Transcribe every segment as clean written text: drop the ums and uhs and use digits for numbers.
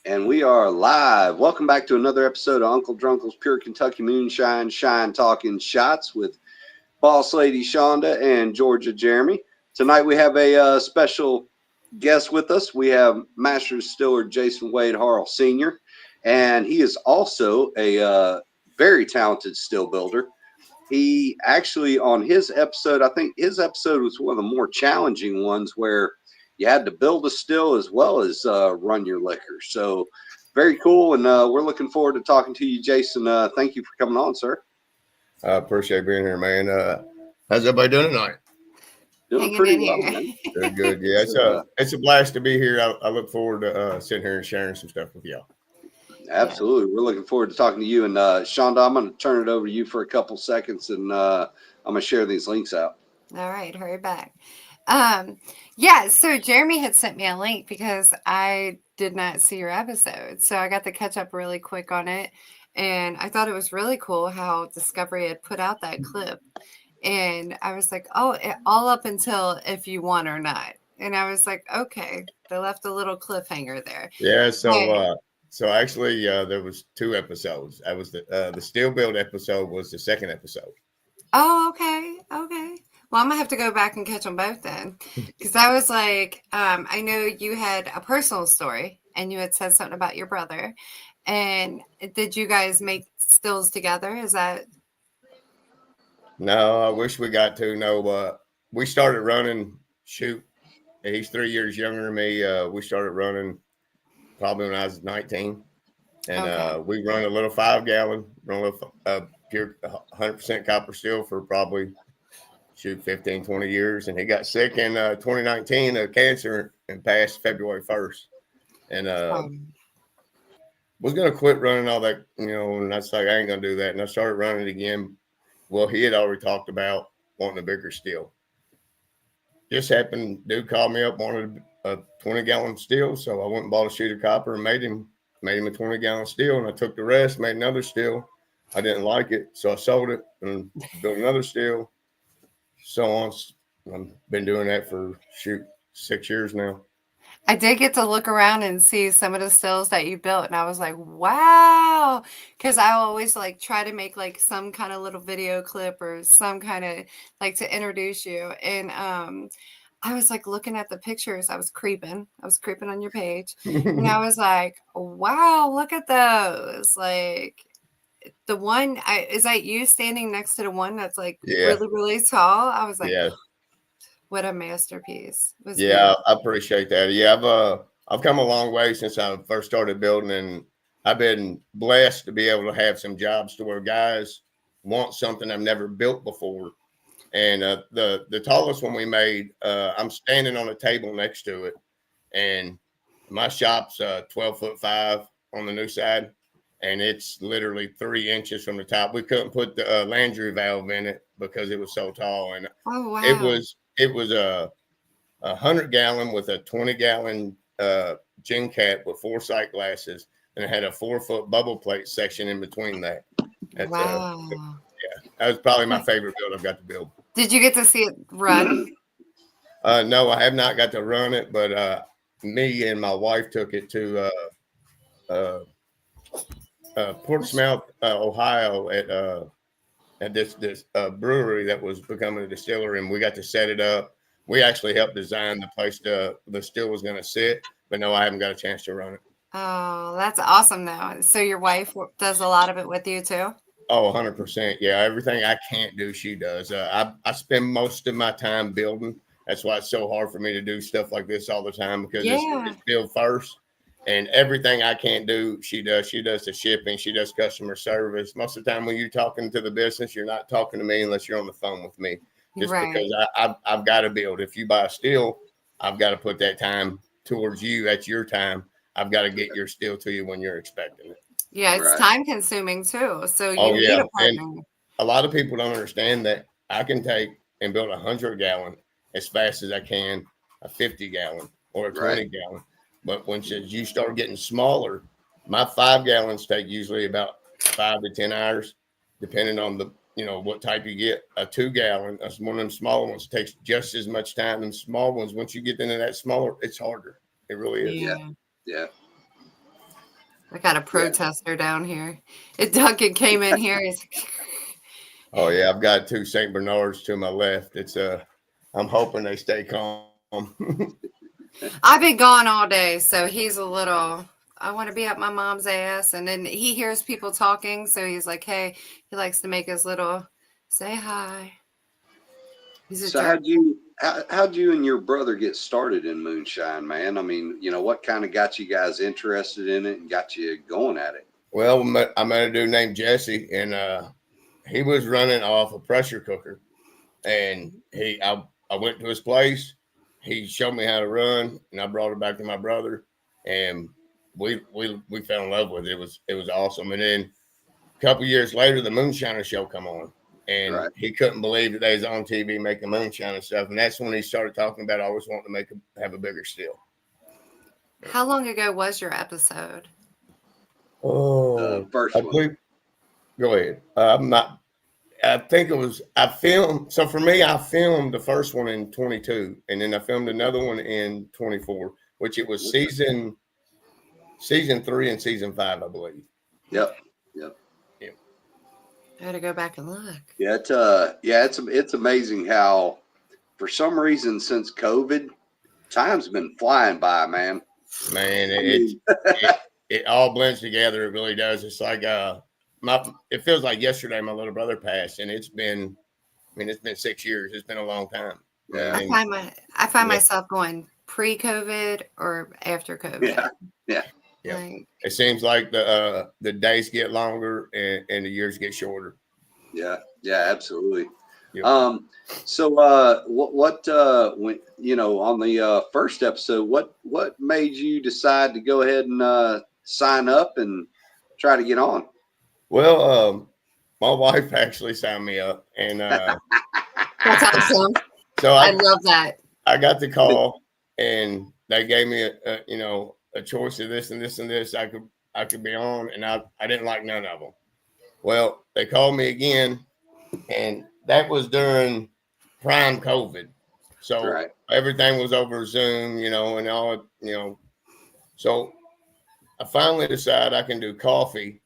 And we are live. Welcome back to another episode of Uncle Drunkle's Pure Kentucky Moonshine Shine Talking Shots with Boss Lady Shonda and Georgia Jeremy. Tonight we have a special guest with us. We have Master Distiller Jason Wade Harl Sr., and he is also a very talented still builder. He actually, on his episode, I think his episode was one of the more challenging ones where you had to build a still as well as run your liquor. So very cool. And we're looking forward to talking to you, Jason. Thank you for coming on, sir. I appreciate being here, man. How's everybody doing tonight? Doing pretty well, man. Good, good. Yeah, it's a blast to be here. I look forward to sitting here and sharing some stuff with y'all. Absolutely. We're looking forward to talking to you. And Shonda, I'm going to turn it over to you for a couple seconds, and I'm going to share these links out. All right, hurry back. So Jeremy had sent me a link because I did not see your episode. So I got to catch up really quick on it. And I thought it was really cool how Discovery had put out that clip. And I was like, oh, all up until if you won or not. And I was like, okay, they left a little cliffhanger there. Yeah, so actually there was two episodes. I was the Steel Build episode was the second episode. Oh, okay. Well, I'm going to have to go back and catch them both then. Because I was like, I know you had a personal story and you had said something about your brother. And did you guys make stills together? Is that? No, I wish we got to. No, we started running, he's 3 years younger than me. We started running probably when I was 19. And we run a little 5 gallon, run a little pure 100% copper steel for probably 15, 20 years. And he got sick in 2019 of cancer and passed February 1st. And was going to quit running all that, and I was like, I ain't going to do that. And I started running again. Well, he had already talked about wanting a bigger steel. Just happened, dude called me up, wanted a 20-gallon steel. So I went and bought a sheet of copper and made him a 20-gallon steel. And I took the rest, made another steel. I didn't like it, so I sold it and built another steel. So on. I've been doing that for 6 years now. I did get to look around and see some of the stills that you built, and I was like, wow, because I always try to make some kind of little video clip or some kind of to introduce you. And I was looking at the pictures. I was creeping on your page, and I was like, wow, look at those. The one, is that you standing next to the one that's really, really tall? I was like, yeah. What a masterpiece. I appreciate that. Yeah, I've come a long way since I first started building, and I've been blessed to be able to have some jobs to where guys want something I've never built before. And the tallest one we made, I'm standing on a table next to it, and my shop's 12'5" on the new side, and it's literally 3 inches from the top. We couldn't put the Landry valve in it because it was so tall, and it was a 100-gallon with a 20-gallon gin cap with 4 sight glasses, and it had a 4-foot bubble plate section in between that. That's, wow. That was probably my favorite build I've got to build. Did you get to see it run? No, I have not got to run it, but me and my wife took it to Portsmouth, Ohio at this brewery that was becoming a distillery, and we got to set it up. We actually helped design the place the still was going to sit, but no, I haven't got a chance to run it. Oh, that's awesome though. So your wife does a lot of it with you too? Oh, 100%. Yeah, everything I can't do, she does. I spend most of my time building. That's why it's so hard for me to do stuff like this all the time, because it's build first. And everything I can't do, she does. She does the shipping. She does customer service. Most of the time when you're talking to the business, you're not talking to me unless you're on the phone with me. Just because I've got to build. If you buy a steel, I've got to put that time towards you. That's your time. I've got to get your steel to you when you're expecting it. Yeah, it's time consuming too. So you need a partner. And a lot of people don't understand that I can take and build a 100-gallon as fast as I can, a 50-gallon or a 20-gallon. But once you start getting smaller, my 5 gallons take usually about 5 to 10 hours, depending on the what type you get. A 2 gallon, that's one of them smaller ones, takes just as much time. And small ones, once you get into that smaller, it's harder. It really is. Yeah. I got a protester down here. Duncan came in here. He's Oh yeah, I've got 2 Saint Bernards to my left. It's I'm hoping they stay calm. I've been gone all day, so he's a little. I want to be up my mom's ass, and then he hears people talking, so he's like, "Hey," he likes to make his little say hi. He's a So jerk. how'd you and your brother get started in moonshine, man? I mean, what kind of got you guys interested in it and got you going at it? Well, I met a dude named Jesse, and he was running off a pressure cooker, and I went to his place. He showed me how to run, and I brought it back to my brother, and we fell in love with it. It was awesome. And then a couple years later, the Moonshiner show come on, and he couldn't believe that they was on TV making moonshine and stuff. And that's when he started talking about always wanting to have a bigger still. How long ago was your episode? The first one. Go ahead. I'm not. I think it was. I filmed. So for me, I filmed the first one in 22, and then I filmed another one in 24, which it was season 3 and season 5, I believe. Yep. I gotta go back and look. Yeah, it's amazing how, for some reason, since COVID, time's been flying by, man. Man, it all blends together. It really does. It's like it feels like yesterday my little brother passed, and it's been 6 years. It's been a long time. Yeah. I find myself going pre-COVID or after COVID. Yeah. Like, it seems like the days get longer and the years get shorter. Yeah, absolutely. Yep. So what when on the first episode, what made you decide to go ahead and sign up and try to get on? Well, my wife actually signed me up, and that's awesome. So I love that. I got the call, and they gave me a choice of this and this and this I could be on, and I didn't like none of them. Well, they called me again, and that was during prime COVID. So everything was over Zoom, and all, So I finally decided I can do coffee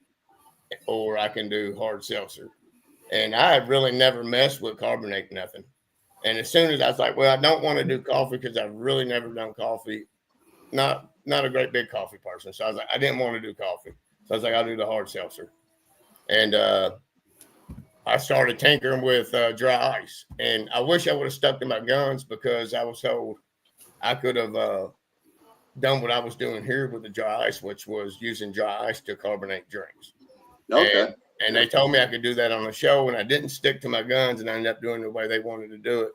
or I can do hard seltzer. And I had really never messed with carbonate nothing. And as soon as I was like, well, I don't want to do coffee because I've really never done coffee. Not a great big coffee person. So I was like, I didn't want to do coffee. So I was like, I'll do the hard seltzer. And I started tinkering with dry ice. And I wish I would have stuck to my guns because I was told I could have done what I was doing here with the dry ice, which was using dry ice to carbonate drinks. Okay. And they told me I could do that on the show, and I didn't stick to my guns, and I ended up doing it the way they wanted to do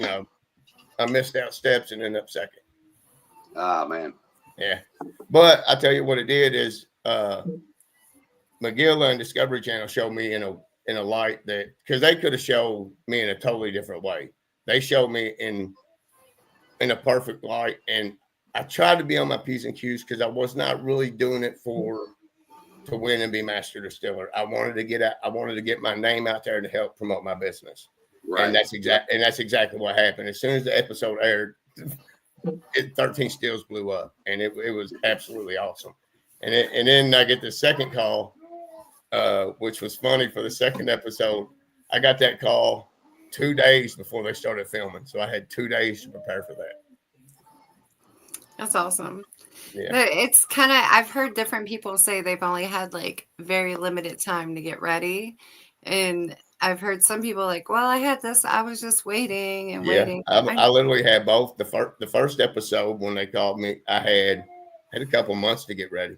it. I missed out steps and ended up second. Ah, man. Yeah. But I tell you what it did is McGill and Discovery Channel showed me in a light that, because they could have showed me in a totally different way. They showed me in a perfect light, and I tried to be on my P's and Q's because I was not really doing it to win and be master distiller. I wanted to get my name out there to help promote my business. Right. And that's exactly what happened. As soon as the episode aired, 13 Stills blew up, and it was absolutely awesome. And then I get the second call, which was funny for the second episode. I got that call 2 days before they started filming, so I had 2 days to prepare for that. That's awesome. Yeah. It's kind of, I've heard different people say they've only had like very limited time to get ready. And I've heard some people like, well, I had this, I was just waiting and waiting. I literally had both. The first episode when they called me, I had a couple months to get ready.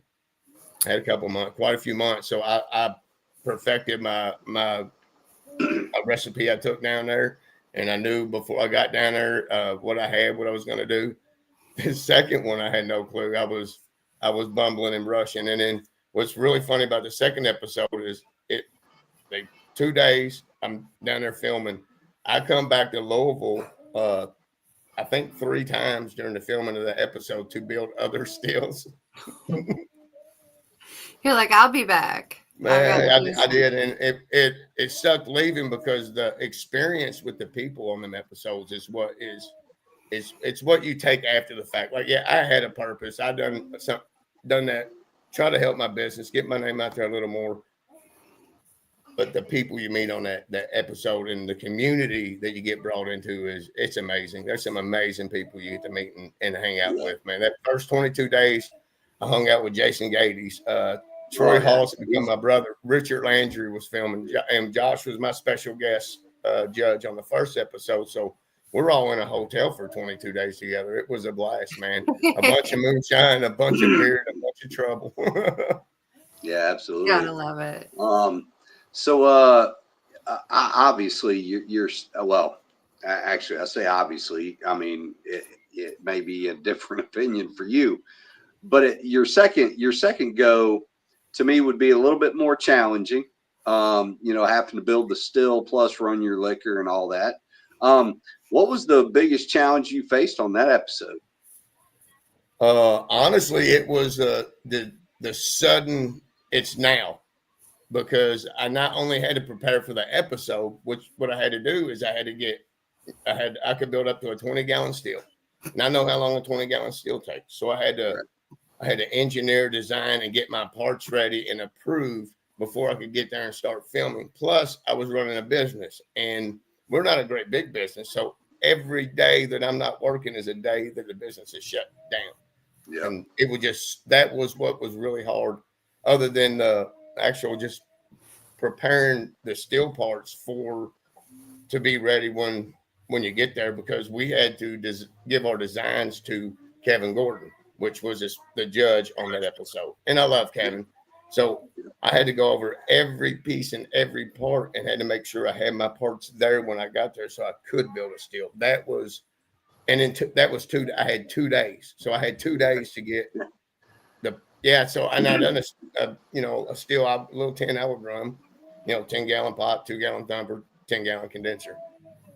I had a couple months, quite a few months. So I perfected my recipe I took down there. And I knew before I got down there what I was going to do. The second one, I had no clue. I was bumbling and rushing. And then what's really funny about the second episode is 2 days I'm down there filming. I come back to Louisville, I think 3 times during the filming of the episode to build other stills. You're like, I'll be back. Man, I did, and it sucked leaving because the experience with the people on them episodes is what is. It's what you take after the fact. Like, yeah, I had a purpose. I done that try to help my business, get my name out there a little more. But the people you meet on that episode and the community that you get brought into it's amazing. There's some amazing people you get to meet and hang out with, man. That first 22 days, I hung out with Jason Gades. Troy Hall's become my brother. Richard Landry was filming, and Josh was my special guest judge on the first episode. So we're all in a hotel for 22 days together. It was a blast, man. A bunch of moonshine, a bunch of beer, and a bunch of trouble. Yeah, absolutely. Gotta love it. So obviously you're well, actually I say obviously, I mean, it may be a different opinion for you, but your second go to me would be a little bit more challenging. Having to build the still plus run your liquor and all that. What was the biggest challenge you faced on that episode? Honestly, it was the sudden it's now. Because I not only had to prepare for the episode, which what I had to do is I could build up to a 20-gallon still. And I know how long a 20-gallon still takes. So I had to engineer, design, and get my parts ready and approved before I could get there and start filming. Plus, I was running a business, and we're not a great big business. So every day that I'm not working is a day that the business is shut down. Yeah. And that was what was really hard, other than the actual just preparing the steel parts to be ready when you get there, because we had to give our designs to Kevin Gordon, which was the judge on that episode. And I love Kevin. So I had to go over every piece and every part and had to make sure I had my parts there when I got there so I could build a steel. That was, and then I had 2 days. So I had 2 days to get so and I done a steel, a little 10-hour drum, 10-gallon pot, 2-gallon thumper, 10-gallon condenser.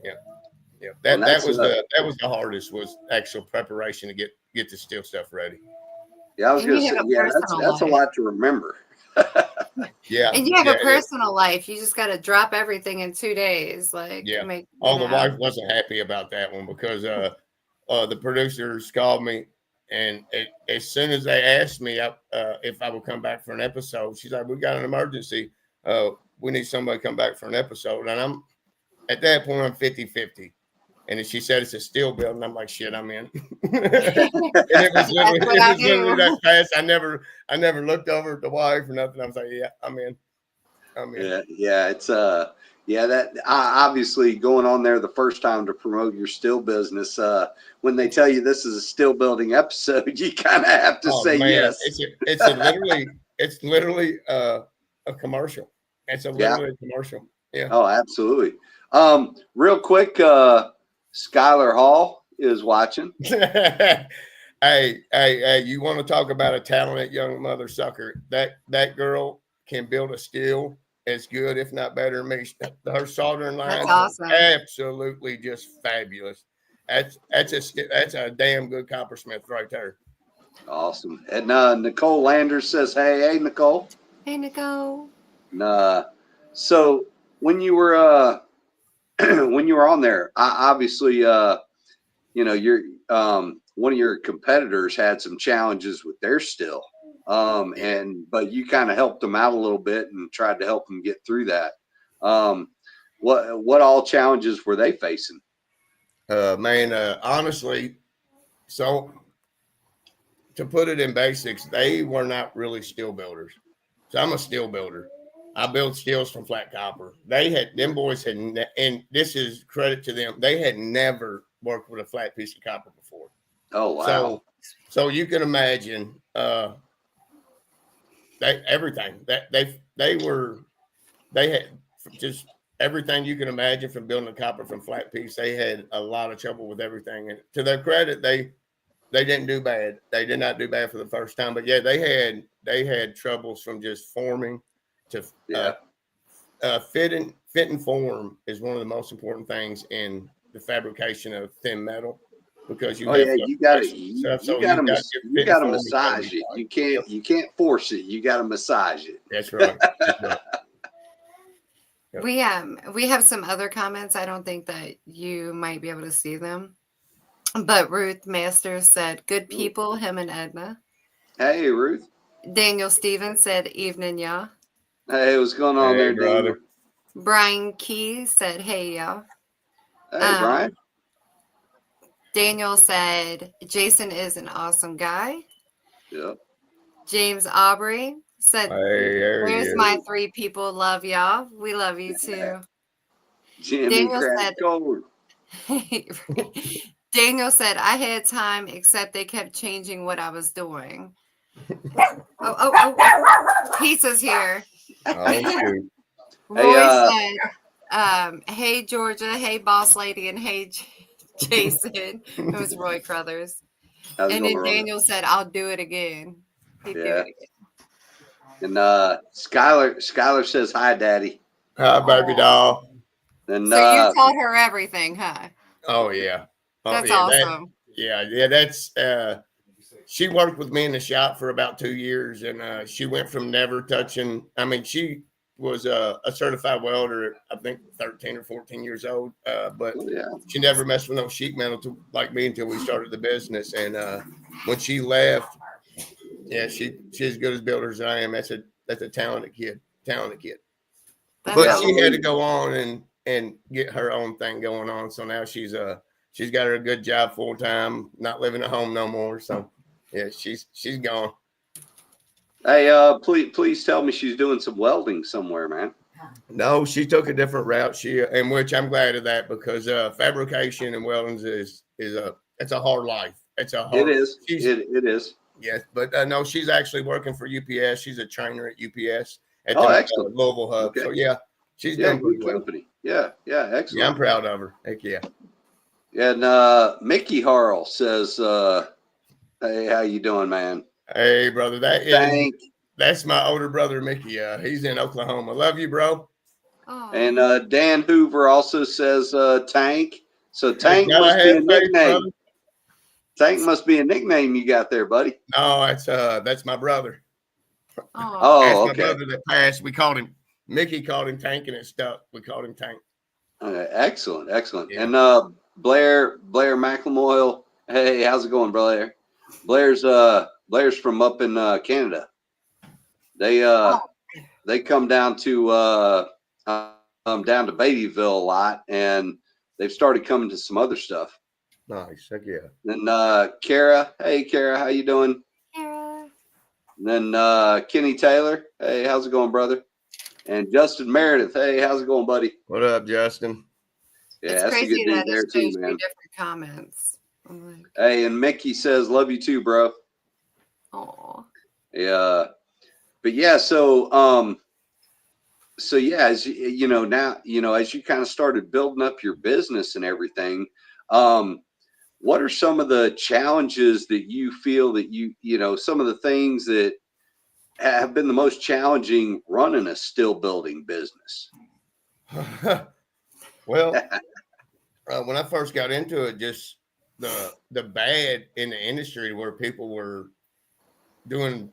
Yeah. That was the hardest, was actual preparation to get the steel stuff ready. Yeah, I was going to say, that's a lot to remember. Yeah. And you have a personal life. You just got to drop everything in 2 days. The wife wasn't happy about that one, because the producers called me. And as soon as they asked me if I would come back for an episode, she's like, "We got an emergency. We need somebody to come back for an episode." And at that point, I'm 50-50. And she said it's a steel build, and I'm like, "Shit, I'm in." And it was literally that fast. I never looked over at the wife or nothing. I was like, "Yeah, I'm in." Yeah. It's that obviously going on there the first time to promote your still business. When they tell you this is a still building episode, you kind of have to say yes. It's literally a commercial. It's literally a commercial. Yeah. Oh, absolutely. Real quick, Skylar Hall is watching. Hey, you want to talk about a talented young mother sucker? That girl can build a steel as good, if not better than me. Her soldering lines are absolutely just fabulous. That's a damn good coppersmith right there. Awesome. And Nicole Landers says, hey, Nicole. Hey, Nicole. So when you were on there, obviously, you're one of your competitors had some challenges with their still. But you kind of helped them out a little bit and tried to help them get through that. What all challenges were they facing? Honestly, so to put it in basics, they were not really steel builders. So I'm a steel builder. I build steels from flat copper. Them boys had, and this is credit to them, they had never worked with a flat piece of copper before. Oh, wow. So you can imagine, everything that they had just everything you can imagine from building a copper from flat piece. They had a lot of trouble with everything, and to their credit, they didn't do bad. They did not do bad for the first time, but yeah, they had troubles from just forming to fit and form is one of the most important things in the fabrication of thin metal. Because you got to massage it. You can't force it. You got to massage it. That's right. Yep. We have some other comments. I don't think that you might be able to see them, but Ruth Masters said, "Good people, him and Edna." Hey, Ruth. Daniel Stevens said, "Evening, y'all." Hey, what's going on Hey, there, Daniel? brother. Brian Key said, "Hey, y'all." Hey, Brian. Daniel said, "Jason is an awesome guy." Yeah. James Aubrey said, Hey, there he "There's is. my 3 people. Love y'all. We love you too." Jimmy Daniel Crack said, Gold. Daniel said, "I had time, except they kept changing what I was doing." Oh, pizza's here. Oh, shoot. Roy Hey, said, "Hey, Georgia. Hey, boss lady. And hey, Jason." It was Roy Crothers. how's it And going, then Roy? Daniel said, "I'll do it again." He'd do Yeah. it again. And Skylar says hi, Daddy. Hi, baby doll. And So you taught her everything, huh? Oh, yeah. Oh, That's yeah. awesome. That's she worked with me in the shop for about 2 years, and she went from never touching. I mean, she was a certified welder, I think 13 or 14 years old, but yeah. she never messed with no sheet metal like me until we started the business. And when she left, yeah, she's as good as builders as I am. That's a talented kid. That's But awesome. she had to go on and get her own thing going on. So now she's got her a good job full time, not living at home no more. So yeah, she's gone. Hey, please tell me she's doing some welding somewhere, man. No, she took a different route. In which I'm glad of that, because fabrication and welding is it's a hard life. It's a hard. It is. It is. Yes, but no, she's actually working for UPS. She's a trainer at UPS at Oh, the excellent. Louisville hub. Okay. So yeah, she's Yeah, done pretty good well. company. Yeah, excellent. Yeah, I'm proud of her. Heck yeah. And Mickey Harl says, "Hey, how you doing, man?" Hey, brother, that's my older brother Mickey. He's in Oklahoma. Love you, bro. And Dan Hoover also says, "Tank." So Hey, Tank gotta must be a have faith, nickname. brother. Tank must be a nickname you got there, buddy. No, that's my brother. Oh, That's my okay. brother that passed. We called him Mickey. Called him Tank, and it stuck. We called him Tank. Excellent. Yeah. And Blair McLemoyle. Hey, how's it going, Blair? Blair's from up in Canada. They come down to Beattyville a lot, and they've started coming to some other stuff. Nice. Heck yeah. Then Kara, hey Kara, how you doing? Kara. And then Kenny Taylor, hey, how's it going, brother? And Justin Meredith, hey, how's it going, buddy? What up, Justin? Yeah, It's that's a crazy good dude that there it too, shows me man. different comments. I'm like, Hey, and Mickey says, "Love you too, bro." oh. Yeah, but yeah, so yeah, as you know now, as you kind of started building up your business and everything, what are some of the challenges that you feel that some of the things that have been the most challenging running a still building business? Well, when I first got into it, just the bad in the industry where people were doing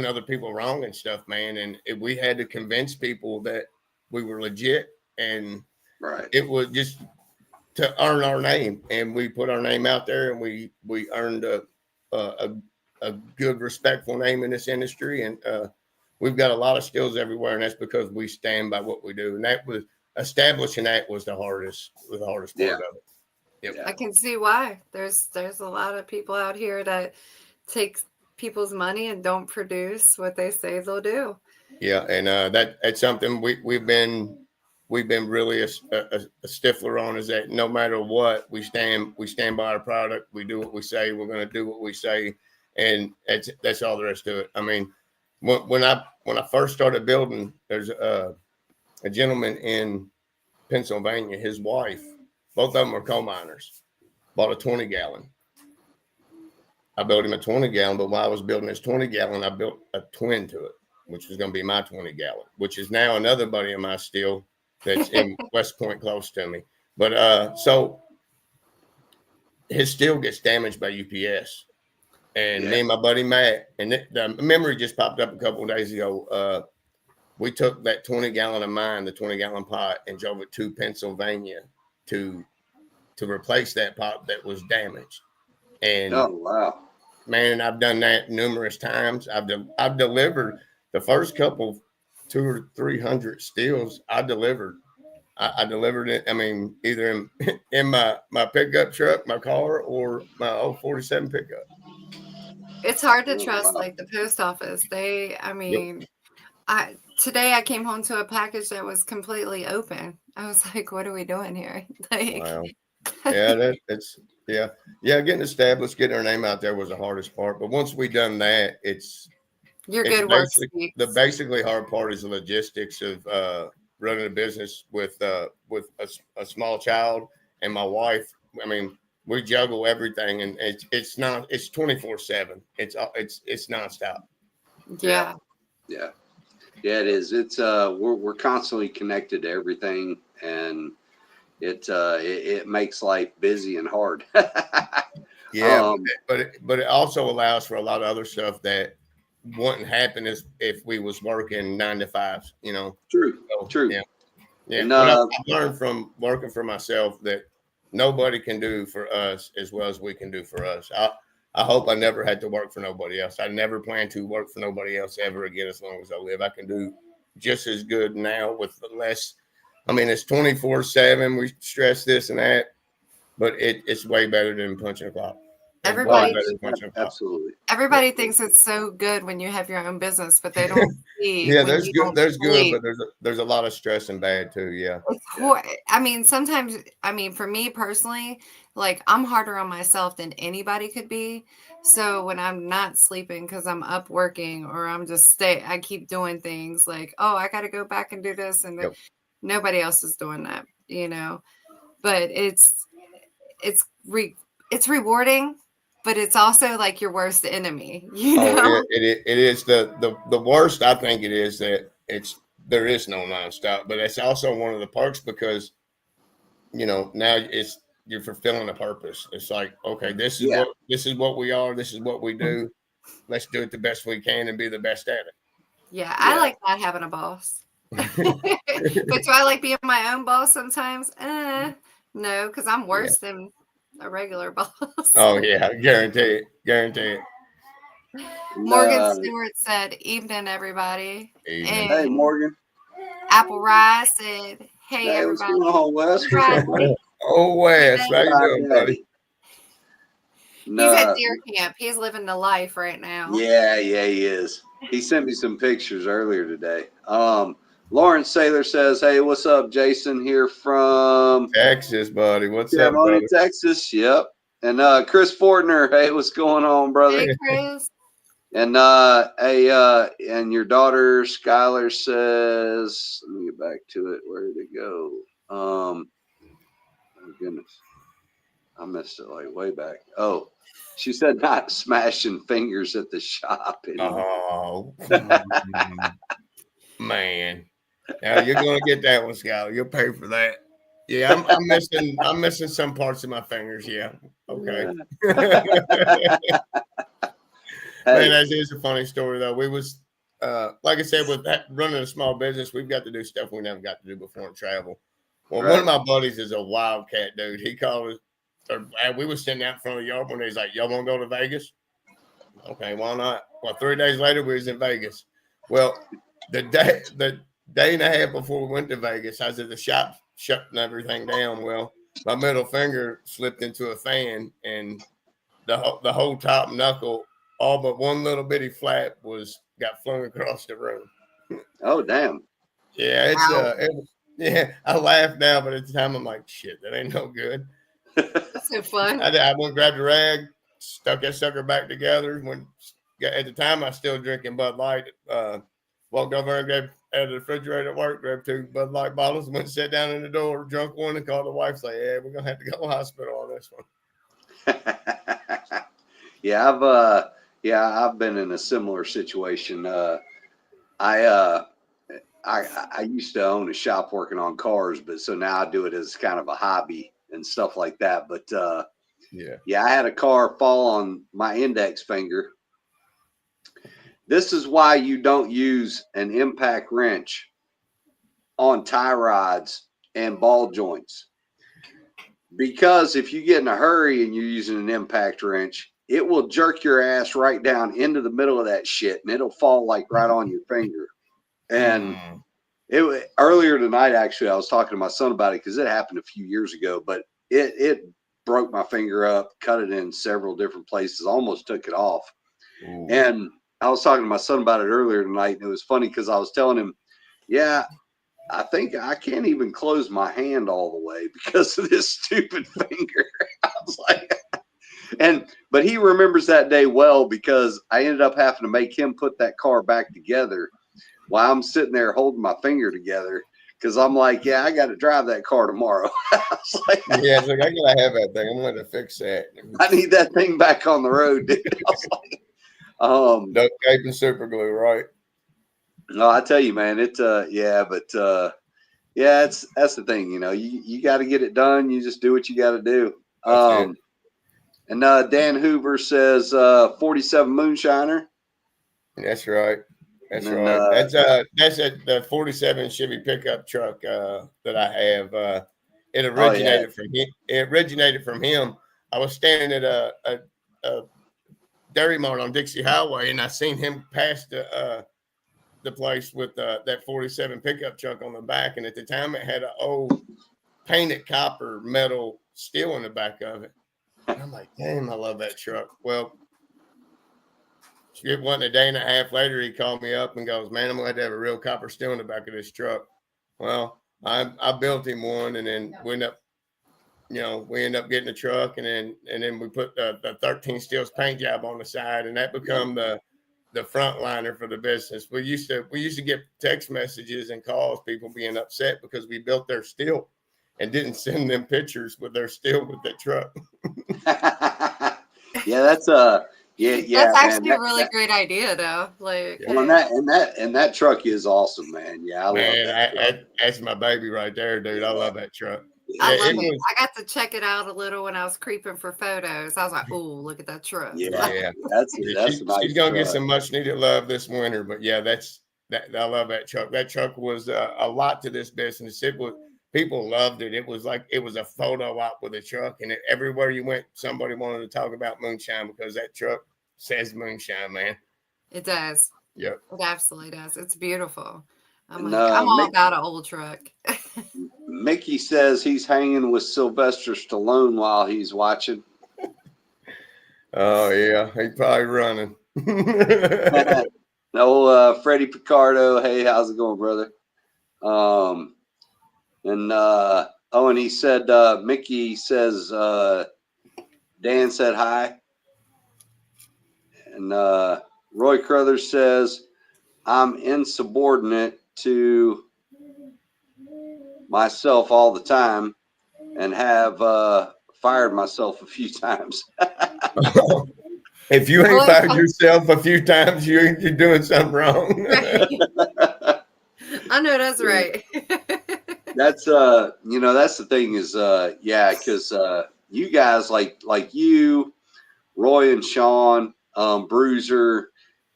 other people wrong and stuff, man, and we had to convince people that we were legit, and Right. it was just to earn our name, and we put our name out there, and we earned a good, respectful name in this industry, and we've got a lot of skills everywhere, and that's because we stand by what we do, and that was establishing that was the hardest part of it. Yep. I can see why. There's a lot of people out here that take people's money and don't produce what they say they'll do. Yeah, and that's something we've been really a stiffler on, is that no matter what, we stand by our product. We do what we say. We're going to do what we say, and that's all there is to it. I mean, when I first started building, there's a gentleman in Pennsylvania. His wife, both of them are coal miners, bought a 20-gallon. I built him a 20-gallon, but while I was building his 20-gallon, I built a twin to it, which was going to be my 20-gallon, which is now another buddy of mine still that's in West Point close to me. But so his steel gets damaged by UPS. And me and my buddy Matt, and the memory just popped up a couple of days ago. We took that 20-gallon of mine, the 20-gallon pot, and drove it to Pennsylvania to replace that pot that was damaged. And Oh, wow. man, and I've done that numerous times. I've delivered the first couple 200 or 300 steels. I delivered. I delivered it. I mean, either in my pickup truck, my car, or my old 47 pickup. It's hard to Oh, trust wow. like the post office. I Yep. mean, today I came home to a package that was completely open. I was like, what are we doing here? Like, Wow. Yeah, it's yeah. Getting established, getting our name out there was the hardest part. But once we done that, it's your good work speaks. the basically hard part is the logistics of running a business with a small child and my wife. I mean, we juggle everything, and it's 24/7. It's nonstop. Yeah. Yeah, it is. It's we're constantly connected to everything, and it makes life busy and hard. Yeah, but it also allows for a lot of other stuff that wouldn't happen if we was working 9 to 5s. True, So, true. yeah. And What I've learned from working for myself that nobody can do for us as well as we can do for us. I hope I never had to work for nobody else. I never plan to work for nobody else ever again as long as I live. I can do just as good now with less. I mean, it's 24/7. We stress this and that, but it's way better than punching a clock. Everybody, absolutely. Everybody thinks it's so good when you have your own business, but they don't see. Yeah, when there's you good, don't there's good, sleep. but there's a lot of stress and bad too. Yeah. I mean, sometimes, for me personally, like I'm harder on myself than anybody could be. So when I'm not sleeping because I'm up working or I'm just I keep doing things like, oh, I got to go back and do this, and Yep. nobody else is doing that, But it's rewarding, but it's also like your worst enemy, Oh, it is the worst. I think it is that there is no nonstop, but it's also one of the perks because now you're fulfilling a purpose. It's like, okay, this is what we are. This is what we do. Let's do it the best we can and be the best at it. Yeah, I like not having a boss. But do I like being my own boss sometimes? No, because I'm worse than a regular boss. Oh yeah, guarantee it. Morgan Stewart said, "Evening, everybody." Evening. And Hey, Morgan. Apple Rye said, "Hey, everybody." What's going on, Wes? Oh, Wes, how you doing, buddy? He's at deer camp. He's living the life right now. Yeah, he is. He sent me some pictures earlier today. Lawrence Saylor says, "Hey, what's up, Jason? Here from Texas, buddy. What's up, brother? Texas. Yep." And Chris Fortner, hey, what's going on, brother? Hey, Chris. And and your daughter Skylar says, let me get back to it. Where did it go? Oh goodness, I missed it like way back. Oh, she said not smashing fingers at the shop anymore. Oh, man. Now you're gonna get that one, Skylar. You'll pay for that. Yeah, I'm missing some parts of my fingers. Yeah. Okay. Man, that is a funny story though. We was like I said, with running a small business, we've got to do stuff we never got to do before in travel. Well, one of my buddies is a wildcat dude. He called us, we was sitting out in front of the yard one day. He's like, "Y'all want to go to Vegas?" Okay, why not? Well, 3 days later, we was in Vegas. Well, the day and a half before we went to Vegas, I was at the shop shutting everything down. Well, my middle finger slipped into a fan, and the whole top knuckle, all but one little bitty flap, got flung across the room. Oh, damn. Yeah, yeah. I laugh now, but at the time I'm like, shit, that ain't no good. That's so fun. I went and grabbed a rag, stuck that sucker back together. At the time I was still drinking Bud Light. Walked over and grabbed out of the refrigerator at work, grabbed 2 Bud Light bottles, went and sat down in the door, drunk one, and called the wife, say, "Yeah, we're gonna have to go to the hospital on this one." I've been in a similar situation. I used to own a shop working on cars, but so now I do it as kind of a hobby and stuff like that. But I had a car fall on my index finger. This is why you don't use an impact wrench on tie rods and ball joints. Because if you get in a hurry and you're using an impact wrench, it will jerk your ass right down into the middle of that shit, and it'll fall like right on your finger. And earlier tonight, actually, I was talking to my son about it because it happened a few years ago, but it broke my finger up, cut it in several different places, almost took it off. Ooh. And I was talking to my son about it earlier tonight, and it was funny because I was telling him, yeah, I think I can't even close my hand all the way because of this stupid finger. I was like, but he remembers that day well because I ended up having to make him put that car back together while I'm sitting there holding my finger together because I'm like, yeah, I got to drive that car tomorrow. I was like, yeah, it's like, I gotta have that thing. I'm going to fix that. I need that thing back on the road, dude. I was like, duct tape and super glue, right? no, I tell you, man, that's the thing, you got to get it done. You just do what you got to do. That's it. And Dan Hoover says 47 Moonshiner. That's right. That's And right. then, That's the 47 Chevy pickup truck that I have. It originated from him. It originated from him. I was standing at a Dairy Mart on Dixie Highway, and I seen him pass the place with that 47 pickup truck on the back. And at the time, it had an old painted copper metal steel in the back of it. And I'm like, damn, I love that truck. Well, it wasn't a day and a half later, he called me up and goes, man, I'm going to have a real copper steel in the back of this truck. Well, I built him one, and then we end up getting a truck, and then we put the 13 steels paint job on the side, and that become the frontliner for the business. We used to get text messages and calls, people being upset because we built their steel and didn't send them pictures with their steel with that truck. yeah, that's That's actually a really great idea, though. Like, well, and that truck is awesome, man. Yeah, I love that. That's my baby right there, dude. I love that truck. I love it. I got to check it out a little when I was creeping for photos. I was like, "Oh, look at that truck!" Yeah, that's she's gonna get some much needed love this winter. But yeah, I love that truck. That truck was a lot to this business. People loved it. It was a photo op with a truck, and everywhere you went, somebody wanted to talk about moonshine because that truck says moonshine, man. It does. Yep. It absolutely does. It's beautiful. I'm all about an old truck. Mickey says he's hanging with Sylvester Stallone while he's watching. Oh yeah, he's probably running. No, Freddie Picardo. Hey, how's it going, brother? And he said, Mickey says, Dan said hi. And Roy Crothers says, I'm insubordinate to myself all the time and have fired myself a few times. If you ain't fired yourself a few times, you're doing something wrong. Right. I know that's right. That's that's the thing is because you guys like you, Roy and Sean, Bruiser,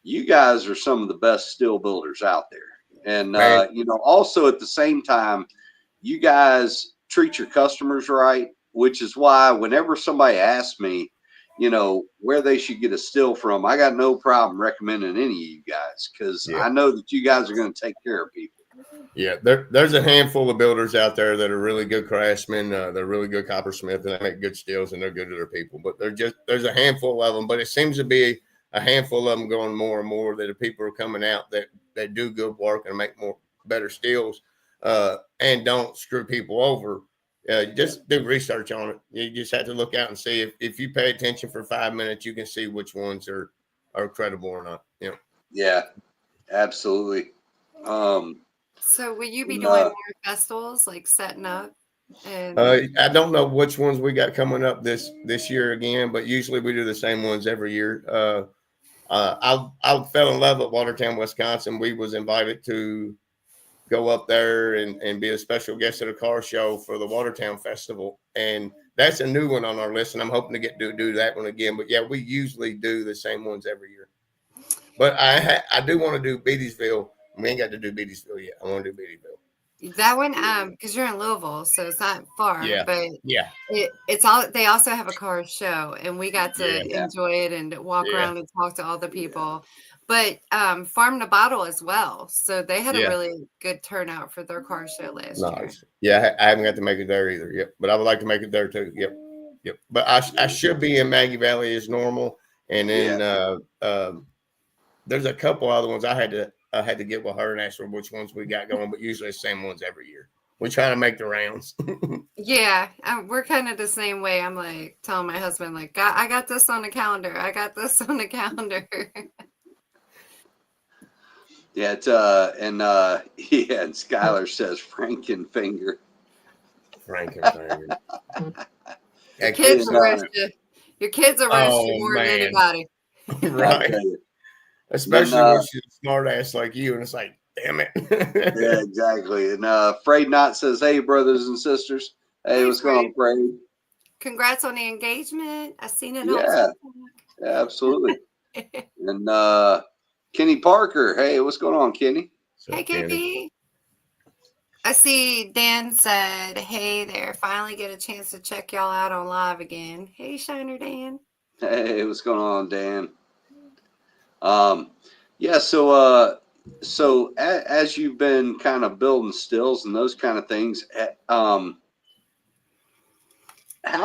you guys are some of the best steel builders out there. And also at the same time, you guys treat your customers right, which is why whenever somebody asks me, where they should get a steel from, I got no problem recommending any of you guys because I know that you guys are going to take care of people. Yeah, there's a handful of builders out there that are really good craftsmen. They're really good coppersmith, and they make good steels, and they're good to their people. But there's a handful of them. But it seems to be a handful of them going more and more that the people are coming out that do good work and make better steels and don't screw people over. Just do research on it. You just have to look out and see if you pay attention for 5 minutes, you can see which ones are credible or not. Yeah, absolutely. So will you be doing more festivals, like setting up? And I don't know which ones we got coming up this year again, but usually we do the same ones every year. I fell in love at Watertown, Wisconsin. We was invited to go up there and be a special guest at a car show for the Watertown Festival, and that's a new one on our list. And I'm hoping to get to do that one again. But yeah, we usually do the same ones every year. But I do want to do Beattiesville. We ain't got to do Beattiesville yet. I want to do Beattiesville. That one, because you're in Louisville, so it's not far, Yeah. but Yeah. it's all. They also have a car show, and we got to Yeah. enjoy it and walk Yeah. around and talk to all the people. But Farm to Bottle as well, so they had a Yeah. really good turnout for their car show last year. Nice. Yeah, I haven't got to make it there either. Yep. But I would like to make it there too. Yep. Yep. But I should be in Maggie Valley as normal. And then there's a couple other ones I had to get with her and ask her which ones we got going, but usually the same ones every year. We try to make the rounds. Yeah, we're kind of the same way. I'm like telling my husband, like, I got this on the calendar. I got this on the calendar. Yeah, it's and Skylar says Frankenfinger. Frankenfinger. Your kids arrest you. Your kids arrest you more than anybody. Right. Especially when she's a smart ass like you, and it's like, damn it. Yeah, exactly. And Frayed Knot says, hey, brothers and sisters. Hey, what's going on, Frayed? Congrats on the engagement. I seen it. Yeah, absolutely. And Kenny Parker. Hey, what's going on, Kenny? Hey, KP. I see Dan said, hey there. Finally get a chance to check y'all out on live again. Hey, Shiner Dan. Hey, what's going on, Dan? Yeah, so as you've been kind of building stills and those kind of things, how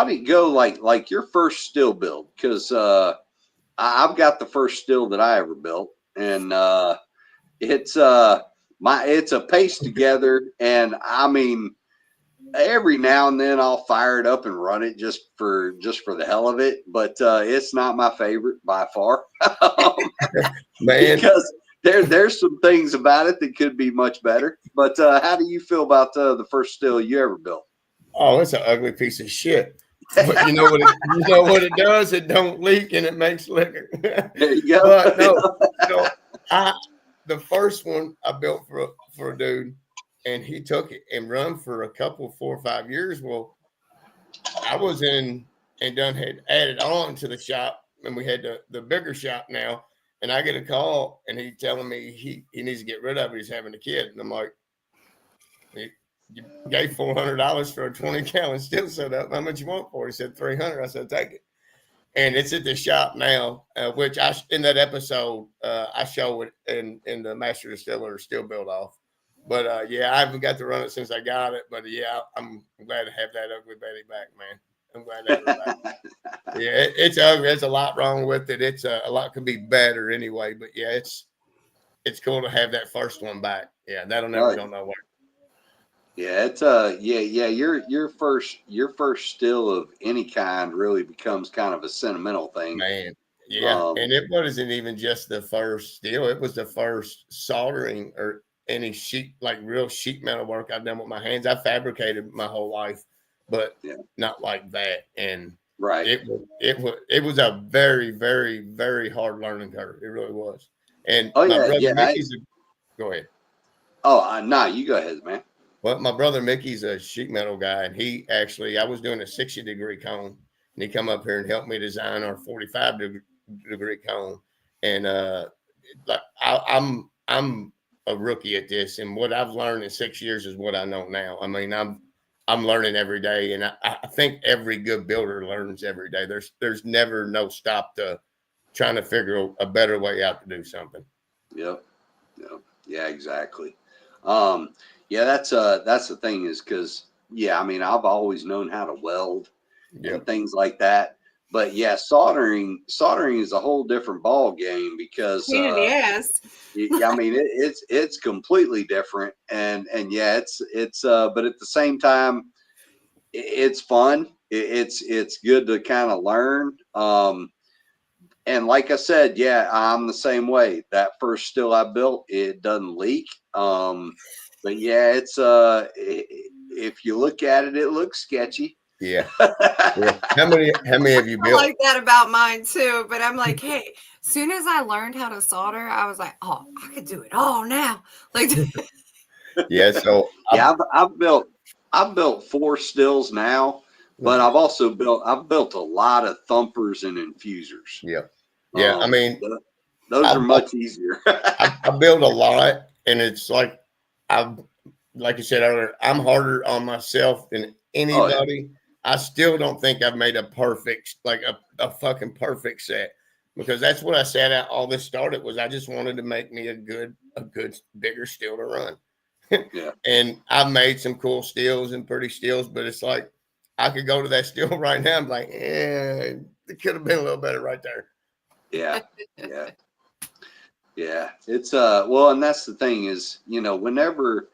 did it go? Like your first still build? Because I've got the first still that I ever built, and it's a paste together, and I mean, every now and then I'll fire it up and run it just for the hell of it, but it's not my favorite by far. Man, because there's some things about it that could be much better. But how do you feel about the first still you ever built? Oh, it's an ugly piece of shit. But you know what it does? It don't leak and it makes liquor. There you go. But no, the first one I built for a dude, and he took it and run for a couple, 4 or 5 years. Well, I was in and had added on to the shop, and we had the bigger shop now. And I get a call, and he telling me he needs to get rid of it. He's having a kid, and I'm like, you gave $400 for a 20-gallon still set up. How much you want for it? He said $300. I said, take it. And it's at the shop now, which in that episode I show it in the Master Distiller still built off. But I haven't got to run it since I got it. But yeah, I'm glad to have that ugly Betty back, man. I'm glad to have it back. Yeah, it's ugly. There's a lot wrong with it. It's a lot could be better anyway. But yeah, it's cool to have that first one back. Yeah, that'll never go nowhere. Yeah, it's your first still of any kind really becomes kind of a sentimental thing. Man. Yeah. And it wasn't even just the first still, it was the first soldering or any real sheet metal work I've done with my hands. I fabricated my whole life, but not like that. And it was a very, very, very hard learning curve. It really was. And my brother Mickey's go ahead. Oh, no, you go ahead, man. Well, my brother Mickey's a sheet metal guy, and I was doing a 60-degree cone, and he come up here and helped me design our 45-degree cone. And I'm a rookie at this, and what I've learned in 6 years is what I know now. I mean, I'm learning every day, and I think every good builder learns every day. There's never no stop to trying to figure a better way out to do something. Yep. Yeah, exactly. Yeah, that's the thing is because, I mean, I've always known how to weld and things like that. But yeah, soldering is a whole different ball game because yes. I mean it's completely different and it's but at the same time it's fun. It's good to kind of learn. And like I said, I'm the same way. That first still I built, it doesn't leak. But yeah, it's if you look at it, it looks sketchy. Yeah. How many have you built? I like that about mine too. But I'm like, hey, as soon as I learned how to solder, I was like, oh, I could do it all now. Like, yeah. So I've built 4 stills now, but I've also built a lot of thumpers and infusers. Yeah. Yeah. I mean, those are much easier. I build a lot, and it's like like you said earlier, I'm harder on myself than anybody. I still don't think I've made a perfect, like a fucking perfect set, because that's what I set out. All this started was I just wanted to make me a good bigger still to run. Yeah. And I've made some cool stills and pretty stills, but it's like I could go to that still right now. I'm like, it could have been a little better right there. Yeah. Yeah. Yeah. It's well, and that's the thing is, whenever,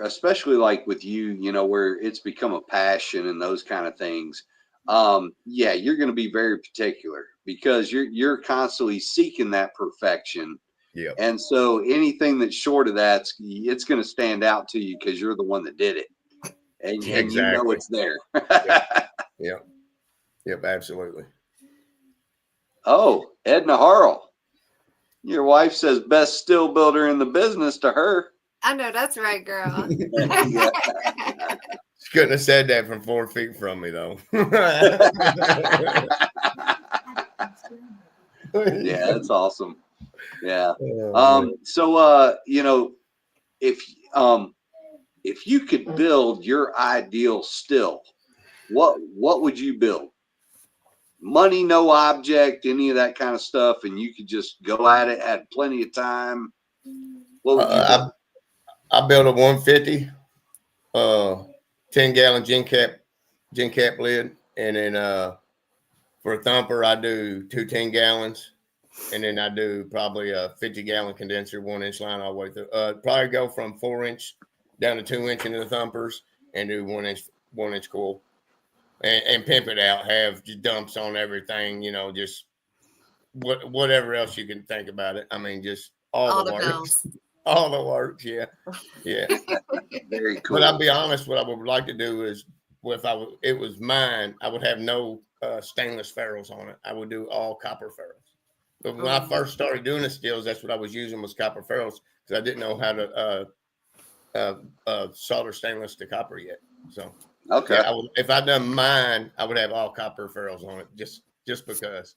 especially like with you, where it's become a passion and those kind of things, yeah, you're going to be very particular because you're constantly seeking that perfection. Yeah. And so anything that's short of that, it's going to stand out to you because you're the one that did it, and Exactly. it's there. Yep. Yep. Absolutely. Oh, Edna Harl, your wife says best still builder in the business to her. I know that's right, girl. Yeah. She couldn't have said that from 4 feet from me, though. Yeah, that's awesome. Yeah. Oh, So if you could build your ideal still, what would you build? Money, no object, any of that kind of stuff, and you could just go at it, had plenty of time. What would you build? I built a 150, 10-gallon gin cap lid, and then for a thumper I do 2 10-gallons, and then I do probably a 50-gallon condenser, 1-inch line all the way through. Probably go from 4-inch down to 2-inch into the thumpers, and do 1-inch coil, and pimp it out. Have just dumps on everything, just whatever else you can think about it. I mean, just all the works. Bells. All the works, yeah. Very cool. But I'll be honest, what I would like to do is, it was mine, I would have no stainless ferrules on it. I would do all copper ferrules. But when I first started doing the stills, that's what I was using was copper ferrules because I didn't know how to solder stainless to copper yet. So okay, yeah, if I'd done mine, I would have all copper ferrules on it just because.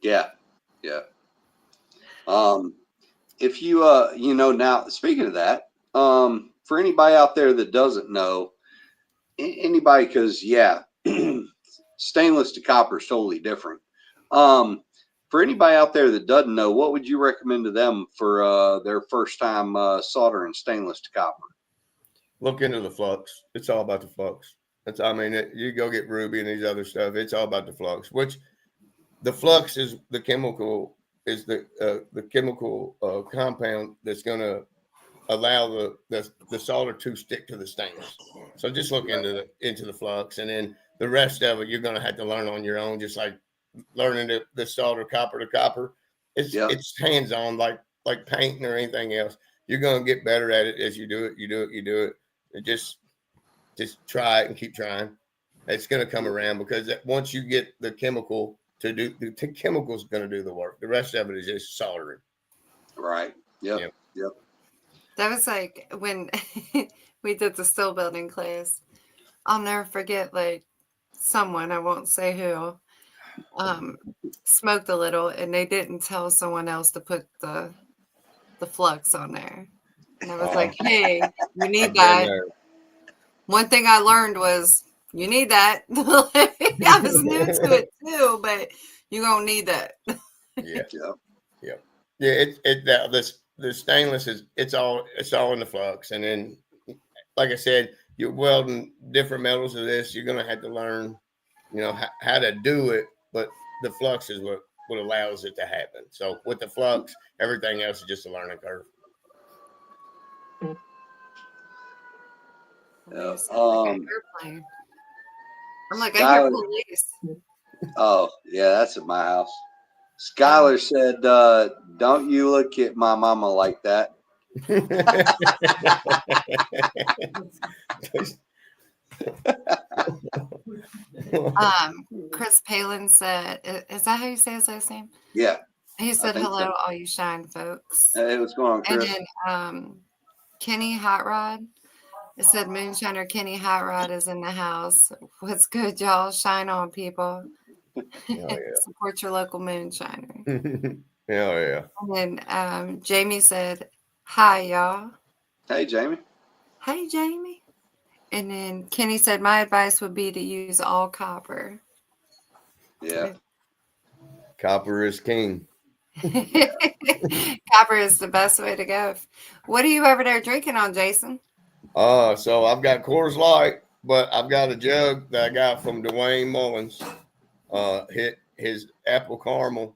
Yeah. If you now speaking of that, for anybody out there that doesn't know, anybody, because stainless to copper is totally different. For anybody out there that doesn't know, what would you recommend to them for their first time soldering stainless to copper? Look into the flux. It's all about the flux. You go get ruby and these other stuff. It's all about the flux, which the flux is the chemical compound that's going to allow the solder to stick to the stainless. So just look into the flux, and then the rest of it you're going to have to learn on your own, just like learning the solder copper to copper. It's hands on, like painting or anything else. You're going to get better at it as you do it. And just try it and keep trying. It's going to come around because once you get the chemical to do, the chemical's going to do the work. The rest of it is just soldering. Right. Yep. That was like when we did the still building class. I'll never forget, like, someone, I won't say who, smoked a little and they didn't tell someone else to put the flux on there. And I was like, hey, you need that. One thing I learned was you need that. I was new to it too, but you're going to need that. Yeah. The stainless it's all in the flux. And then, like I said, you're welding different metals of this. You're going to have to learn, how to do it. But the flux is what allows it to happen. So with the flux, everything else is just a learning curve. Airplane. I'm like, I hear police. Oh, yeah, that's at my house. Skylar said, don't you look at my mama like that. Chris Palin said, is that how you say his last name? Yeah. He said, hello, all you shine folks. Hey, what's going on, Chris? And then Kenny Hot Rod. It said Moonshiner Kenny Hot Rod is in the house. What's good, y'all? Shine on, people. Oh, yeah. Support your local moonshiner. Yeah. And then Jamie said, hi, y'all. Hey, Jamie. Hey, Jamie. And then Kenny said, my advice would be to use all copper. Yeah. Copper is king. Copper is the best way to go. What are you over there drinking on, Jason? So I've got Coors Light, but I've got a jug that I got from Dwayne Mullins. Hit his apple caramel,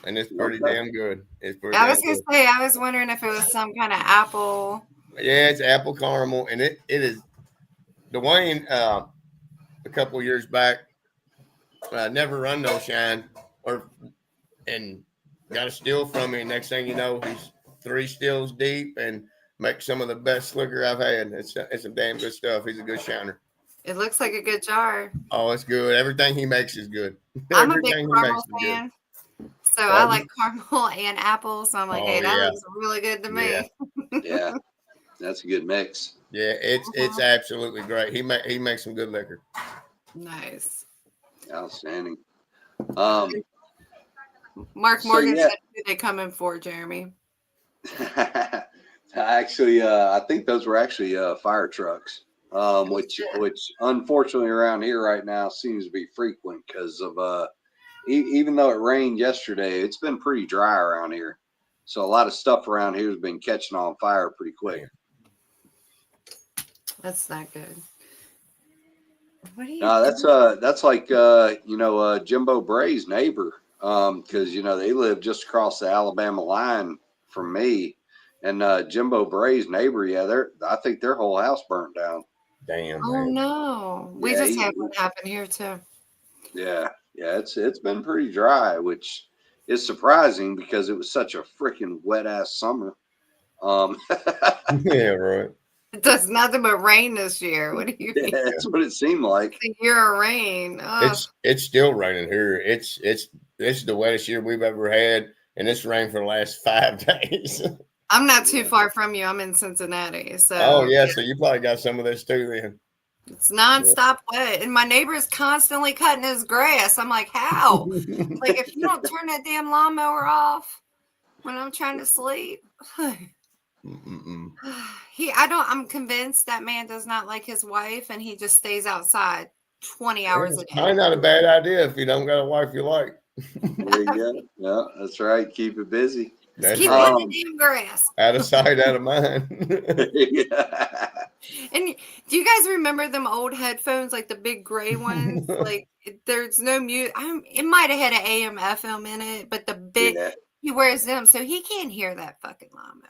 and it's pretty damn good. It's pretty I was damn gonna good. say, I was wondering if it was some kind of apple. Yeah, it's apple caramel, and it is Dwayne. A couple of years back, never run no shine, and got a still from me. Next thing you know, he's 3 stills deep and makes some of the best liquor I've had. It's some damn good stuff. He's a good shiner. It looks like a good jar. Oh, it's good. Everything he makes is good. I'm a big caramel fan. So I like caramel and apple. So I'm like, hey, that looks really good to me. Yeah, that's a good mix. Yeah, it's absolutely great. He makes some good liquor. Nice. Outstanding. Mark Morgan said, who they coming for, Jeremy? Actually, I think those were actually fire trucks, which unfortunately around here right now seems to be frequent because of even though it rained yesterday, it's been pretty dry around here. So a lot of stuff around here has been catching on fire pretty quick. That's not good. What are you that's like Jimbo Bray's neighbor, because they live just across the Alabama line from me, and Jimbo Bray's neighbor, I think their whole house burnt down. Damn. Oh man. No, we just had one happen here too. Yeah, it's been pretty dry, which is surprising because it was such a freaking wet ass summer. Yeah, right. It does nothing but rain this year. What do you mean? That's what it seemed like. It's a year of rain. It's still raining here. This is the wettest year we've ever had, and it's rained for the last 5 days. I'm not too far from you. I'm in Cincinnati. So so you probably got some of this too then. It's nonstop wet. And my neighbor is constantly cutting his grass. I'm like, how? Like, if you don't turn that damn lawnmower off when I'm trying to sleep. I'm convinced that man does not like his wife and he just stays outside 20 hours a day. Probably not a bad idea if you don't got a wife you like. There you go. Yeah, that's right. Keep it busy. Keep cutting the damn grass. Out of sight, out of mind. Yeah. And do you guys remember them old headphones, like the big gray ones? Like there's no music. It might have had an AM FM in it, but the big he wears them, so he can't hear that fucking lawnmower.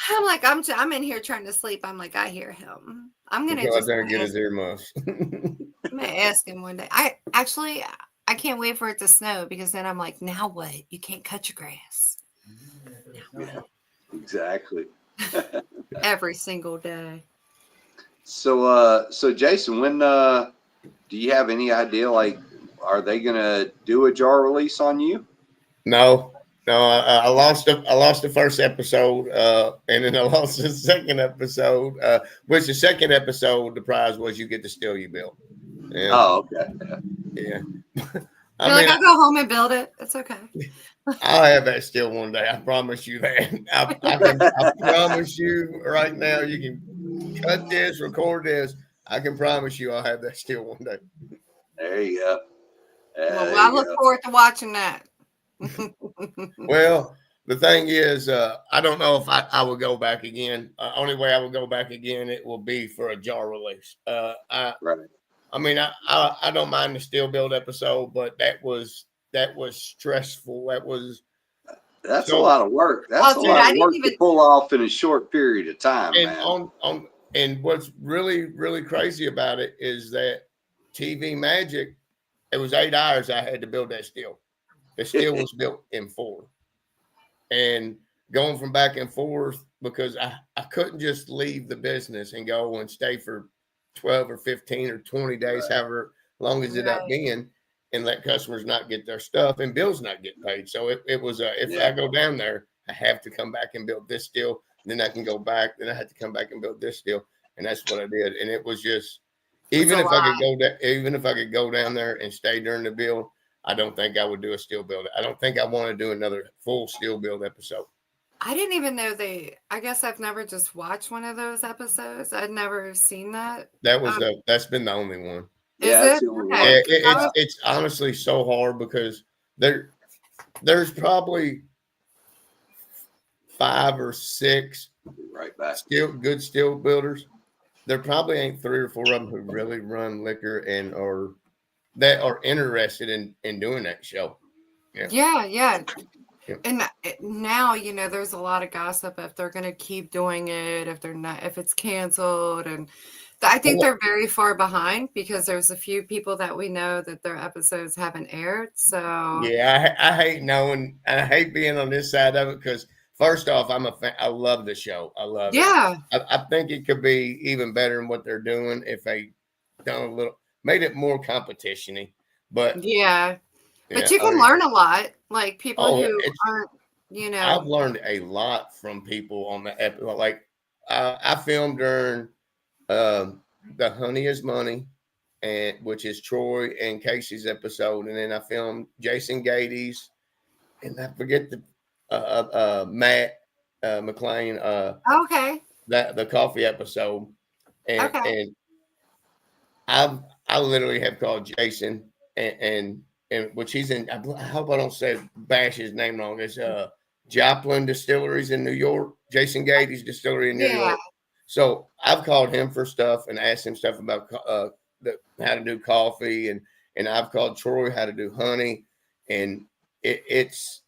I'm like, I'm in here trying to sleep. I'm like, I hear him. I'm gonna just get his earmuffs. I'm gonna ask him one day. I can't wait for it to snow because then I'm like, now what? You can't cut your grass. Yeah, exactly. Every single day. So Jason, when do you have any idea? Like, are they gonna do a jar release on you? No. I lost the first episode, and then I lost the second episode. Which the second episode, the prize was you get the still you built. Yeah. Oh, okay. Yeah. I'll go home and build it. It's okay. I'll have that still one day. I promise you that. I promise you right now. You can cut this, record this. I can promise you I'll have that still one day. There you go. Well, I look forward to watching that. Well, the thing is, I don't know if I will go back again. Only way I will go back again, it will be for a jar release. Right. I mean, I don't mind the still build episode, but that was stressful. That's a lot of work. That's a lot of work to pull off in a short period of time, man. And what's really, really crazy about it is that TV Magic, it was 8 hours I had to build that still. The still was built in 4. And going from back and forth because I couldn't just leave the business and go and stay for 12 or 15 or 20 days, however long as it up being, and let customers not get their stuff and bills not get paid. So it was if I go down there, I have to come back and build this still. Then I can go back. Then I had to come back and build this still, and that's what I did. And it was just even if I could go down there and stay during the build, I don't think I would do a still build. I don't think I want to do another full still build episode. I didn't even know I guess I've never just watched one of those episodes. I'd never seen that. That's been the only one. Is Yeah, that's it? the only Okay. one. It's honestly so hard because there's probably 5 or 6 Right back. good steel builders. There probably ain't 3 or 4 of them who really run liquor and that are interested in doing that show. Yeah. Yep. And now, there's a lot of gossip if they're going to keep doing it, if they're not, if it's canceled. And I think they're very far behind because there's a few people that we know that their episodes haven't aired. So yeah, I hate knowing, and I hate being on this side of it because first off, I'm a fan. I love the show. I love it. I think it could be even better than what they're doing if they made it more competition-y. But but you can learn a lot, like people who aren't, I've learned a lot from people on the episode. Like I filmed during the Honey is Money, and which is Troy and Casey's episode, and then I filmed Jason Gady's, and I forget the Matt McLean. Okay. That the coffee episode, and I literally have called Jason and which he's in. I hope I don't say bash his name wrong. It's Joplin Distilleries in New York. Jason Gady's distillery in New York. So I've called him for stuff and asked him stuff about how to do coffee, and I've called Troy how to do honey, and it's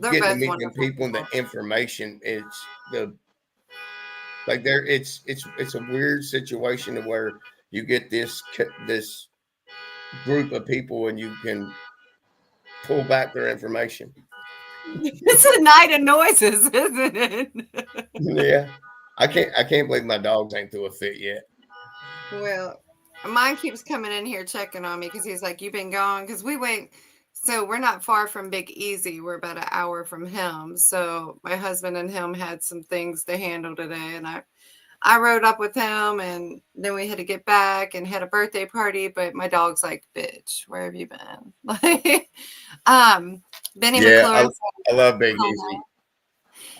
getting to meet the people and the information. It's it's a weird situation where you get this group of people and you can pull back their information. It's a night of noises, isn't it? Yeah. I can't believe my dogs ain't through a fit yet. Well, mine keeps coming in here checking on me because he's like, "You've been gone," because we went. So we're not far from Big Easy. We're about an hour from him. So my husband and him had some things to handle today, and I rode up with him, and then we had to get back and had a birthday party. But my dog's like, "Bitch, where have you been?" Like, Benny McClure. I love Big Easy.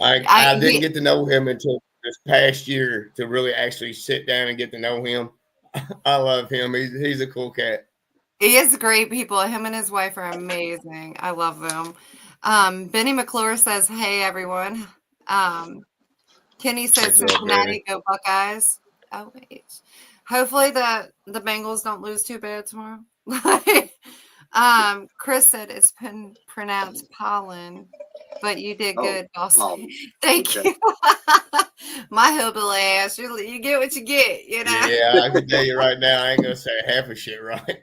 I didn't get to know him until this past year to really actually sit down and get to know him. I love him. He's a cool cat. He is great people. Him and his wife are amazing. I love them. Benny McClure says, "Hey, everyone." Kenny says, "Cincinnati, go Buckeyes." Oh, wait. Hopefully the Bengals don't lose too bad tomorrow. Chris said it's pronounced pollen, but you did good, boss. Thank you. My hillbilly ass, you get what you get, Yeah, I can tell you right now, I ain't gonna say half of shit right.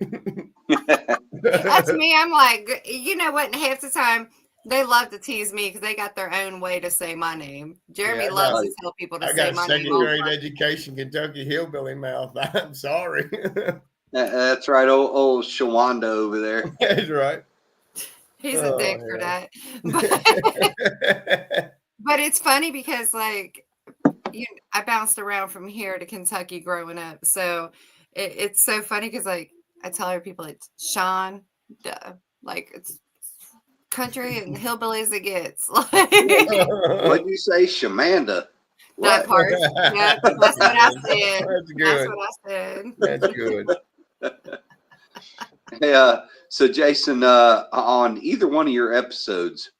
That's me. I'm like, you know what? Half the time they love to tease me because they got their own way to say my name. Jeremy loves to tell people to say my name. I got second grade education, Kentucky hillbilly mouth. I'm sorry. That's right, old Shawanda over there. That's right. He's a dick for that. But it's funny because, like, I bounced around from here to Kentucky growing up, so it's so funny because, like, I tell other people it's Sean, like it's country and hillbillies it gets. What'd you say, Shamanda? That part. Yeah, that's what I said. That's good. That's what I said. That's good. Hey, so Jason, on either one of your episodes,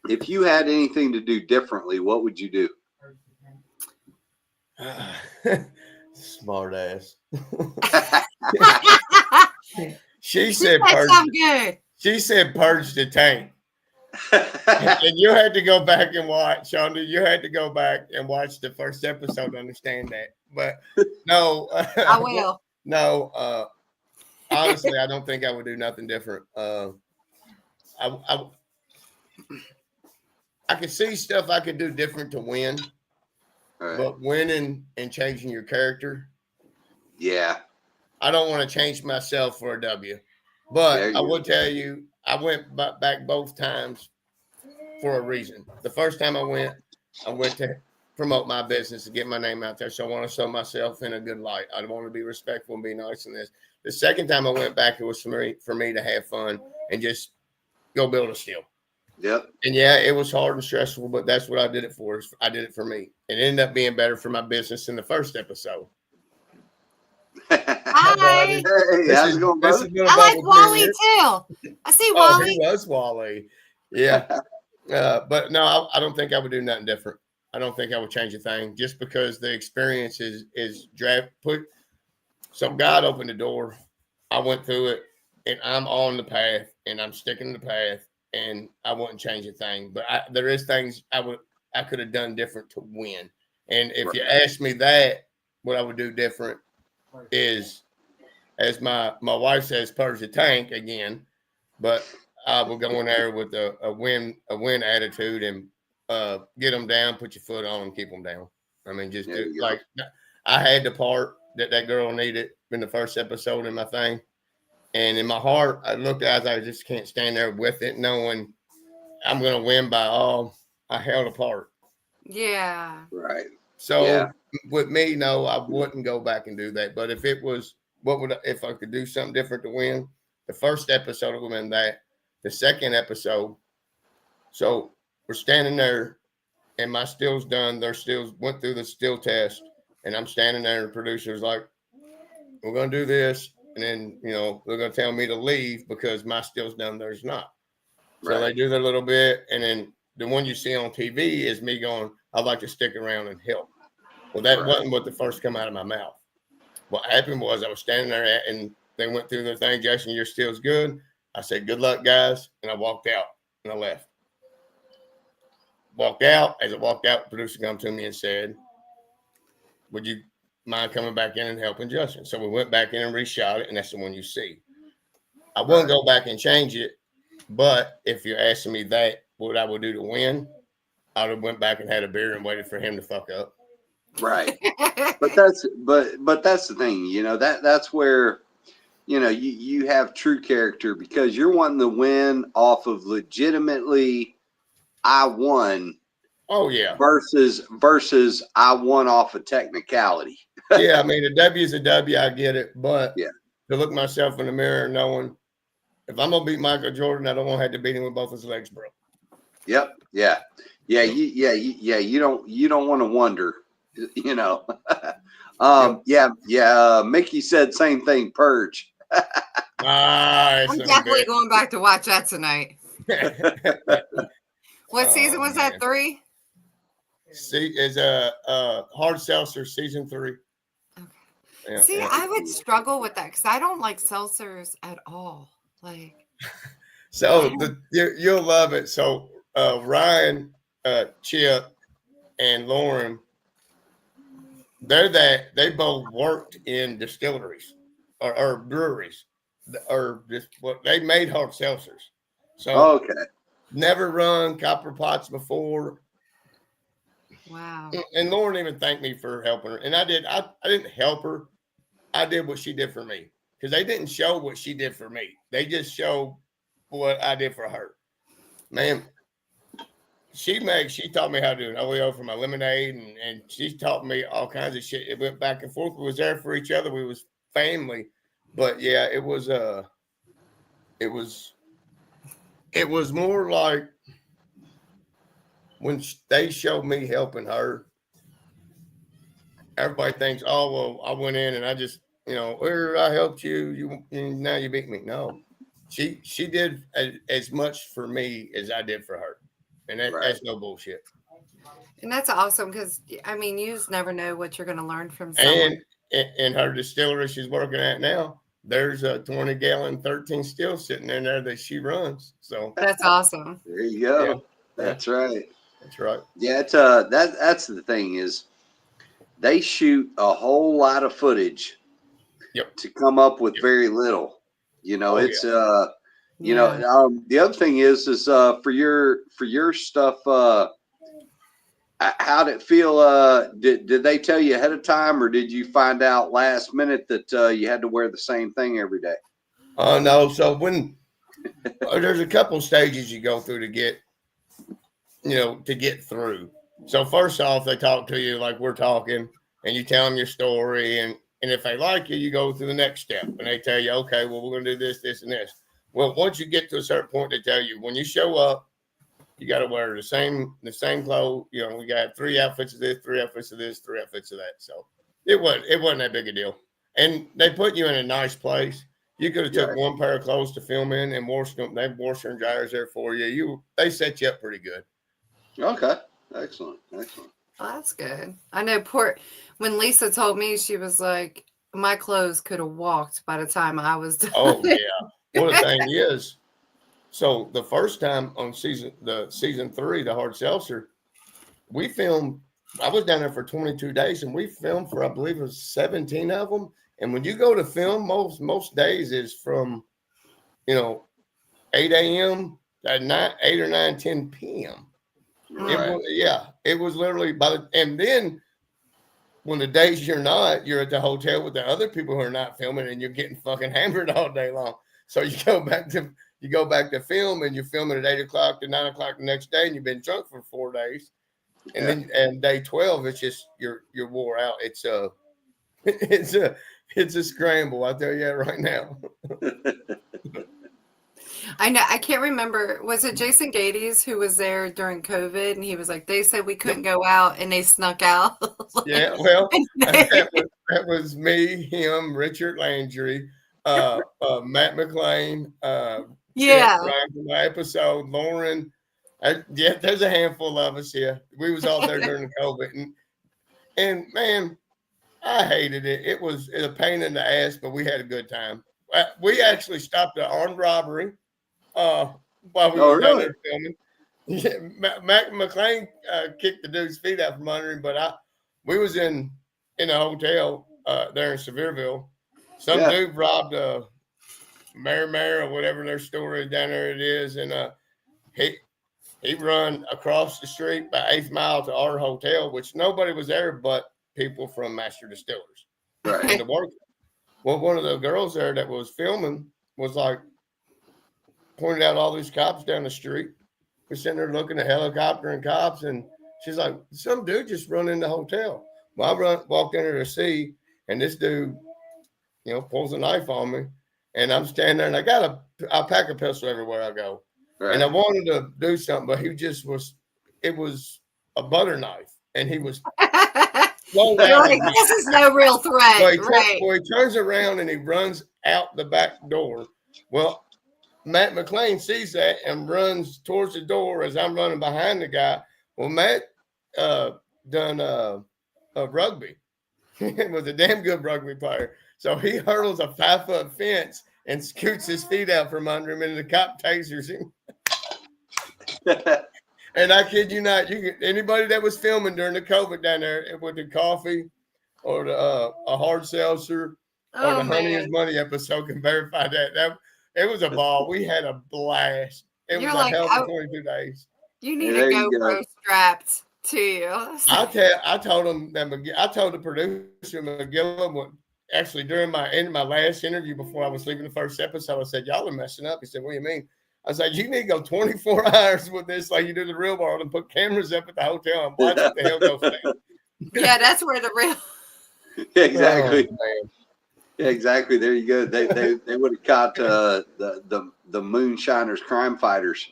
if you had anything to do differently, what would you do? Smart ass. She said purge the tank. And you had to go back and watch, Shonda. You had to go back and watch the first episode to understand that. But no, I will. No, honestly, I don't think I would do nothing different. I could see stuff I could do different to win, but winning and changing your character. Yeah. I don't want to change myself for a W. But I will tell you, I went back both times for a reason. The first time I went to promote my business and get my name out there. So I want to show myself in a good light. I want to be respectful and be nice in this. The second time I went back, it was for me to have fun and just go build a still. Yep. And yeah, it was hard and stressful, but that's what I did it for. I did it for me. It ended up being better for my business in the first episode. Hi. Hey, how's it going, brother? I like Wally too. I see Oh, Wally. he was Wally. Yeah. But no, I don't think I would do nothing different. I don't think I would change a thing just because the experience is so God opened the door. I went through it and I'm on the path and I'm sticking to the path and I wouldn't change a thing. But there is things I could have done different to win. And if you ask me that, what I would do different is, as my wife says, purge the tank again. But I will go in there with a win attitude and get them down, put your foot on, and keep them down. I mean, just do like I had the part that girl needed in the first episode in my thing, and in my heart, I looked at it, I just can't stand there with it, knowing I'm gonna win by all I held apart. Yeah. Right. So with me, no, I wouldn't go back and do that. But if it was, if I could do something different to win? The first episode would have been that. The second episode, so we're standing there, and my still's done. Their stills went through the still test, and I'm standing there, and the producer's like, "We're gonna do this," and then they're gonna tell me to leave because my still's done. Theirs not. So they do their little bit, and then the one you see on TV is me going, "I'd like to stick around and help." Well, that wasn't what the first come out of my mouth. What happened was I was standing there and they went through their thing. Jason, your still's good. I said, "Good luck, guys." And I walked out and I left. Walked out. As I walked out, the producer come to me and said, "Would you mind coming back in and helping Justin?" So we went back in and reshot it, and that's the one you see. I wouldn't go back and change it, but if you're asking me that, what I would do to win, I would have went back and had a beer and waited for him to fuck up. Right. But that's the thing, that's where you have true character, because you're wanting to win off of legitimately I won. Oh yeah. Versus I won off of technicality. Yeah, I mean, a W is a W, I get it, but to look myself in the mirror knowing if I'm gonna beat Michael Jordan, I don't want to have to beat him with both his legs broke. Yep. Yeah. You don't want to wonder. Mickey said same thing. Purge. I'm definitely going back to watch that tonight. What season was that? 3? See, is Hard Seltzer season 3. Okay. Yeah, see, I would struggle with that because I don't like seltzers at all. Like, so you'll love it. So Ryan, Chip, and Lauren, they both worked in distilleries or breweries, or just they made hard seltzers. So never run copper pots before. Wow. And Lauren even thanked me for helping her, and I did. I didn't help her. I did what she did for me, because they didn't show what she did for me. They just showed what I did for her. Man, she taught me how to do an OEO for my lemonade, and she taught me all kinds of shit. It went back and forth. We was there for each other. We was family. But yeah, it was more like when they showed me helping her, everybody thinks, "Oh, well, I went in and I just, I helped you. Now you beat me." No, she did as much for me as I did for her. And that's no bullshit. And that's awesome, because, I mean, you just never know what you're going to learn from someone. And in her distillery she's working at now, there's a 20-gallon 13 still sitting in there that she runs. So that's awesome. There you go. Yeah. That's right. That's right. Yeah, it's that's the thing is they shoot a whole lot of footage to come up with very little. The other thing is for your stuff, how did it feel? Did they tell you ahead of time, or did you find out last minute that you had to wear the same thing every day? No. So when there's a couple stages you go through to get through. So first off, they talk to you like we're talking, and you tell them your story, and if they like you, you go to the next step, and they tell you, okay, well, we're going to do this, this, and this. Well, once you get to a certain point, they tell you when you show up, You got to wear the same clothes. You know, we got 3 outfits of this, 3 outfits of this, 3 outfits of that. So it wasn't that big a deal. And they put you in a nice place. You could have took one pair of clothes to film in and washed them. They washer and dryers there for you. They set you up pretty good. Okay, excellent. Well, that's good. I know. When Lisa told me, she was like, "My clothes could have walked by the time I was done." Oh yeah. Well, the thing is, so the first time on season 3, the hard seltzer, we filmed. I was down there for 22 days, and we filmed for, I believe it was 17 of them. And when you go to film, most days is from, 8 a.m. to 8 or 9, 10 p.m. Right. It was literally and then when the days you're at the hotel with the other people who are not filming, and you're getting fucking hammered all day long. So you go back to film, and you're filming at 8 o'clock to 9 o'clock the next day, and you've been drunk for 4 days. And then day 12, it's just you're wore out. It's a scramble. I'll tell you that right now. I know. I can't remember. Was it Jason Gades who was there during COVID? And he was like, they said we couldn't go out, and they snuck out. Yeah, well, that was me, him, Richard Landry, Matt McLean, from my episode, Lauren. There's a handful of us here. We was all there during the COVID, and man, I hated it. It was a pain in the ass, but we had a good time. We actually stopped an armed robbery while we were down there filming. Yeah, Matt McLean kicked the dude's feet out from under him, but we was in a hotel there in Sevierville. Some dude robbed a Mare or whatever their store is down there. It is, and he run across the street by 8th Mile to our hotel, which nobody was there but people from Master Distillers. Right. And the work. Well, one of the girls there that was filming was like pointed out all these cops down the street. We're sitting there looking at helicopter and cops, and she's like, "Some dude just run in the hotel." Well, I walked in there to see, and this dude, pulls a knife on me, and I'm standing there, and I pack a pistol everywhere I go. Right. And I wanted to do something, but it was a butter knife, and he was You're like, this is no real threat. Well, he turns around and he runs out the back door. Well, Matt McLean sees that and runs towards the door as I'm running behind the guy. Well, Matt done rugby. He was a damn good rugby player. So he hurdles a 5-foot fence and scoots his feet out from under him, and the cop tasers him. And I kid you not, anybody that was filming during the COVID down there with the coffee or a hard seltzer or the Honey is Money episode can verify that. It was a ball. We had a blast. It was a hell of 22 days. You need a GoPro strapped to you. I told the producer McGill, actually during my last interview before I was leaving the first episode, I said, "Y'all are messing up." He said, "What do you mean?" I was like, "You need to go 24 hours with this like you do the real world and put cameras up at the hotel and watch what the hell goes down." Yeah, that's where the real. Exactly. Oh, yeah, exactly. There you go. They would have caught the moonshiners, crime fighters,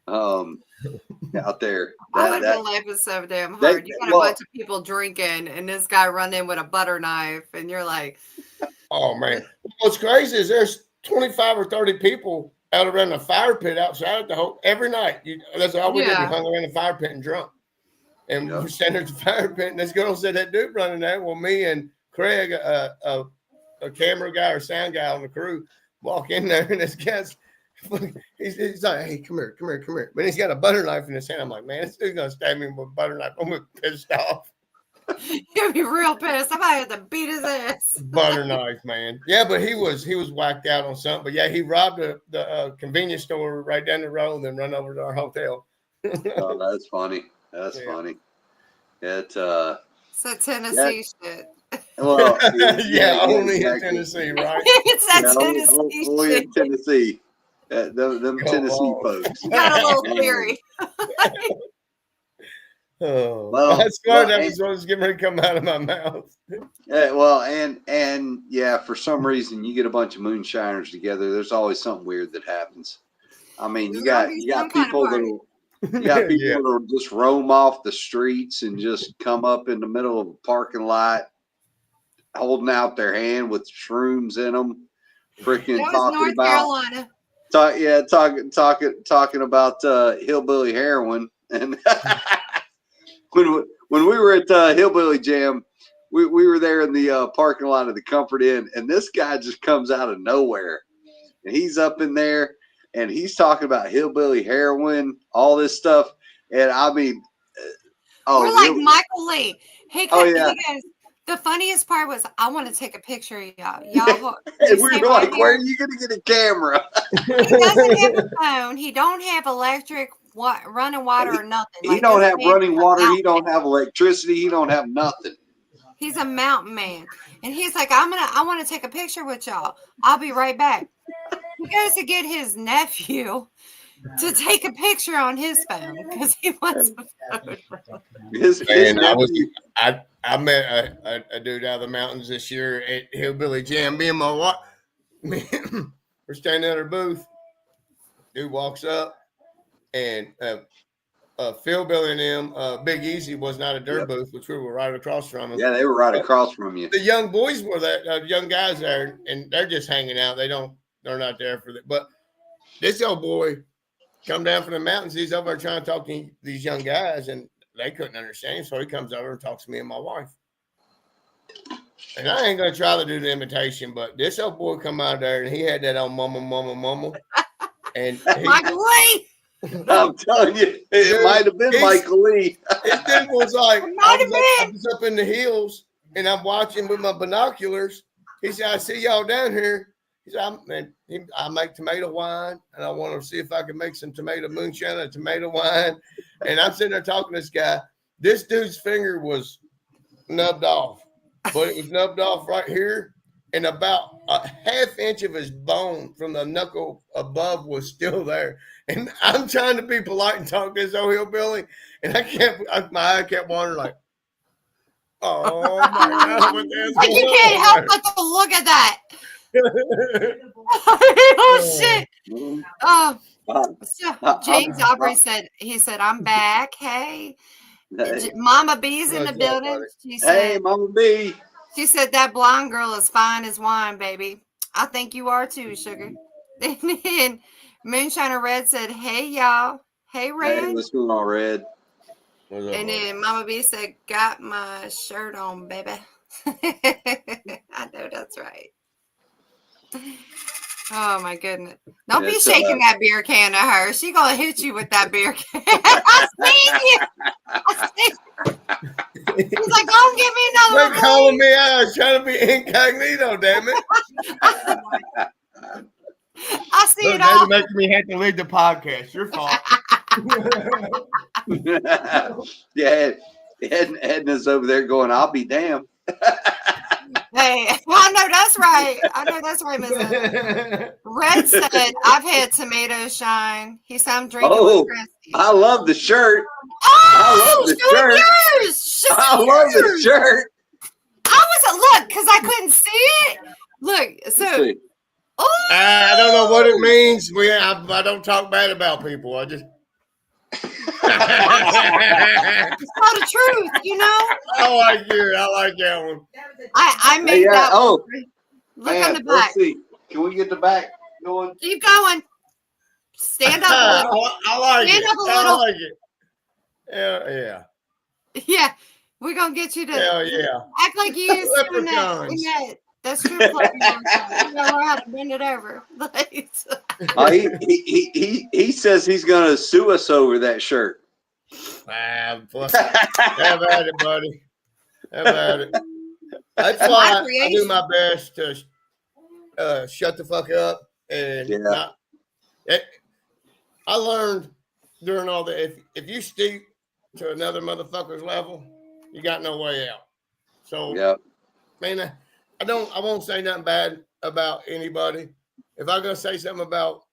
out there. I would have been laughing so damn hard. You got a bunch of people drinking, and this guy run in with a butter knife, and you're like, "Oh man!" What's crazy is there's 25 or 30 people out around the fire pit outside every night. That's all we did. We hung around the fire pit and drunk. And we're standing at the fire pit, and this girl said, "That dude running there." Well, me and Craig, a camera guy or sound guy on the crew, walk in there, and this guy's he's like, "Hey, come here." But he's got a butter knife in his hand. I'm like, "Man, this dude's gonna stab me with a butter knife." I'm pissed off. You'll be real pissed. I might have to beat his ass. Butter knife, man. Yeah, but he was whacked out on something. But yeah, he robbed the convenience store right down the road and then run over to our hotel. Oh, that's funny. That's funny. It's Tennessee shit. Well, only in Tennessee, right? It's that Tennessee only shit. in Tennessee. Them Tennessee folks. Got a little theory. Oh, well, that's why that was getting ready to come out of my mouth. Yeah, well, and for some reason you get a bunch of moonshiners together. There's always something weird that happens. I mean, you got people You got people that just roam off the streets and just come up in the middle of a parking lot, holding out their hand with shrooms in them, freaking That was talking North about, Carolina. talking about hillbilly heroin. And when we were at Hillbilly Jam, we were there in the parking lot of the Comfort Inn, and this guy just comes out of nowhere, and he's up in there, and he's talking about hillbilly heroin, all this stuff, and I mean, we're like Michael Lee. He goes, the funniest part was, I want to take a picture of y'all. And we were like, where are you going to get a camera? He doesn't have a phone. He don't have electric, running water or nothing. He don't have running water. He don't have electricity. He don't have nothing. He's a mountain man. And he's like, I want to take a picture with y'all. I'll be right back. He goes to get his nephew to take a picture on his phone because he wants a photo. I met a dude out of the mountains this year at Hillbilly Jam. Me and my wife, we're standing at our booth. Dude walks up, and Phil, Billy, and them. Big Easy was not at their booth, which we were right across from them. Yeah, they were right across from you. The young boys were there, young guys there, and they're just hanging out. They're not there for that. But this old boy come down from the mountains. He's over there trying to talk to these young guys, and they couldn't understand him. So he comes over and talks to me and my wife. And I ain't gonna try to do the imitation, but this old boy come out there, and he had that old mama, and Michael Lee. I'm telling you, it might have been Michael Lee. His thing was like, I was up in the hills, and I'm watching with my binoculars. He said, I see y'all down here. He said, I make tomato wine, and I want to see if I can make some tomato moonshine and tomato wine. And I'm sitting there talking to this guy. This dude's finger was nubbed off, but it was nubbed off right here, and about a half inch of his bone from the knuckle above was still there. And I'm trying to be polite and talk to this old hillbilly, and my eye kept wandering like, oh my God, what the hell's going on? You can't help but to look at that. Oh shit! So James Aubrey said, I'm back. Hey, Mama B's in the building. She said, hey, Mama B. She said that blonde girl is fine as wine, baby. I think you are too, sugar. And then Moonshiner Red said, hey y'all. Hey Red. Hey, what's going on, Red? And then Mama B said, got my shirt on, baby. I know that's right. Oh my goodness! Don't be shaking that beer can at her. She gonna hit you with that beer can. I see you. He's like, don't give me another one. They're calling me out. I was trying to be incognito. Damn it! I see it all. You're making me have to leave the podcast. Your fault. Yeah, Edna's over there going, I'll be damned. Hey, I know that's right. Miss Red said, I've had tomato shine. He said, I'm drinking with Christy. I love the shirt. Oh, I love the shirt. I love the shirt. I wasn't, look, because I couldn't see it. Look, so. Oh, I don't know what it means. I don't talk bad about people. I just. It's not the truth, you know. I like that one. I made that. Oh, look on the back. Let's see. Can we get the back going? Keep going. Stand up a little. I like Stand it. up a little. I like it. Yeah. Yeah, we're gonna get you to. Hell yeah. Act like you used to in that. That's true. You know how to bend it over. He says he's gonna sue us over that shirt. Have at it, buddy. Have at it. That's why I do my best to shut the fuck up and I learned during all the if you stoop to another motherfucker's level, you got no way out. So man, I won't say nothing bad about anybody. If I'm gonna say something about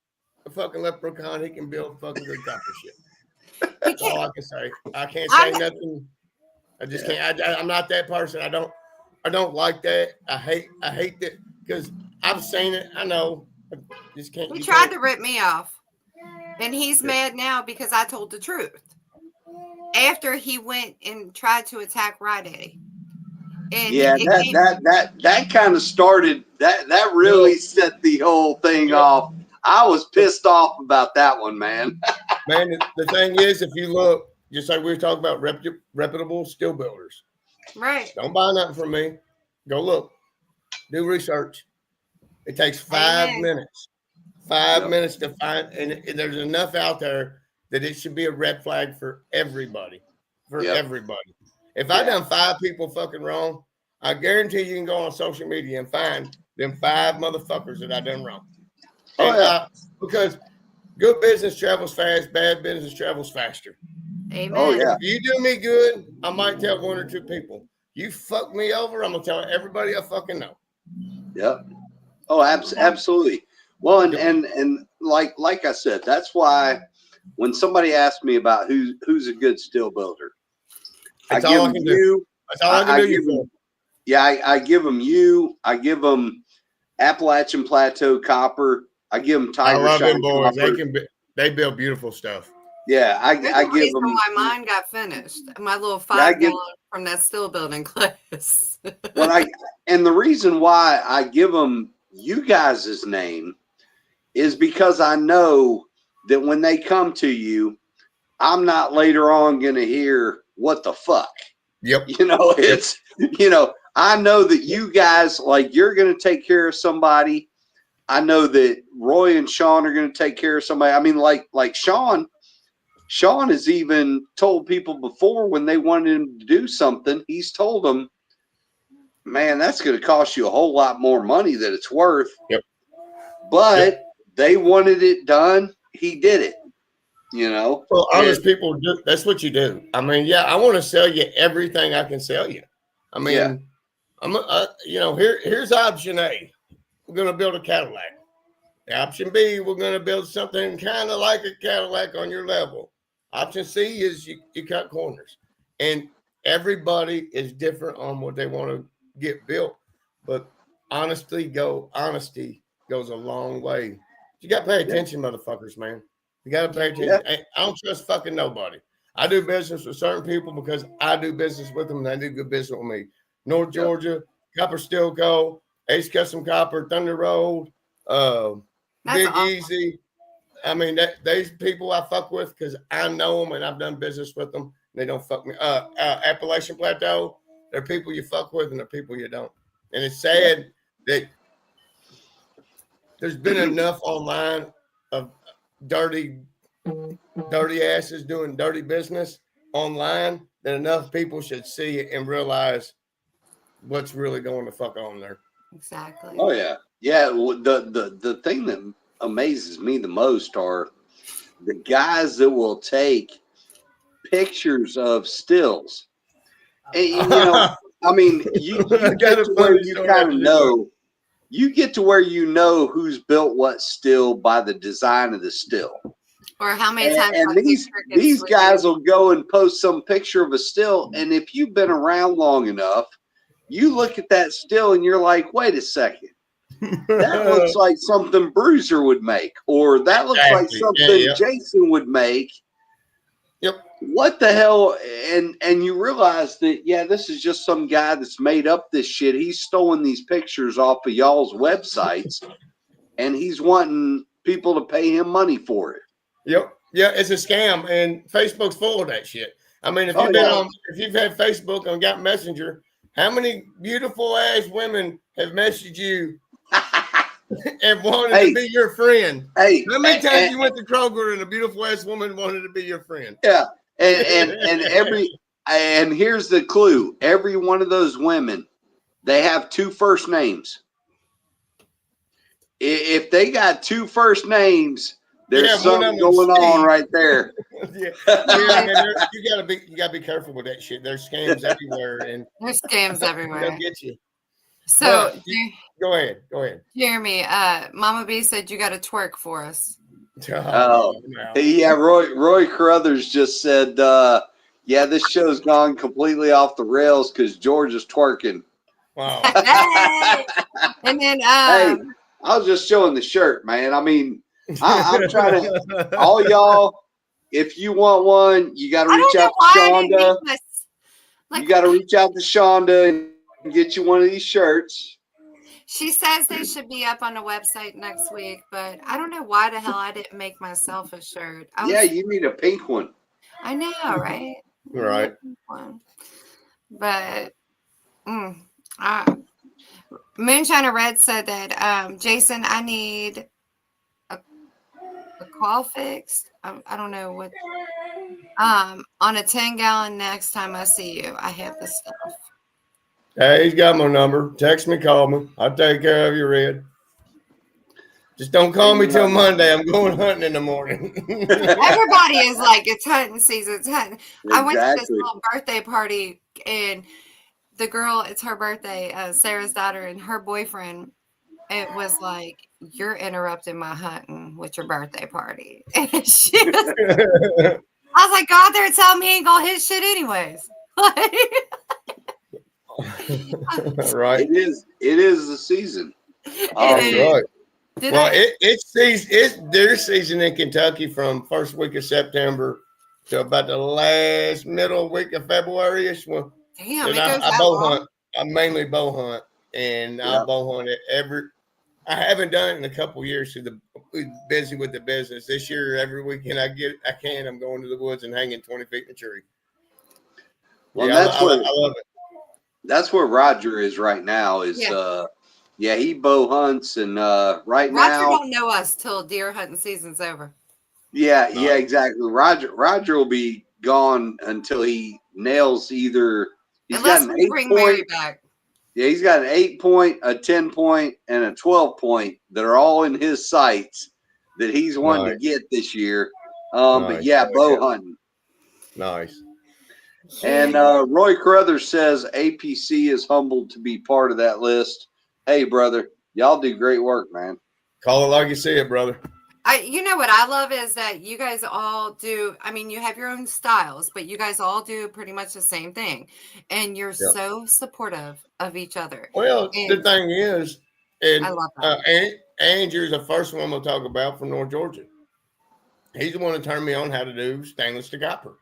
a fucking leprechaun, he can build fucking good copper shit. That's all I can say. I can't say nothing. I just can't. I'm not that person. I don't like that. I hate that because I've seen it. I know. I just can't. He tried to rip me off. And he's mad now because I told the truth. After he went and tried to attack Ride Daddy. And yeah, that kind of started that really set the whole thing off. I was pissed off about that one, man. Man, the thing is, if you look, just like we were talking about reputable steel builders. Right. Don't buy nothing from me. Go look. Do research. It takes 5 minutes. 5 minutes to find, and there's enough out there that it should be a red flag for everybody. Everybody. If I done 5 people fucking wrong, I guarantee you can go on social media and find them 5 motherfuckers that I done wrong. Because good business travels fast, bad business travels faster. Amen. Oh, yeah. If you do me good, I might tell 1 or 2 people. You fuck me over, I'm gonna tell everybody I fucking know. Yep. Oh, absolutely. Well, and like I said, that's why when somebody asks me about who's a good steel builder, That's all I can do. That's all I can do. I give them you. I give them Appalachian Plateau Copper. I give them Tiger I love Shine them boys. Copper. They build beautiful stuff. Yeah, I give them. Why mine got finished. My little 5 gallon from that steel building class. And the reason why I give them you guys' name is because I know that when they come to you, I'm not later on going to hear what the fuck. Yep. It's, I know that you guys, like, you're going to take care of somebody. I know that Roy and Sean are going to take care of somebody. I mean, like Sean has even told people before when they wanted him to do something, he's told them, man, that's going to cost you a whole lot more money than it's worth. Yep. But they wanted it done. He did it, Well, honest people do. That's what you do. I mean, I want to sell you everything I can sell you. I mean, here's option A. We're going to build a Cadillac. Option B, we're going to build something kind of like a Cadillac on your level. Option C is you cut corners. And everybody is different on what they want to get built. But honesty goes a long way. You got to pay attention, motherfuckers, man. You got to pay attention. I don't trust fucking nobody. I do business with certain people because I do business with them and they do good business with me. North Georgia, Copper Steel Co., Ace Custom Copper, Thunder Road, Big awesome. Easy. I mean, these people I fuck with because I know them and I've done business with them. They don't fuck me. Appalachian Plateau, they're people you fuck with and they're people you don't. And it's sad that there's been enough online of dirty asses doing dirty business online that enough people should see it and realize what's really going to fuck on there. Exactly. Oh yeah. Yeah. The thing that amazes me the most are the guys that will take pictures of stills. And, I mean, you get to where you kind of know. You get to where you know who's built what still by the design of the still. Or how many times. And these guys will go and post some picture of a still. And if you've been around long enough, you look at that still and you're like, wait a second. That looks like something Bruiser would make. Or that looks like something Jason would make. Yep. What the hell? And you realize that, this is just some guy that's made up this shit. He's stolen these pictures off of y'all's websites and he's wanting people to pay him money for it. Yep. Yeah, it's a scam and Facebook's full of that shit. I mean, if you've had Facebook and got Messenger, how many beautiful ass women have messaged you and wanted to be your friend? Hey, how many times you went to Kroger and a beautiful ass woman wanted to be your friend? Yeah. And here's the clue. Every one of those women, they have 2 first names. If they got 2 first names, there's something going on right there. You gotta be careful with that shit. There's scams everywhere, and there's scams everywhere. They'll get you. So go ahead. Jeremy, Mama B said you got to twerk for us. Oh, yeah. Roy Carruthers just said, this show's gone completely off the rails because George is twerking. Wow. Hey! And then hey, I was just showing the shirt, man. I mean, I'm trying to, all y'all, if you want one, you got to I reach don't know out why to I didn't Shonda. make You got to reach out to Shonda and get you one of these shirts. She says they should be up on the website next week, but I don't know why the hell I didn't make myself a shirt. Yeah, you need a pink one. I know, right? Right. But Moonshiner Red said that Jason, I need a call fixed. I don't know what. On a 10-gallon next time I see you, I have the stuff. Hey, he's got my number. Text me, call me. I'll take care of you, Red. Just don't call me till Monday. I'm going hunting in the morning. Everybody is like, it's hunting season. It's hunting. Exactly. I went to this little birthday party, and the girl, it's her birthday, Sarah's daughter, and her boyfriend. It was like, you're interrupting my hunting with your birthday party. And I was like, God, they're telling me he ain't gonna hit shit anyways. Right. It is the season. That's right. Well, it's their season in Kentucky from first week of September to about the last middle week of February-ish. Well, damn, I bow hunt. I mainly bow hunt, and I bow hunt I haven't done it in a couple years because I'm busy with the business. This year, every weekend I'm going to the woods and hanging 20 feet in a tree. Well, yeah, I love it. That's where Roger is right now. He bow hunts, and now Roger don't know us till deer hunting season's over. Yeah, exactly. Roger will be gone until he nails either. Unless we bring Mary back. Yeah, he's got an 8-point, a 10-point, and a 12-point that are all in his sights that he's wanting to get this year. But yeah, bow hunting. Nice. And Roy Carruthers says APC is humbled to be part of that list. Hey, brother, y'all do great work, man. Call it like you see it, brother. You know what I love is that you guys all do. I mean, you have your own styles, but you guys all do pretty much the same thing, and you're so supportive of each other. Well, the thing is, and I love that. Andrew's the first one we'll talk about from North Georgia. He's the one that turned me on how to do stainless to copper.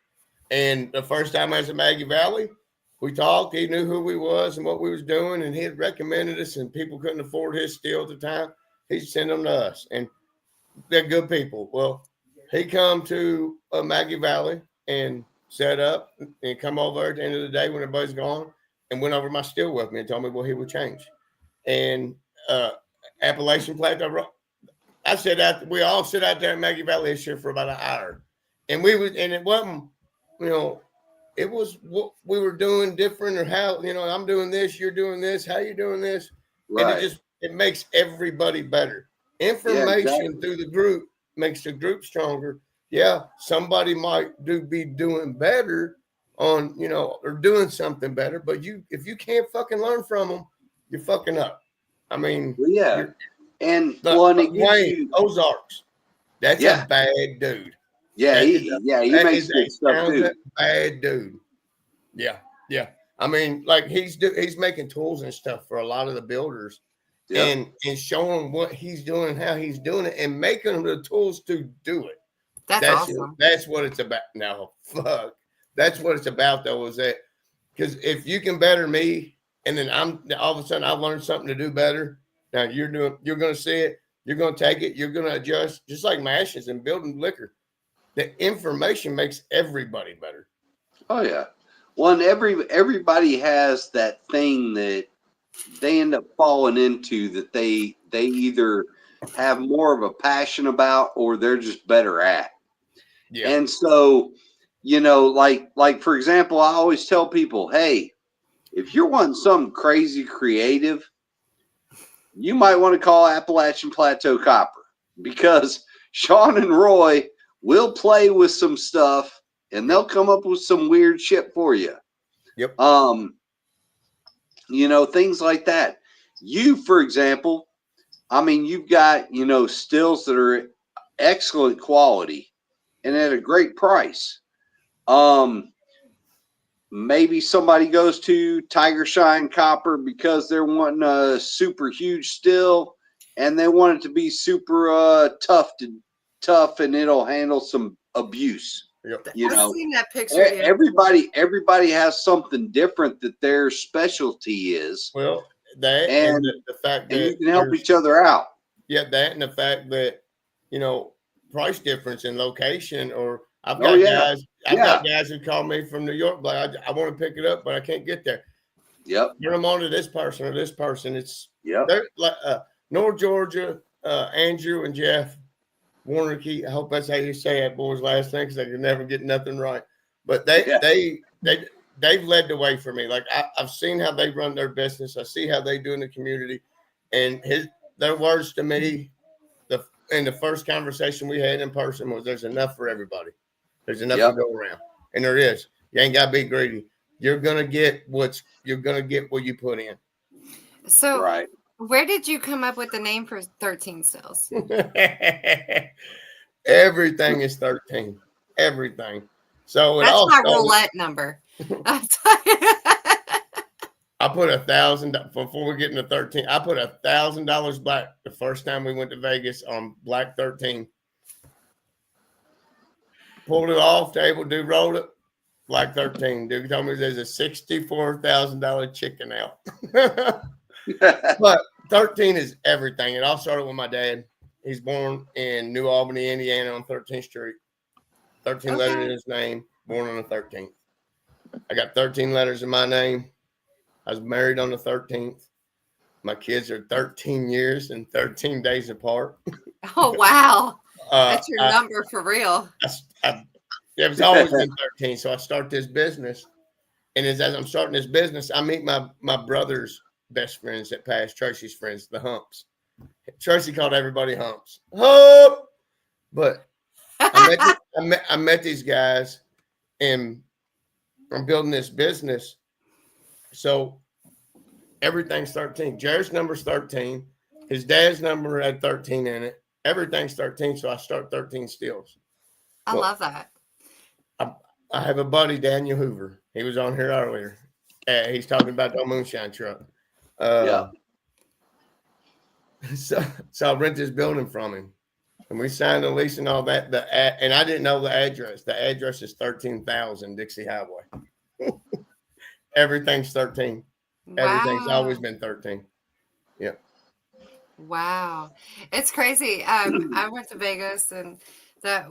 And the first time I was in Maggie Valley, we talked. He knew who we was and what we was doing, and he had recommended us. And people couldn't afford his steel at the time. He'd send them to us, and they're good people. Well, he come to Maggie Valley and set up and come over at the end of the day when everybody's gone and went over my steel with me and told me what he would change. And Appalachian Plateau, I said that we all sit out there in Maggie Valley this year for about an hour, and it wasn't, it was what we were doing different, or how, I'm doing this, you're doing this, how you doing this, right. And it makes everybody better. Information through the group makes the group stronger. Yeah, somebody might be doing better on, or doing something better, but if you can't fucking learn from them, you're fucking up. I mean, and Wayne Ozarks, that's a bad dude. Yeah, he makes good stuff too. Bad dude. Yeah. I mean, like he's making tools and stuff for a lot of the builders. Yep. And showing them what he's doing and how he's doing it and making them the tools to do it. That's awesome. That's what it's about. No, fuck. That's what it's about, though, is that because if you can better me and then all of a sudden I learned something to do better. Now you're going to see it. You're going to take it. You're going to adjust, just like mashes and building liquor. The information makes everybody better. Oh, yeah. Well, and everybody has that thing that they end up falling into that they either have more of a passion about or they're just better at. Yeah. And so, like for example, I always tell people, hey, if you're wanting something crazy creative, you might want to call Appalachian Plateau Copper, because Sean and Roy will play with some stuff and they'll come up with some weird shit for you. Yep. Things like that. You, for example, I mean, you've got, stills that are excellent quality and at a great price. Maybe somebody goes to Tiger Shine Copper because they're wanting a super huge still, and they want it to be super tough, and it'll handle some abuse. Yep. You know, I've seen that picture. Yeah. everybody has something different that their specialty is. Well, that and the fact that you can help each other out. Yeah, that and the fact that, you know, price difference in location, or I've got guys who call me from New York, like I want to pick it up, but I can't get there. Yep. Turn them on to this person or this person. It's they're like North Georgia, Andrew and Jeff Warnicky. I hope that's how you say that boy's last name, because I can never get nothing right. But they've led the way for me. Like I've seen how they run their business. I see how they do in the community, and their words to me, in the first conversation we had in person, was there's enough for everybody. There's enough to go around. And there is. You ain't gotta be greedy. You're gonna get what you put in. So where did you come up with the name for 13 Stills? Everything is 13. Everything. So that's my roulette number. I put $1,000 before we get into 13. I put $1,000 black the first time we went to Vegas on Black 13. Pulled it off table, dude rolled it. Black 13. Dude told me there's a $64,000 chicken out. But 13 is everything. It all started with my dad. He's born in New Albany, Indiana, on 13th Street. 13 letters in his name. Born on the 13th. I got 13 letters in my name. I was married on the 13th. My kids are 13 years and 13 days apart. Oh, wow. That's your number for real. It's always been 13. So I start this business. And as I'm starting this business, I meet my brother's best friends that passed, Tracy's friends, the Humps. Tracy called everybody Humps. Hump! But I met these guys, and I'm building this business. So everything's 13. Jared's number's 13. His dad's number had 13 in it. Everything's 13. So I start 13 Stills. I love that. I have a buddy, Daniel Hoover. He was on here earlier. He's talking about the moonshine truck. So I rent this building from him. And we signed a lease and all that. And I didn't know the address. The address is 13,000 Dixie Highway. Everything's 13. Wow. Everything's always been 13. Yeah. Wow. It's crazy. I went to Vegas, and I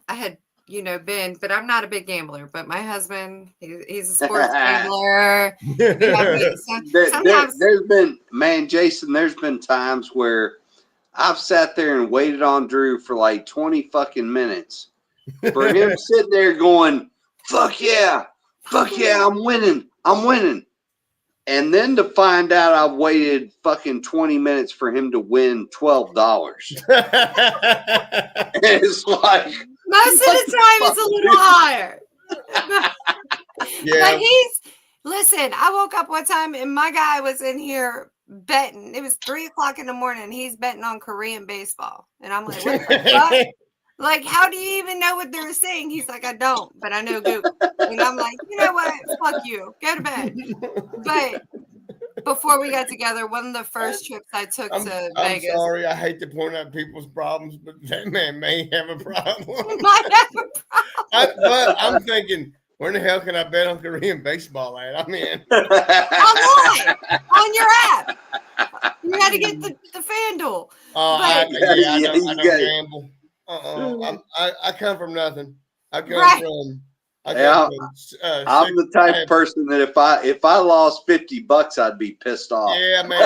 had, been, but I'm not a big gambler, but my husband, he's a sports gambler. There's been, Jason, there's been times where I've sat there and waited on Drew for like 20 fucking minutes for him sitting there going, fuck yeah, I'm winning. And then to find out I've waited fucking 20 minutes for him to win $12. It's like, most of the time it's a little higher. Yeah. But listen, I woke up one time and my guy was in here betting. It was 3:00 in the morning. He's betting on Korean baseball. And I'm like, what the fuck? Like, how do you even know what they're saying? He's like, I don't, but I know Google. And I'm like, you know what? Fuck you. Go to bed. But before we got together, one of the first trips I took to Vegas. I'm sorry. I hate to point out people's problems, but that man may have a problem. Might have a problem. But I'm thinking, where the hell can I bet on Korean baseball at? I mean, online, on your app. You got to get the FanDuel. I don't gamble. I come from nothing. I'm the type of person that if I lost $50, I'd be pissed off. Yeah, man.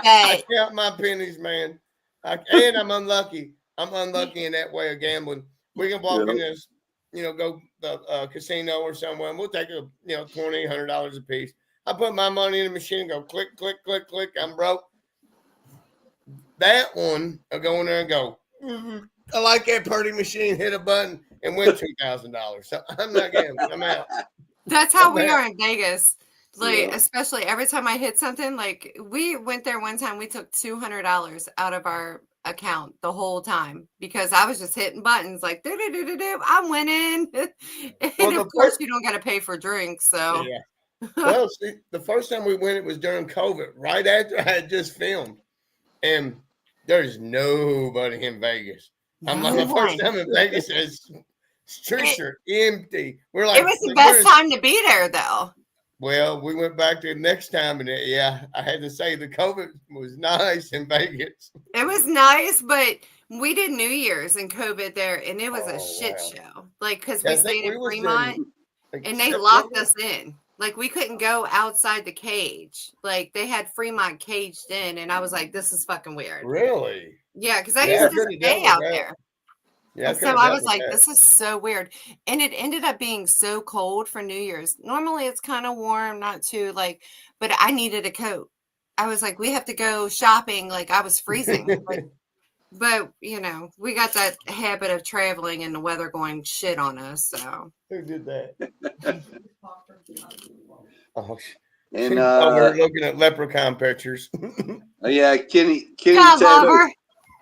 I count my pennies, man. And I'm unlucky. I'm unlucky in that way of gambling. We can walk in this, go to a casino or somewhere, and we'll take $20, $100 a piece. I put my money in the machine and go click, click, click, click. I'm broke. That one, I'll go in there and go, I like that party machine, hit a button and win $2,000. So I'm not gambling. I'm out. That's how we are in Vegas. Like, especially every time I hit something, like we went there one time, we took $200 out of our account the whole time because I was just hitting buttons like, I'm winning. And of course you don't got to pay for drinks. So Well, see, the first time we went, it was during COVID, right after I had just filmed. And there's nobody in Vegas. I'm like, No my first one. time in Vegas, is streets are empty. We're It like, was the best time to be there, though. well, we went back there next time, and yeah, I had to say the COVID was nice in Vegas. It was nice, but we did New Year's in COVID there, and it was a shit show. Like, because we stayed in Fremont, and they locked us in. Like, we couldn't go outside the cage. Like, they had Fremont caged in, and I was like, this is fucking weird. Really? Yeah, because I used to stay out there. Yeah, so I was like, this is so weird. And it ended up being so cold for New Year's. Normally it's kind of warm, not too like, but I needed a coat. I was like, we have to go shopping. Like I was freezing. But you know, we got that habit of traveling and the weather going shit on us. So who did that? Oh, And we're looking at leprechaun pictures. Yeah,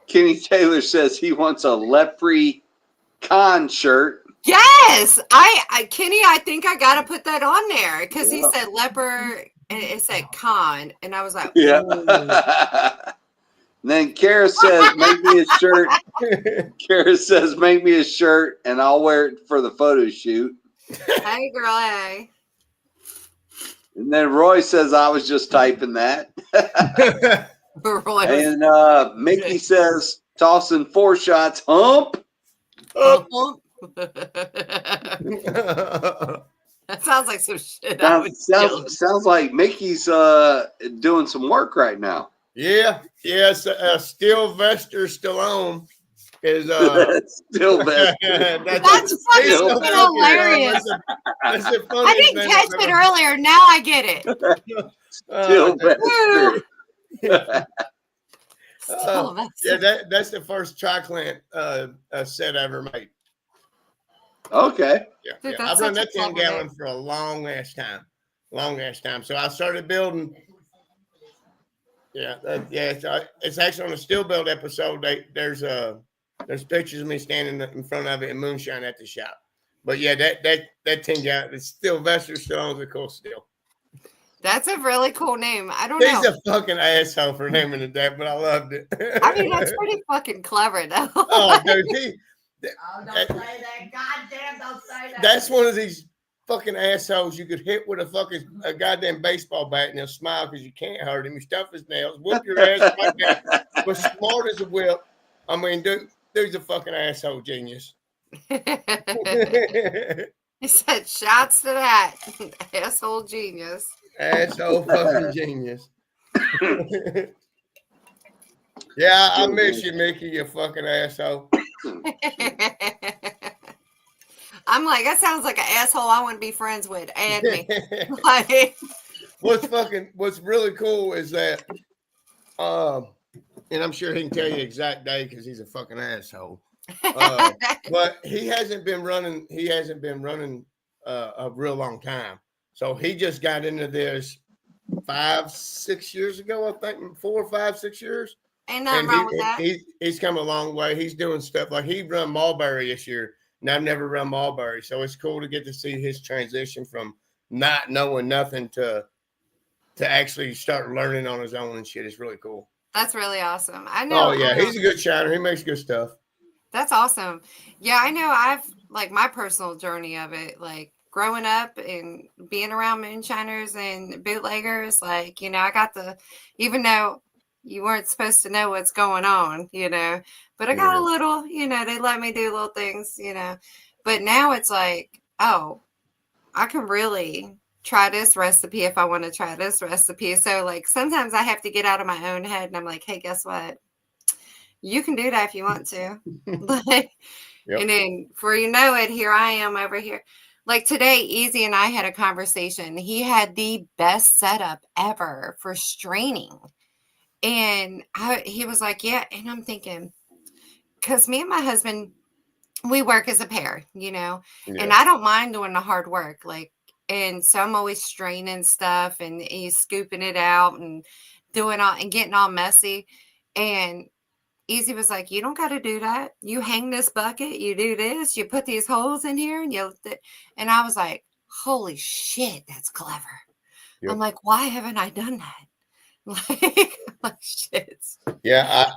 Kenny Taylor says he wants a leprechaun shirt. Yes, I Kenny, I think I got to put that on there because he said leper and it said con, and I was like, yeah. Then Kara says, "Make me a shirt." Kara says, "Make me a shirt, and I'll wear it for the photo shoot." Hey, girl, hey. And then Roy says, "I was just typing that." Roy and Mickey says, "Tossing 4 shots, hump." That sounds like some shit. Sounds like Mickey's doing some work right now. Yeah. Sylvester Stallone is Sylvester. That's fucking hilarious. That's the I didn't catch it earlier. Now I get it. Sylvester. That's the first Triclant set I ever made. Okay. Dude, I've run that 10 gallon for a long ass time. So I started building. It's actually on a still build episode. There's pictures of me standing in front of it in moonshine at the shop. But yeah, that 10 gallon, it's Sylvester Stallone's a cool still. That's a really cool name. I don't know. He's a fucking asshole for naming it that, but I loved it. I mean, that's pretty fucking clever, though. Oh, dude, don't say that. Goddamn, don't say that. That's one of these fucking assholes you could hit with a goddamn baseball bat and he'll smile because you can't hurt him. You stuff his nails, whoop your ass right there. But smart as a whip. I mean, dude's a fucking asshole genius. He said, shots to that. Asshole genius. Asshole fucking genius. Yeah, I miss you, Mickey, you fucking asshole. I'm like, that sounds like an asshole I want to be friends with. Add me. Like, what's really cool is that, and I'm sure he can tell you the exact day because he's a fucking asshole. But he hasn't been running a real long time. So he just got into this 5-6 years ago, I think, 4, 5, 6 years. Ain't nothing wrong with that. He's come a long way. He's doing stuff like he run Mulberry this year, and I've never run Mulberry. So it's cool to get to see his transition from not knowing nothing to actually start learning on his own and shit. It's really cool. That's really awesome. I know. Oh yeah, he's a good shiner. He makes good stuff. That's awesome. Yeah, I know. I've like my personal journey of it, like growing up and being around moonshiners and bootleggers. Like, you know, I got even though you weren't supposed to know what's going on, you know, but I got a little, you know, they let me do little things, you know, but now it's like, oh, I can really try this recipe if I want to try this recipe. So like sometimes I have to get out of my own head and I'm like, hey, guess what? You can do that if you want to. Like, and then before you know it, here I am over here. Like today, Easy and I had a conversation. He had the best setup ever for straining. And he was like, yeah. And I'm thinking, because me and my husband, we work as a pair, you know, and I don't mind doing the hard work. Like, and so I'm always straining stuff and he's scooping it out and doing all and getting all messy. And Easy was like, you don't got to do that. You hang this bucket, you do this, you put these holes in here and I was like, holy shit, that's clever. Yep. I'm like, why haven't I done that? Like shit. Yeah,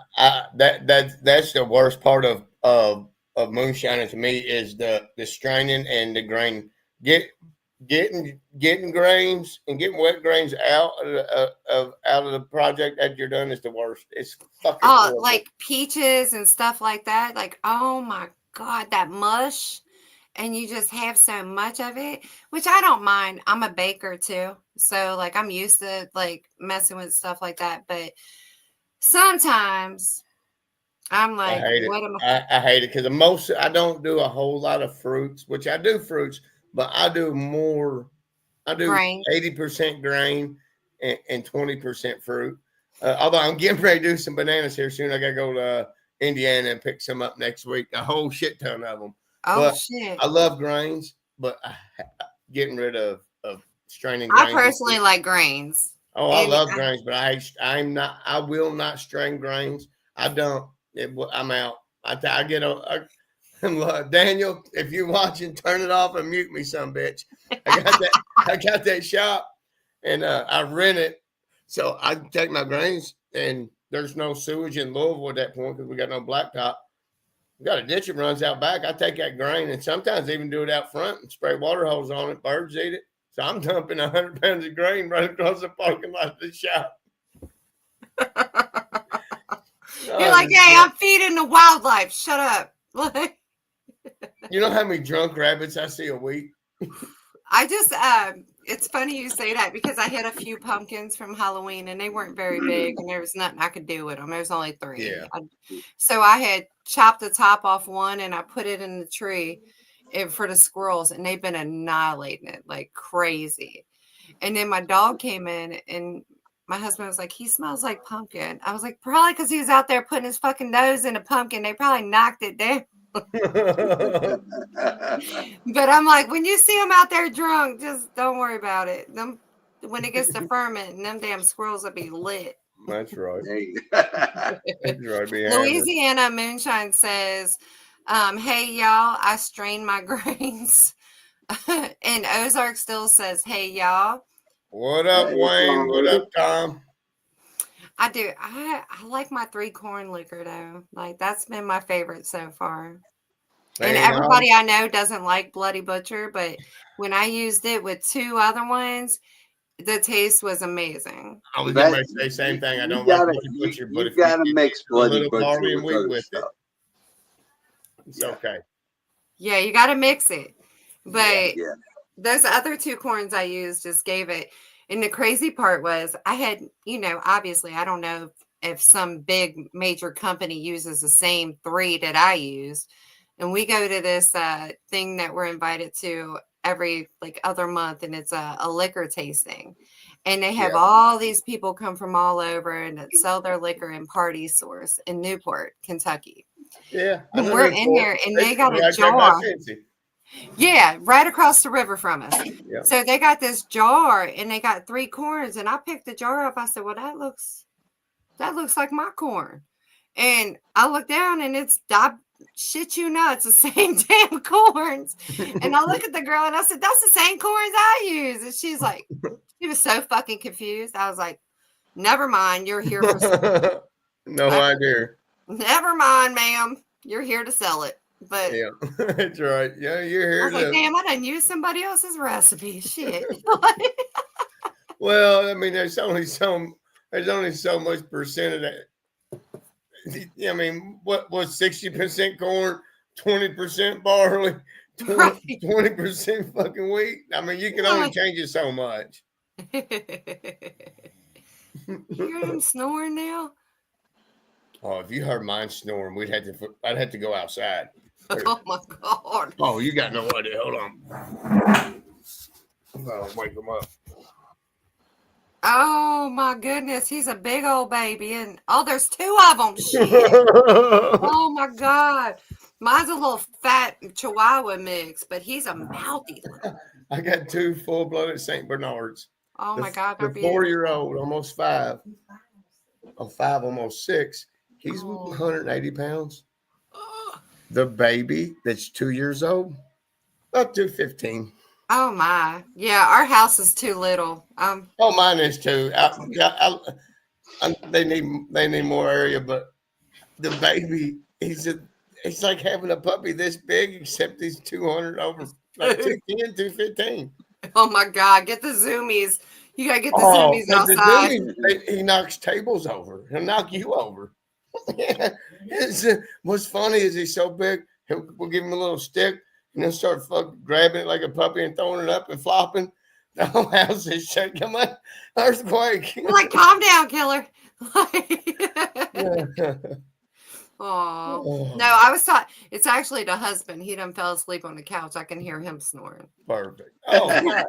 that's the worst part of moonshining to me is the straining and the grain. Getting grains and getting wet grains out of the project that you're done is the worst. It's fucking Oh, horrible. like peaches and stuff like that. Like, oh my God, that mush. And you just have so much of it, which I don't mind. I'm a baker too. So like I'm used to like messing with stuff like that. But sometimes I'm I like, hate it. what am I? I hate it because I don't do a whole lot of fruits, which I do fruits, but I do more. I do Grain. 80% grain and 20% fruit. Although I'm getting ready to do some bananas here soon. I got to go to Indiana and pick some up next week. A whole shit ton of them. Oh But shit. I love grains, but getting rid of straining I grains. personally like grains. Oh, I And love grains, but I will not strain grains. I don't. I'm out. I get a Daniel, if you're watching, turn it off and mute me, some bitch. I got that shop, and I rent it, so I can take my grains. And there's no sewage in Louisville at that point because we got no blacktop. We got a ditch that runs out back. I take that grain and sometimes even do it out front and spray water hose on it. Birds eat it. So I'm dumping 100 pounds of grain right across the parking lot of the shop. you're like, hey, I'm feeding the wildlife. Shut up. Like, you know how many drunk rabbits I see a week? I just, it's funny you say that because I had a few pumpkins from Halloween and they weren't very big and there was nothing I could do with them. There was only 3. Yeah. So I had chopped the top off one and I put it in the tree for the squirrels and they've been annihilating it like crazy. And then my dog came in and my husband was like, he smells like pumpkin. I was like, probably because he was out there putting his fucking nose in a pumpkin. They probably knocked it down. But I'm like, when you see them out there drunk, just don't worry about it. When it gets to ferment, them damn squirrels will be lit. That's right. Hey. That's right. Louisiana Moonshine says, hey, y'all, I strain my grains. And Ozark still says, hey, y'all. What up, Hey, Wayne? Tom. What up, Tom? I do. I like my 3 corn liquor, though. Like, that's been my favorite so far. And everybody I know doesn't like Bloody Butcher, but when I used it with 2 other ones, the taste was amazing. I was going to say the same thing. I don't like Bloody Butcher, but if gotta mix Bloody a little Butcher barley and wheat with stuff. it's okay. Yeah, you got to mix it. But Yeah. those other 2 corns I used just gave it. And the crazy part was I had, obviously, I don't know if some big major company uses the same 3 that I used. And we go to this thing that we're invited to every other month, and it's a liquor tasting. And they have all these people come from all over and that sell their liquor in Party Source in Newport, Kentucky. Yeah. And we're in there, and they got a jar. Yeah, right across the river from us. Yeah. So they got this jar, and they got 3 corns, and I picked the jar up. I said, well, that looks like my corn. And I look down, and it's shit you not, it's the same damn corns. And I look at the girl and I said, that's the same corns I use. And she's like, she was so fucking confused. I was like, never mind, you're here for no idea. Never mind, ma'am. You're here to sell it. But yeah, that's right. Yeah, you're here. I was like, damn, I done used somebody else's recipe. Shit. Well, I mean, there's only so much percent of that. I mean, what was 60% corn, 20% barley, 20% fucking wheat? I mean, you can only change it so much. You hear him snoring now? Oh, if you heard mine snoring, I'd have to go outside. Oh my God. Oh, you got no idea. Hold on. I'll wake him up. Oh my goodness, he's a big old baby, and there's 2 of them. Shit. Oh my God, mine's a little fat Chihuahua mix, but he's a mouthy. I got 2 full-blooded Saint Bernards. Oh my God, the 4-year-old, almost 5. Oh, 5, almost 6. He's 180 pounds. The baby that's 2 years old, about 215. Oh my. Yeah, our house is too little. Oh, mine is too. They need more area, but the baby, it's like having a puppy this big, except he's 200 over, like 210, 215. Oh my God, get the zoomies. You gotta get the Oh, zoomies but the outside. Zoomies, he knocks tables over. He'll knock you over. What's funny is he's so big, we'll give him a little stick, and he'll start grabbing it like a puppy and throwing it up and flopping. The whole house is shaking. I'm like, earthquake. I'm like, calm down, killer. Oh no, I was taught it's actually the husband. He done fell asleep on the couch. I can hear him snoring. Perfect. Oh, nice.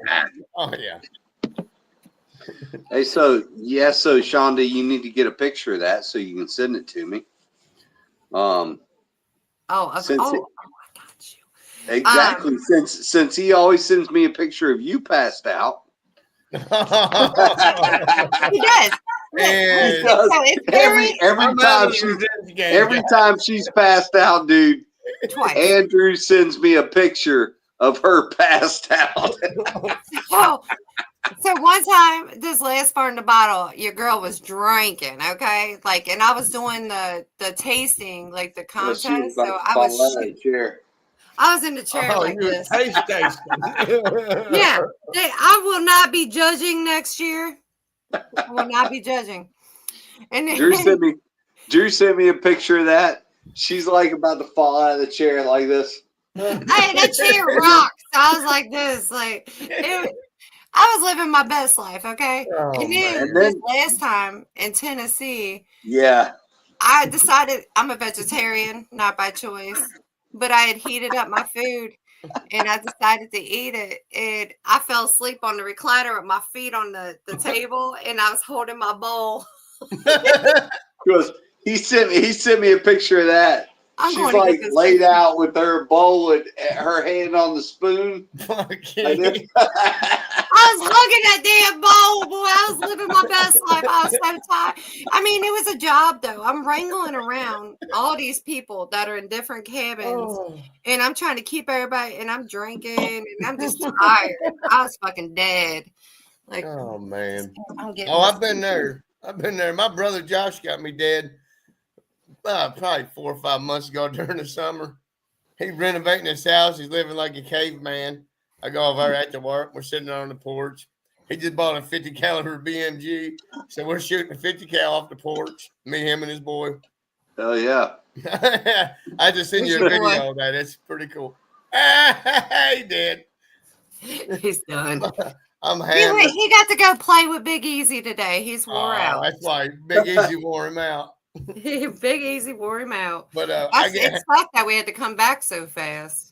Oh yeah. Hey, so Shonda, you need to get a picture of that so you can send it to me. Oh, okay. I got you. Exactly. Since he always sends me a picture of you passed out. He does. And So it's very every time she's passed out, dude, twice. Andrew sends me a picture of her passed out. So one time, this last part in the bottle, your girl was drinking, okay? Like, and I was doing the tasting, like the contest. So I was in the chair like you this. taste tasting. Yeah, I will not be judging next year. I will not be judging. And then, Drew sent me a picture of that. She's like about to fall out of the chair like this. hey, that chair rocks. I was like this, like I was living my best life, okay? Oh, and then this last time in Tennessee, I decided I'm a vegetarian, not by choice, but I had heated up my food. And I decided to eat it, and I fell asleep on the recliner with my feet on the table, and I was holding my bowl. Because he sent me a picture of that. She's like laid out with her bowl and her hand on the spoon. I was hugging that damn bowl, boy. I was living my best life. I was so tired. I mean, it was a job, though. I'm wrangling around all these people that are in different cabins, and I'm trying to keep everybody, and I'm drinking, and I'm just tired. I was fucking dead. Like, oh, man. I've been there. My brother Josh got me dead probably 4 or 5 months ago during the summer. He's renovating his house. He's living like a caveman. I go over there after work. We're sitting on the porch. He just bought a 50 caliber BMG. So we're shooting a 50 cal off the porch. Me, him, and his boy. Hell yeah. I just sent you a video of that. It's pretty cool. He did. He's done. I'm happy. He got to go play with Big Easy today. He's wore out. That's why Big Easy wore him out. Big Easy wore him out. But it's fucked that we had to come back so fast.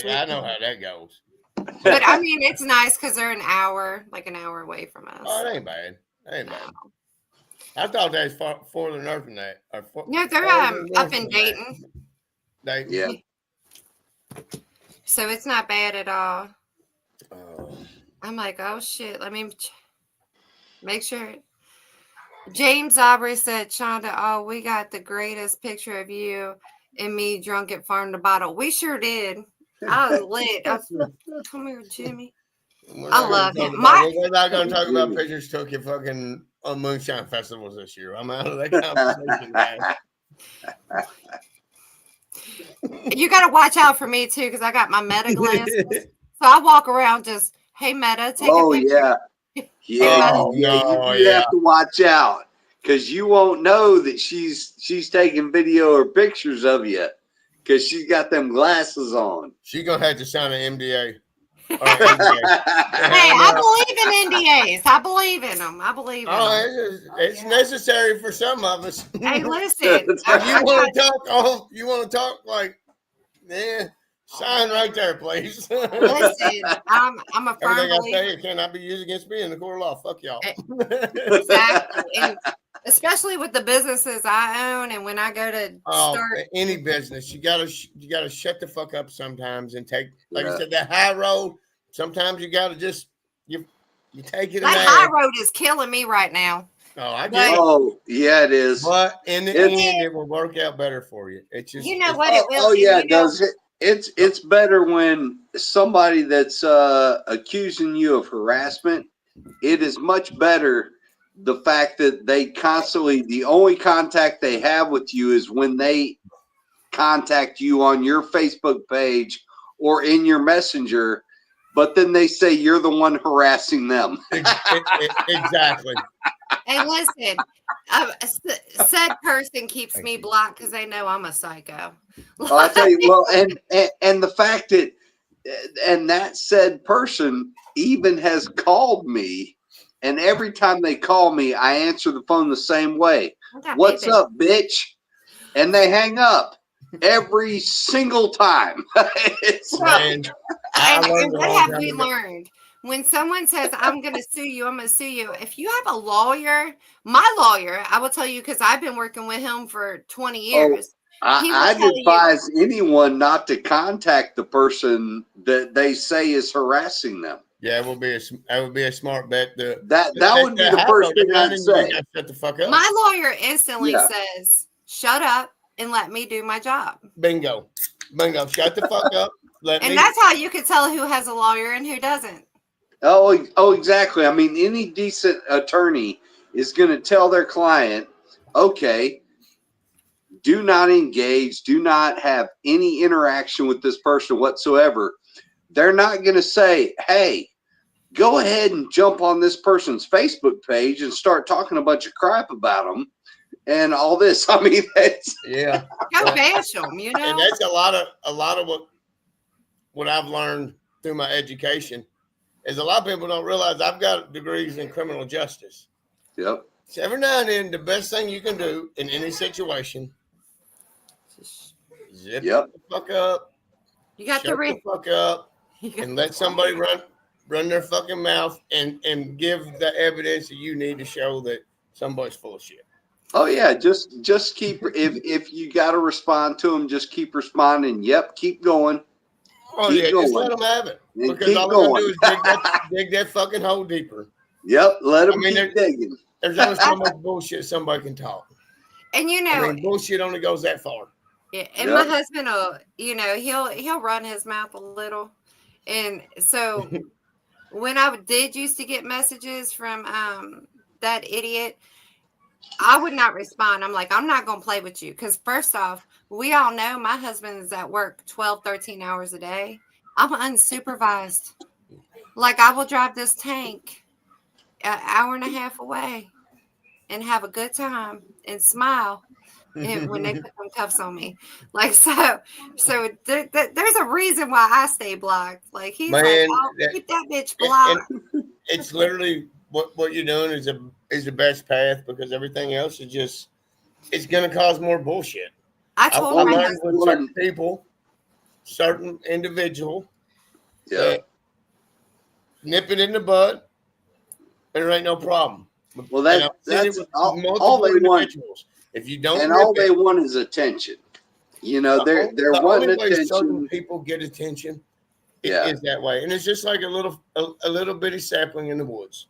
Yeah, I know how that goes. But I mean, it's nice because they're an hour away from us. Oh, it ain't bad. I thought that was farther north than that. No, they're up in Dayton. Dayton. Yeah. So it's not bad at all. Oh. I'm like, oh shit. Let me make sure. James Aubrey said, Shonda, oh, we got the greatest picture of you and me drunk at Farm to Bottle. We sure did. I was lit. Come here, Jimmy. I love it. We're not going to talk about pictures took you fucking on moonshine festivals this year. I'm out of that conversation, man. You got to watch out for me, too, because I got my Meta glasses. So I walk around just, hey, Meta, take a picture. Yeah. You have to watch out because you won't know that she's taking video or pictures of you because she's got them glasses on. She's going to have to sign an MDA. Hey, I believe in NDAs. I believe in them. It's necessary for some of us. Hey, listen. You want to talk like, sign right there, please. Listen, I'm a firm Everything believer. I say, it cannot be used against me in the court of law. Fuck y'all. Exactly. And especially with the businesses I own, and when I go to start any business, you gotta shut the fuck up sometimes and take, like I said, that high road. Sometimes you gotta just you take it. That high road is killing me right now. Oh, I get it. Oh, yeah, it is. But in the end, it will work out better for you. It's just what it will. Oh, yeah, it does. It's better when somebody that's accusing you of harassment. It is much better the fact that they constantly, the only contact they have with you is when they contact you on your Facebook page or in your messenger, but then they say you're the one harassing them. Exactly. And listen, said person keeps me blocked because they know I'm a psycho. Well, I'll tell you, well, and the fact that, and that said person even has called me, and every time they call me, I answer the phone the same way. What's up, bitch? And they hang up every single time. And what have we learned? When someone says, I'm going to sue you, I'm going to sue you. If you have a lawyer, my lawyer, I will tell you, because I've been working with him for 20 years. I'd advise anyone not to contact the person that they say is harassing them. Yeah, that would be a smart bet. That would be the first thing I'd say. Shut the fuck up. My lawyer instantly says, shut up and let me do my job. Bingo. Shut the fuck up. That's how you can tell who has a lawyer and who doesn't. Oh, exactly. I mean, any decent attorney is going to tell their client, okay, do not engage, do not have any interaction with this person whatsoever. They're not going to say, hey, go ahead and jump on this person's Facebook page and start talking a bunch of crap about them and all this. I mean, that's go bash them, you know. And that's a lot of what I've learned through my education is a lot of people don't realize I've got degrees in criminal justice. Yep. So every now and then, the best thing you can do in any situation, zip the fuck up. You got shut the fuck up and let somebody run their fucking mouth and give the evidence that you need to show that somebody's full of shit. Oh yeah, just keep if you got to respond to them, just keep responding. Yep, keep going. Oh keep going. Just let them have it because all they're gonna do is dig that fucking hole deeper. Yep, let them keep digging. There's only so much bullshit somebody can talk, and you know, bullshit only goes that far. Yeah, and my husband will, he'll run his mouth a little, and so when I used to get messages from that idiot, I would not respond. I'm like, I'm not going to play with you. Because first off, we all know my husband is at work 12, 13 hours a day. I'm unsupervised. Like, I will drive this tank an hour and a half away and have a good time and smile when they put them cuffs on me. Like, so there's a reason why I stay blocked. Like, he's like, oh, keep that bitch blocked. It's literally what you're doing is the best path because everything else is just it's gonna cause more bullshit. I told my husband with certain people, certain individual, nip it in the bud, and there ain't no problem. Well, that's all they want. If you don't, and all they want is attention. You know, they're wanting attention. Certain people get attention. It is that way, and it's just like a little bitty sapling in the woods.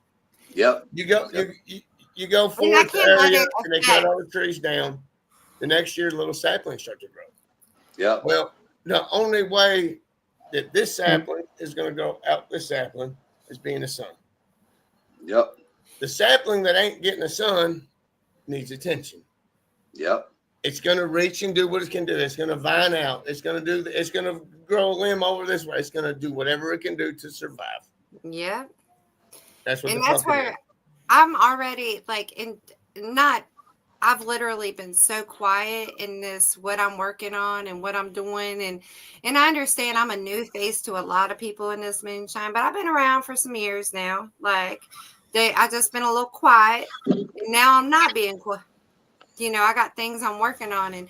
Yep. You go forward the area and they cut all the trees down. The next year, little saplings start to grow. Yep. Well, the only way that this sapling is going to grow out this sapling is being the sun. Yep. The sapling that ain't getting the sun needs attention. Yep. It's going to reach and do what it can do. It's going to vine out. It's going to grow a limb over this way. It's going to do whatever it can do to survive. Yeah. That's what. And that's where I'm already I've literally been so quiet in this, what I'm working on and what I'm doing. And I understand I'm a new face to a lot of people in this moonshine, but I've been around for some years now. Like I just been a little quiet. And now I'm not being quiet. You know, I got things I'm working on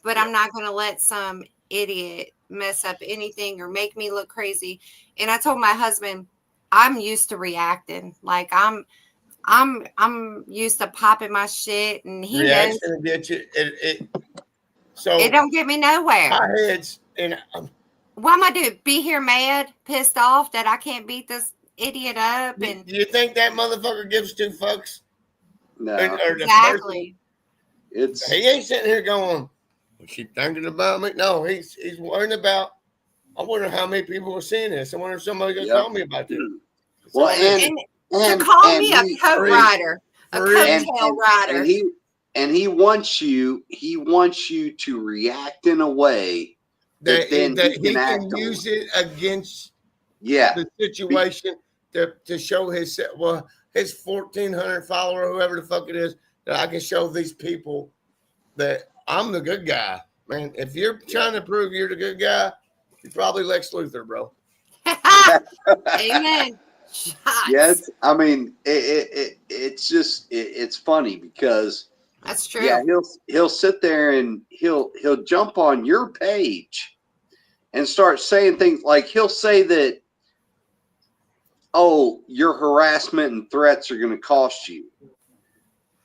but I'm not going to let some idiot mess up anything or make me look crazy. And I told my husband, I'm used to reacting. Like I'm used to popping my shit, and he knows. Get you. So it don't get me nowhere. My head's what am I do? Be here mad, pissed off that I can't beat this idiot up? And do you think that motherfucker gives two fucks? No, exactly. He ain't sitting here going, "Was she thinking about me?" No, he's worrying about I wonder how many people are seeing this. I wonder if somebody's going to Yep. call me about this. Well, And to call me a coat rider, a coattail rider. And he wants you to react in a way that then he he can act on use it against the situation to show his 1,400 follower, whoever the fuck it is, that I can show these people that I'm the good guy. Man, if you're trying to prove you're the good guy, you're probably Lex Luthor, bro. Amen. Shots. Yes, I mean it's just it's funny because that's true. Yeah, he'll sit there and he'll jump on your page and start saying things like he'll say that, oh, your harassment and threats are going to cost you.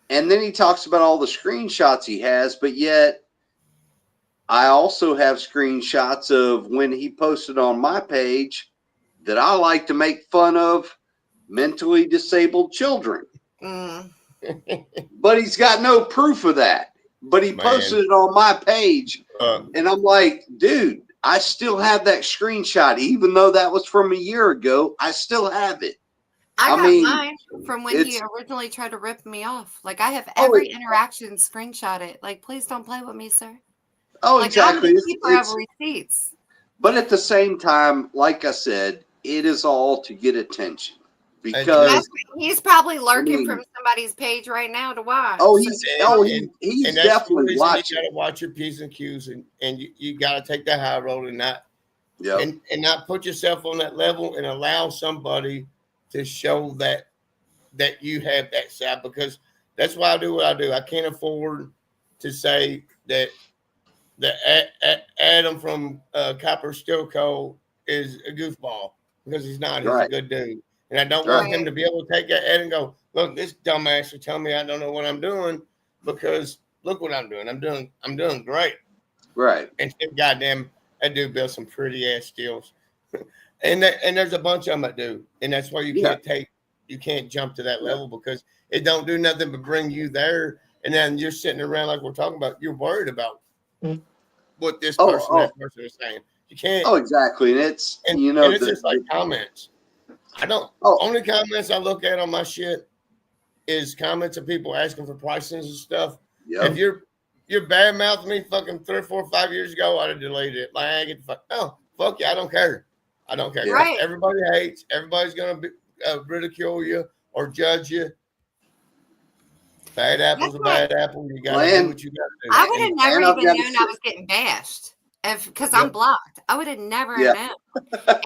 And then he talks about all the screenshots he has, but yet I also have screenshots of when he posted on my page that I like to make fun of mentally disabled children. But he's got no proof of that. But he posted it on my page. And I'm like, dude, I still have that screenshot. Even though that was from a year ago, I still have it. I got mine from when he originally tried to rip me off. Like, I have every interaction screenshotted. Like, please don't play with me, sir. Oh, like, exactly. I'm the keeper of receipts. But at the same time, like I said, it is all to get attention. Because he's probably lurking from somebody's page right now to watch. Oh, he's definitely watching. You got to watch your P's and Q's, and you got to take that high road and not, and not put yourself on that level and allow somebody to show that you have that side, because that's why I do what I do. I can't afford to say that Adam from Copper Steel Co. is a goofball, because he's not. He's a good dude. And I don't want him to be able to take that head and go, look, this dumbass is telling me I don't know what I'm doing, because look what I'm doing. I'm doing great. Right. And goddamn, that dude built some pretty ass steels. and there's a bunch of them that do. And that's why you can't jump to that level, because it don't do nothing but bring you there. And then you're sitting around like we're talking about, you're worried about what this person, that person is saying. You can't. Oh, exactly. And it's, and it's just like comments. I don't. Only comments I look at on my shit is comments of people asking for prices and stuff. Yep. If you're bad mouthing me fucking 3 or 4 or 5 years ago, I'd have deleted it. Like, I get the fuck. No, fuck you. I don't care. I don't care. Right. Everybody hates. Everybody's gonna ridicule you or judge you. Bad apple's a bad apple. You gotta do what you gotta do. I would have never even known I was getting bashed. Because I'm blocked. I would have never known.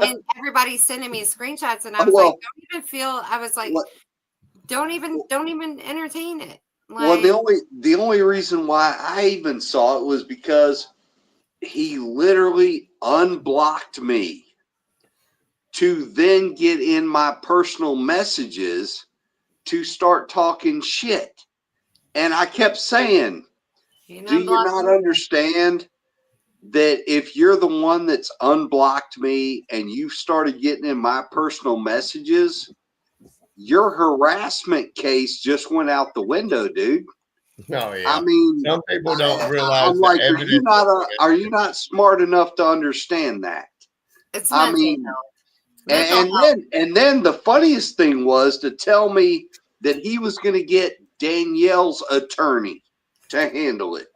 And everybody's sending me screenshots, and I was like, don't even feel. I was like, don't even entertain it. Like, well, the only reason why I even saw it was because he literally unblocked me to then get in my personal messages to start talking shit. And I kept saying, do you not understand that if you're the one that's unblocked me and you started getting in my personal messages, your harassment case just went out the window, dude? No, yeah. I mean, some people don't realize. I'm like, are you not smart enough to understand that? It's not. I mean, and then the funniest thing was to tell me that he was going to get Danielle's attorney to handle it.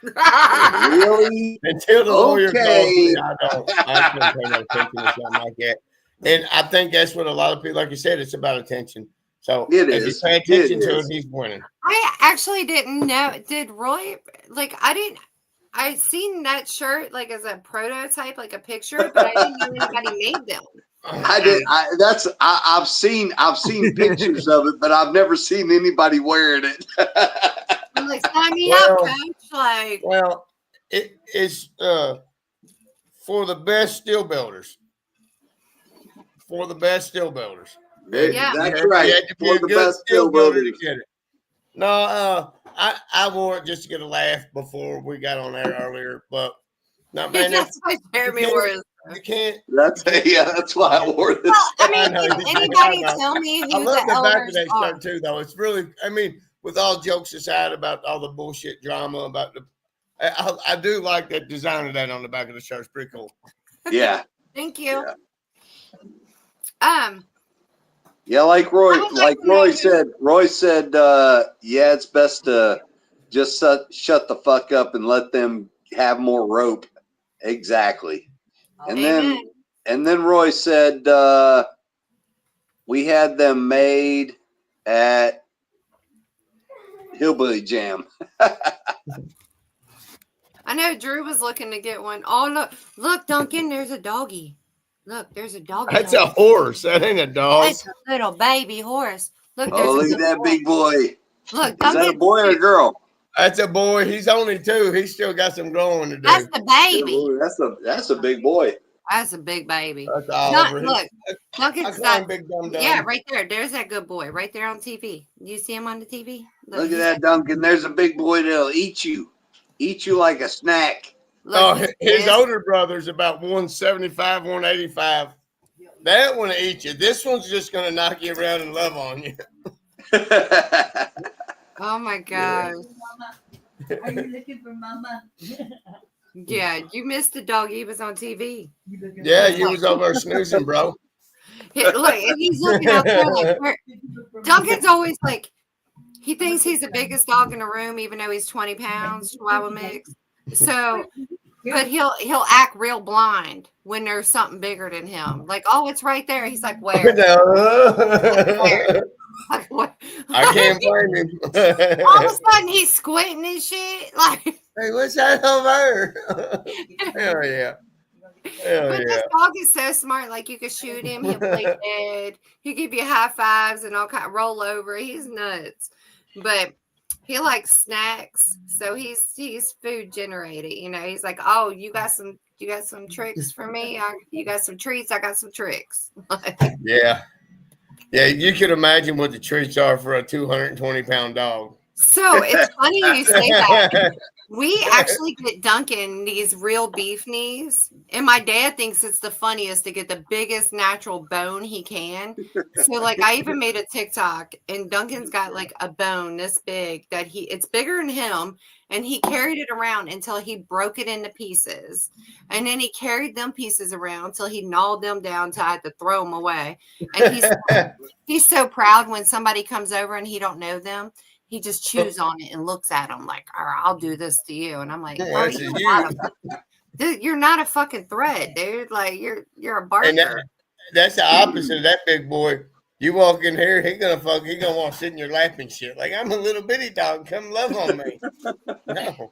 Really? Until the lawyer calls me, I don't pay no attention to something like that. And I think that's what a lot of people, like you said, it's about attention. So if you pay attention to it, he's winning. I actually didn't know. Did Roy, like, I seen that shirt like as a prototype, like a picture, but I didn't know anybody made them. I did. I've seen pictures of it, but I've never seen anybody wearing it. I'm like, sign me up, coach. Like, well, it is for the best steel builders. For the best steel builders. Yeah, that's right. For the best steel builder to get it. No, I wore it just to get a laugh before we got on there earlier, but not man. That's why Jeremy wore it. You can't. That's why I wore this. Well, I mean, can anybody tell me who I love the the back of elders that are? shirt too, though. It's really, I mean, with all jokes aside about all the bullshit drama about I do like that design of that on the back of the shirt. It's pretty cool. Yeah. Thank you. Yeah. Yeah, like Roy said, yeah, it's best to just shut the fuck up and let them have more rope. Exactly. And Amen. then Roy said we had them made at Hillbilly Jam. I know Drew was looking to get one. Oh, look, Duncan, there's a doggy. Look, there's a doggy. That's a horse. That ain't a dog. That's a little baby horse. Look, Oh, look at that big boy. Look, Is that a boy or a girl? That's a boy. He's only 2. He's still got some growing to do. That's the baby. Ooh, that's a big boy. That's a big baby. That's Oliver. Look, Duncan's not. Big dumb dumb. Yeah, right there. There's that good boy right there on TV. You see him on the TV? Look at that, Duncan. There's a big boy that'll eat you like a snack. Look, his older brother's about 175, 185. That one will eat you. This one's just going to knock you around and love on you. Oh my gosh. Are you looking for mama? Yeah, you missed the dog. He was on TV. Yeah, you was over there snoozing, bro. Yeah, look, and he's looking out there like, Duncan's always like, he thinks he's the biggest dog in the room, even though he's 20 pounds, Chihuahua mix. So, but he'll act real blind when there's something bigger than him. Like, oh, it's right there. He's like, where? Where? Like, what? I can't blame him. All of a sudden, he's squinting and shit. Like, hey, what's that over? Hell yeah. Hell but yeah. this dog is so smart. Like, you could shoot him, he'll play dead. He'll give you high fives and all kind of roll over. He's nuts. But he likes snacks, so he's food generated. You know, he's like, oh, you got some tricks for me. You got some treats. I got some tricks. Yeah. Yeah, you could imagine what the treats are for a 220-pound dog. So it's funny you say that. We actually get Duncan these real beef knees, and my dad thinks it's the funniest to get the biggest natural bone he can. So, like, I even made a TikTok, and Duncan's got like a bone this big that it's bigger than him, and he carried it around until he broke it into pieces, and then he carried them pieces around until he gnawed them down till I had to throw them away. And he's so proud when somebody comes over and he don't know them. He just chews on it and looks at them like, all right, I'll do this to you. And I'm like, oh, dude, you're not a fucking threat, dude. Like, you're a barker. And that's the opposite of that big boy. You walk in here, he gonna want to sit in your lap and shit. Like, I'm a little bitty dog. Come love on me. No.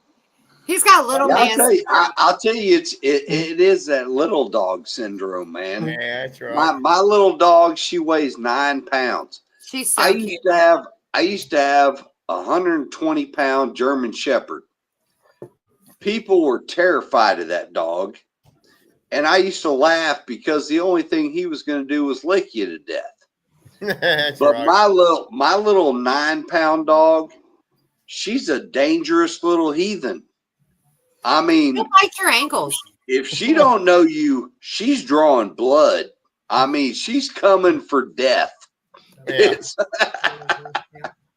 He's got little man. I'll tell you, it is that little dog syndrome, man. Yeah, that's right. My little dog, she weighs 9 pounds. She's so cute. I used to have a 120-pound German Shepherd. People were terrified of that dog. And I used to laugh because the only thing he was going to do was lick you to death. That's but right. my little 9-pound dog, she's a dangerous little heathen. I mean, she'll bite your ankles. If she don't know you, she's drawing blood. I mean, she's coming for death. Yeah.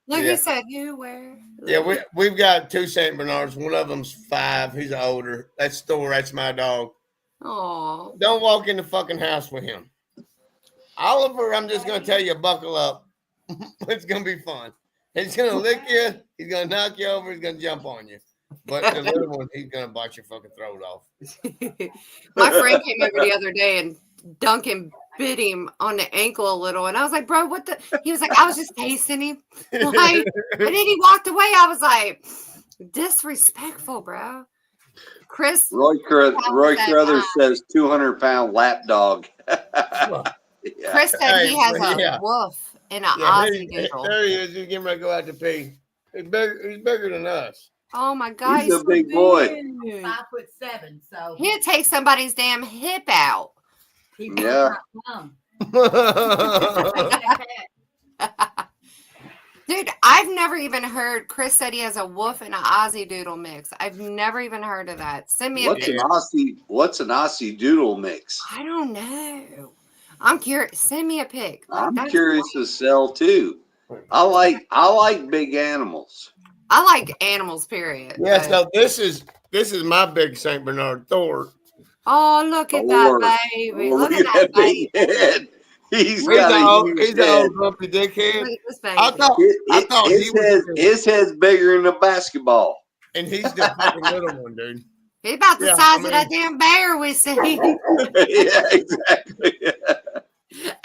Look, Yeah. he said, where? Yeah, we've got 2 Saint Bernards. One of them's 5. He's older. That's Thor. That's my dog. Oh, Don't walk in the fucking house with him. Oliver, I'm just going to tell you, buckle up. It's going to be fun. He's going to lick you. He's going to knock you over. He's going to jump on you. But the little one, he's going to bite your fucking throat off. my friend came over the other day and Duncan bit him on the ankle a little, and I was like, bro, what the? He was like, I was just tasting him, like, and then he walked away. I was like, disrespectful, bro. Chris Roy Carruthers says 200-pound lap dog. Yeah. Chris said he has a wolf and an Aussie doodle. There he is. He's getting ready to go out to pee. He's bigger than us. Oh my God, he's a big boy. 5'7", so he'd take somebody's damn hip out. Yeah. Dude, I've never even heard. Chris said he has a wolf and an Aussie doodle mix. I've never even heard of that. Send me What's an Aussie doodle mix? I don't know. I'm curious. Send me a pic. I'm curious to sell too. I like big animals. I like animals, period. Yeah, so this is my big Saint Bernard Thor. Oh, look at Or- that baby. Oh, Look at that baby. big head. He's He's got an a old, huge he's an head. old grumpy dickhead. Look at this I baby. thought he was big, His head's bigger than a basketball. and he's the fucking little one, dude. He's about the Yeah, size I of that damn bear we seen. Yeah, exactly.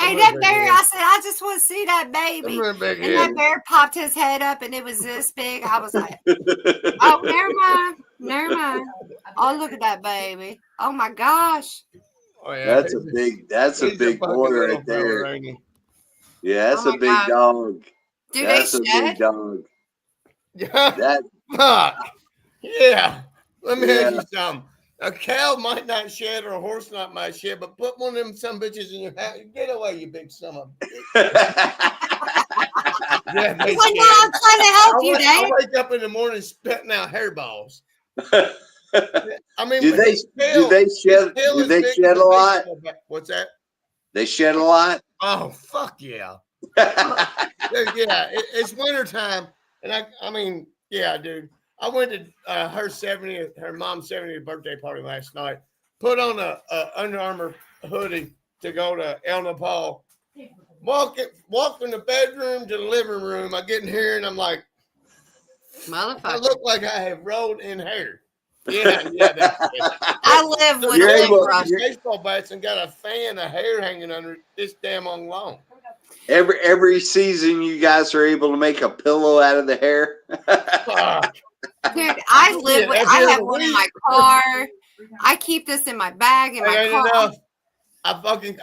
Hey, that bear, I said, I just want to see that baby. I'm a big And head. that bear popped his head up and it was this big. I was like, oh, never mind. Never mind. Oh, look at that baby. Oh my gosh. Oh, yeah. That's a big He's boy fucking little right there. fella, ain't he? Yeah, that's Oh a my big God. dog. Do That's they a shed? big dog. Yeah. That Fuck. Yeah. Let me Yeah. ask you something. A cow might not shed or a horse not might shed, but put one of them some bitches in your house. Get away, you big son of a Yeah, they He's like, no, shed. I'm trying to help you, I Dave. wake up in the morning spitting out hairballs. I mean, do they his tail- shed his tail do is they big shed as a lot? baseball bat. What's that? They shed a lot? Oh, fuck yeah. Dude, yeah, it's wintertime. And I mean, yeah, dude. I went to her mom's 70th birthday party last night. Put on a Under Armour hoodie to go to El Nepal. Walk from the bedroom to the living room. I get in here and I'm like, I Motherfucker. look like I have rolled in hair. Yeah, that's it. I live with You're a able- brush. Baseball bats and got a fan of hair hanging under this damn long. Every season you guys are able to make a pillow out of the hair. Fuck. Dude, I live with, every I have other one in week. my car. I keep this in my bag in That my ain't car. enough.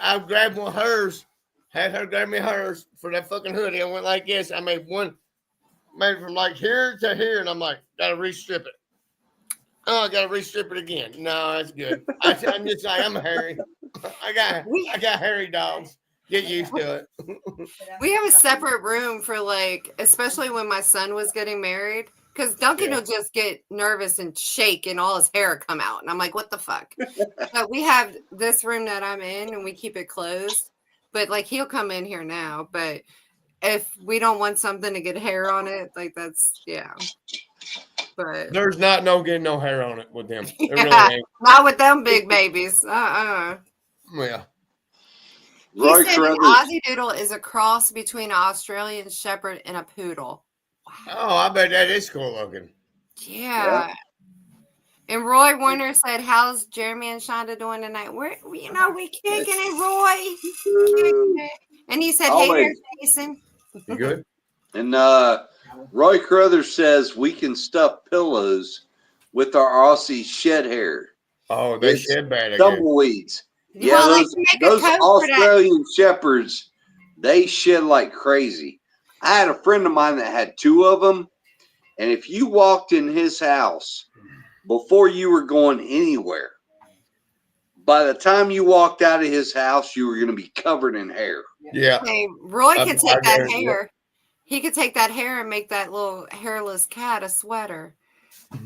I grabbed one of hers, had her grab me hers for that fucking hoodie. I went like this. I made from like here to here, and I'm like, gotta restrip it. Oh, I gotta restrip it again. No, that's good. I'm just like, I'm hairy. I got hairy dogs. Get used to it. We have a separate room for like, especially when my son was getting married, because Duncan Yeah. will just get nervous and shake and all his hair come out. And I'm like, what the fuck? But we have this room that I'm in and we keep it closed. But like he'll come in here now. But if we don't want something to get hair on it, like that's, yeah. But There's no getting no hair on it with them. There yeah, really ain't. not with them big babies. Yeah. He Roy said an Carruthers. Aussie Doodle is a cross between an Australian Shepherd and a poodle. Oh, I bet that is cool looking. Yeah. And Roy Warner said, "How's Jeremy and Shonda doing tonight? We're we kicking it, Roy." Kicking it. And he said, "Hey there, Always. Jason." You good? And Roy Carruthers says we can stuff pillows with our Aussie shed hair. Oh, they It's shed bad again. Tumbleweeds. Yeah, Well, like to make a those coat for that. Australian shepherds, they shed like crazy. I had a friend of mine that had two of them, and if you walked in his house before you were going anywhere, by the time you walked out of his house, you were going to be covered in hair. Yeah. Hey, Roy I- could I take that guarantee it. hair. He could take that hair and make that little hairless cat a sweater.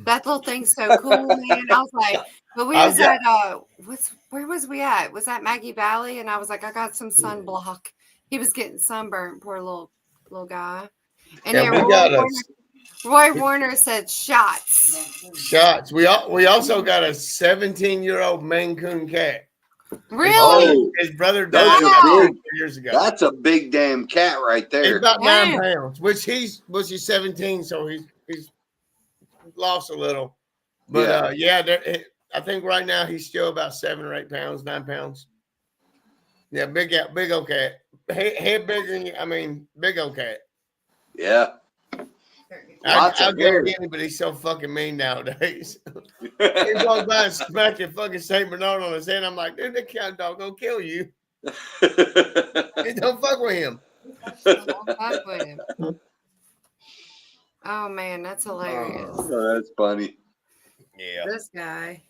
That little thing's so cool, man. I was like, but we I've was got- at where was we at? Was that Maggie Valley? And I was like, I got some sunblock. He was getting sunburned, poor little guy. And Yeah, then we got Roy Warner said shots. shots. We also got a 17-year-old Maine Coon cat. Really? Oh, His brother those died are big. 2 years ago. That's a big damn cat right He's there. about Damn. 9 pounds, which he's 17, so he's lost a little. But I think right now he's still about 7 or 8 pounds, 9 pounds. Yeah, big old cat. Head bigger than you. I mean, big old cat. Yeah. Lots I'll of give hair. it any, but he's so fucking mean nowadays. He walked by and smacked a fucking Saint Bernard on his head. I'm like, dude, that cat dog gonna kill you. Don't fuck with him. Fuck with him. Oh man, that's hilarious. Oh, that's funny. Yeah. This guy.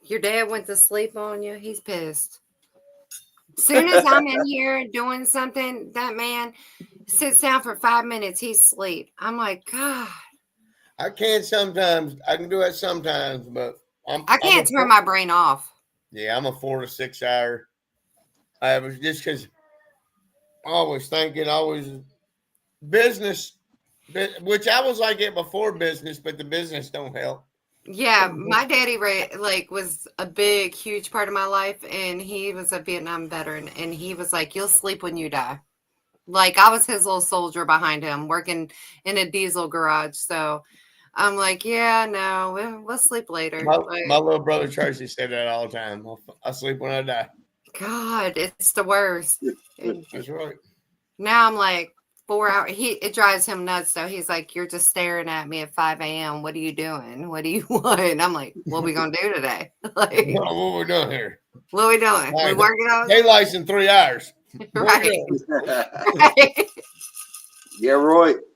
Your dad went to sleep on you. He's pissed. Soon as I'm in here doing something, that man sits down for 5 minutes. He's asleep. I'm like, God, I can sometimes. I can do it sometimes, but I can't turn my brain off. Yeah, I'm a 4 to 6 hour. I was just because always thinking, always business, which I was like it before business, but the business don't help. Yeah, my daddy was a big, huge part of my life, and he was a Vietnam veteran, and he was like, "You'll sleep when you die." Like I was his little soldier behind him, working in a diesel garage. So I'm like, "Yeah, no, we'll sleep later." My little brother Tracy said that all the time. I sleep when I die. God, it's the worst. And That's right. now I'm like 4 hours. It drives him nuts though. He's like, "You're just staring at me at 5 a.m. What are you doing? What do you want?" And I'm like, "What are we gonna do today? Like, What we doing here? what are we doing? Right. We working on Daylight's in 3 hours. right?" Right. Yeah,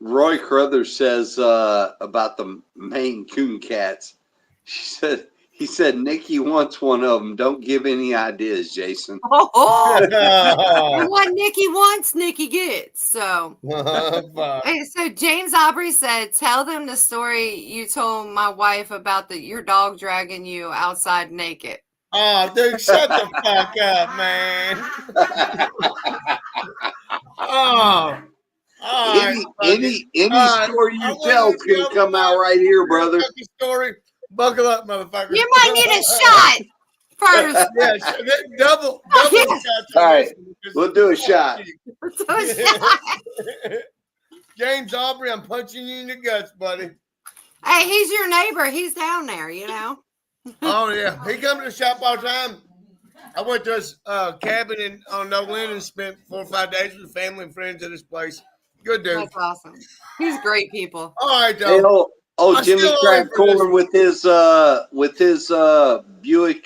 Roy Crothers says about the Maine Coon cats. He said Nikki wants one of them. Don't give any ideas, Jason. And what Nikki wants, Nikki gets. So, hey, so James Aubrey said, "Tell them the story you told my wife about your dog dragging you outside naked." Oh, dude, shut the fuck up, man. Oh. Any story you tell is gonna come out right here, brother. Story. Buckle up, motherfucker. You might need a shot first. Yeah, double shots. All right, we'll do a shot. Do a shot. James Aubrey, I'm punching you in the guts, buddy. Hey, he's your neighbor. He's down there, you know. Oh yeah, he comes to the shop all the time. I went to his cabin on No Lynn and spent 4 or 5 days with family and friends at his place. Good dude. That's awesome. He's great people. All right, Hey, Joe. Jimmy Crab Corn with his Buick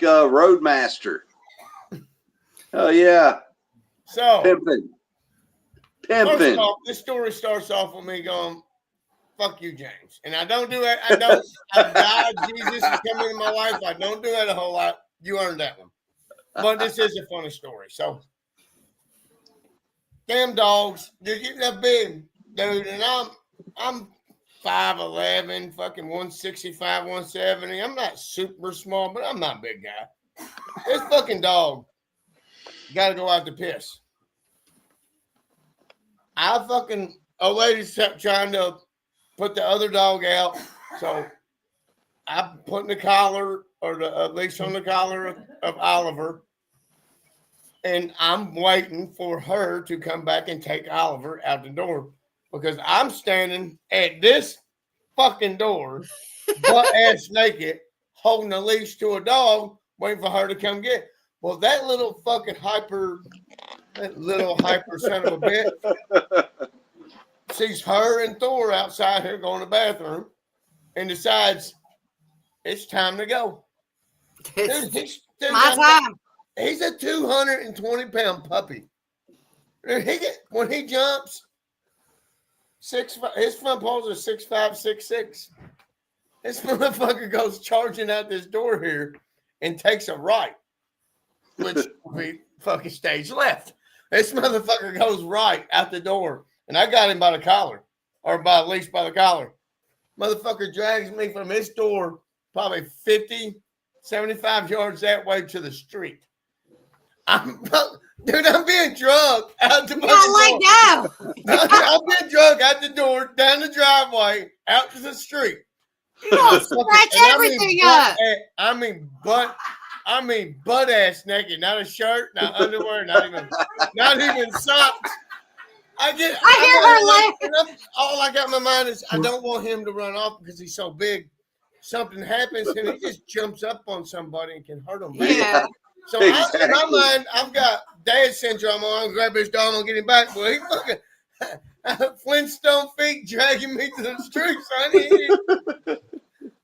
Roadmaster. Oh yeah. So Pimping. First of all, this story starts off with me going, "Fuck you, James," and I don't do it. I God, Jesus is coming into my life. I don't do that a whole lot. You earned that one. But this is a funny story. So, damn dogs, they're big, dude, and I'm 5'11", fucking 165, 170. I'm not super small, but I'm not a big guy. This fucking dog got to go out to piss. Old lady's trying to put the other dog out, so I'm putting the collar or the leash on the collar of Oliver, and I'm waiting for her to come back and take Oliver out the door because I'm standing at this fucking door, butt ass naked, holding a leash to a dog, waiting for her to come get. Well, that little fucking hyper son of a bitch sees her and Thor outside here going to the bathroom and decides it's time to go. Dude, My time. He's a 220-pound puppy. When he jumps, 6'5", his front paws are 6'5", 6'6". This motherfucker goes charging out this door here and takes a right, which we fucking stage left. This motherfucker goes right out the door, and I got him by the collar, or by at least by the collar. Motherfucker drags me from his door probably 50, 75 yards that way to the street. I'm being drugged out the door. I'm being drugged out the door, down the driveway, out to the street. You don't scratch everything up. I mean butt ass naked, not a shirt, not underwear, not even socks. I hear her laugh. All I got in my mind is I don't want him to run off because he's so big. Something happens and he just jumps up on somebody and can hurt him. Yeah. So in my mind, I've got dad syndrome. I'm gonna grab his dog, I'm gonna get him back. Well, he fucking Flintstone feet dragging me to the street, son.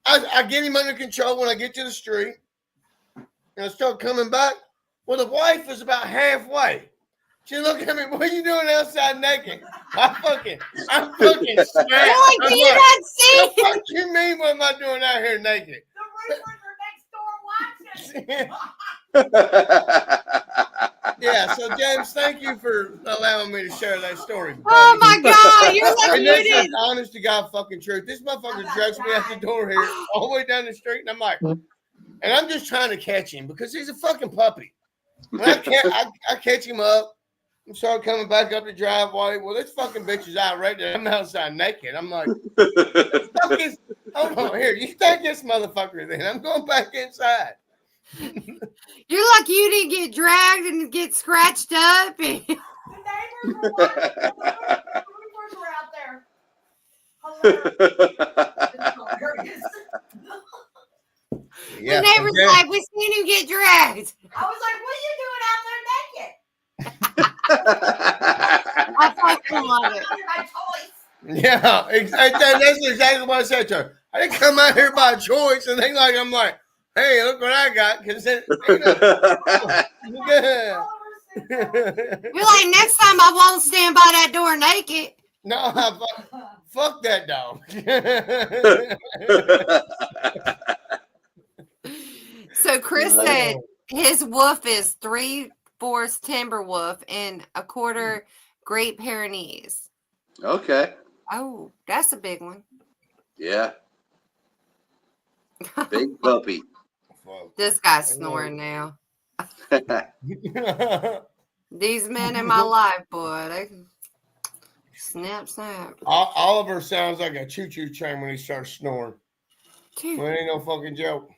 I get him under control when I get to the street. And I start coming back. Well, the wife is about halfway. She looked at me, "What are you doing outside naked?" I'm fucking snapped. Like, do you not see? What do you mean, what am I doing out here naked? The roofers are next door watching. Yeah, so James, thank you for allowing me to share that story. Buddy. Oh my God, you're like And that's muted. the honest to God fucking truth. This motherfucker drags me out the door here, all the way down the street, and I'm like, and I'm just trying to catch him because he's a fucking puppy. When I catch him up and start coming back up the driveway. Well, this fucking bitch is outrageous. I'm outside naked. I'm like, Hold on, here. You take this motherfucker then. I'm going back inside. You're lucky you didn't get dragged and get scratched up. The neighbors were watching. The neighbors were out there. Hilarious. Yeah, the neighbor's like, we seen him get dragged. I was like, what are you doing out there naked? I fucking love it. My toys. yeah, exactly. That's exactly what I said to her. I didn't come out here by choice, and they like, I'm like, hey, look what I got. Because yeah. You're like, next time I won't stand by that door naked. No, fuck that dog. So Chris said his wolf is 3/4 timber wolf and 1/4 Great Pyrenees. Okay. Oh, that's a big one. Yeah. Big puppy. This guy's snoring now. These men in my life, boy, they snap, snap. Oliver sounds like a choo-choo train when he starts snoring. Dude. Well, it ain't no fucking joke.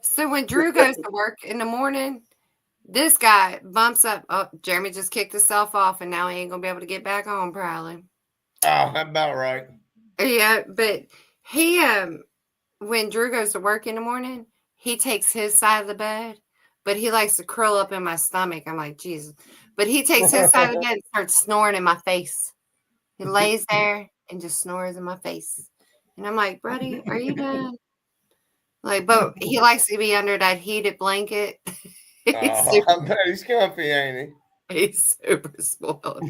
So when Drew goes to work in the morning, this guy bumps up. Oh, Jeremy just kicked himself off, and now he ain't gonna be able to get back home probably. Oh, that's about right. Yeah, but he when Drew goes to work in the morning, he takes his side of the bed, but he likes to curl up in my stomach. I'm like, Jesus. But he takes his side of the bed and starts snoring in my face. He lays there and just snores in my face. And I'm like, buddy, are you done? Like, but he likes to be under that heated blanket. I bet he's comfy, ain't He's super spoiled.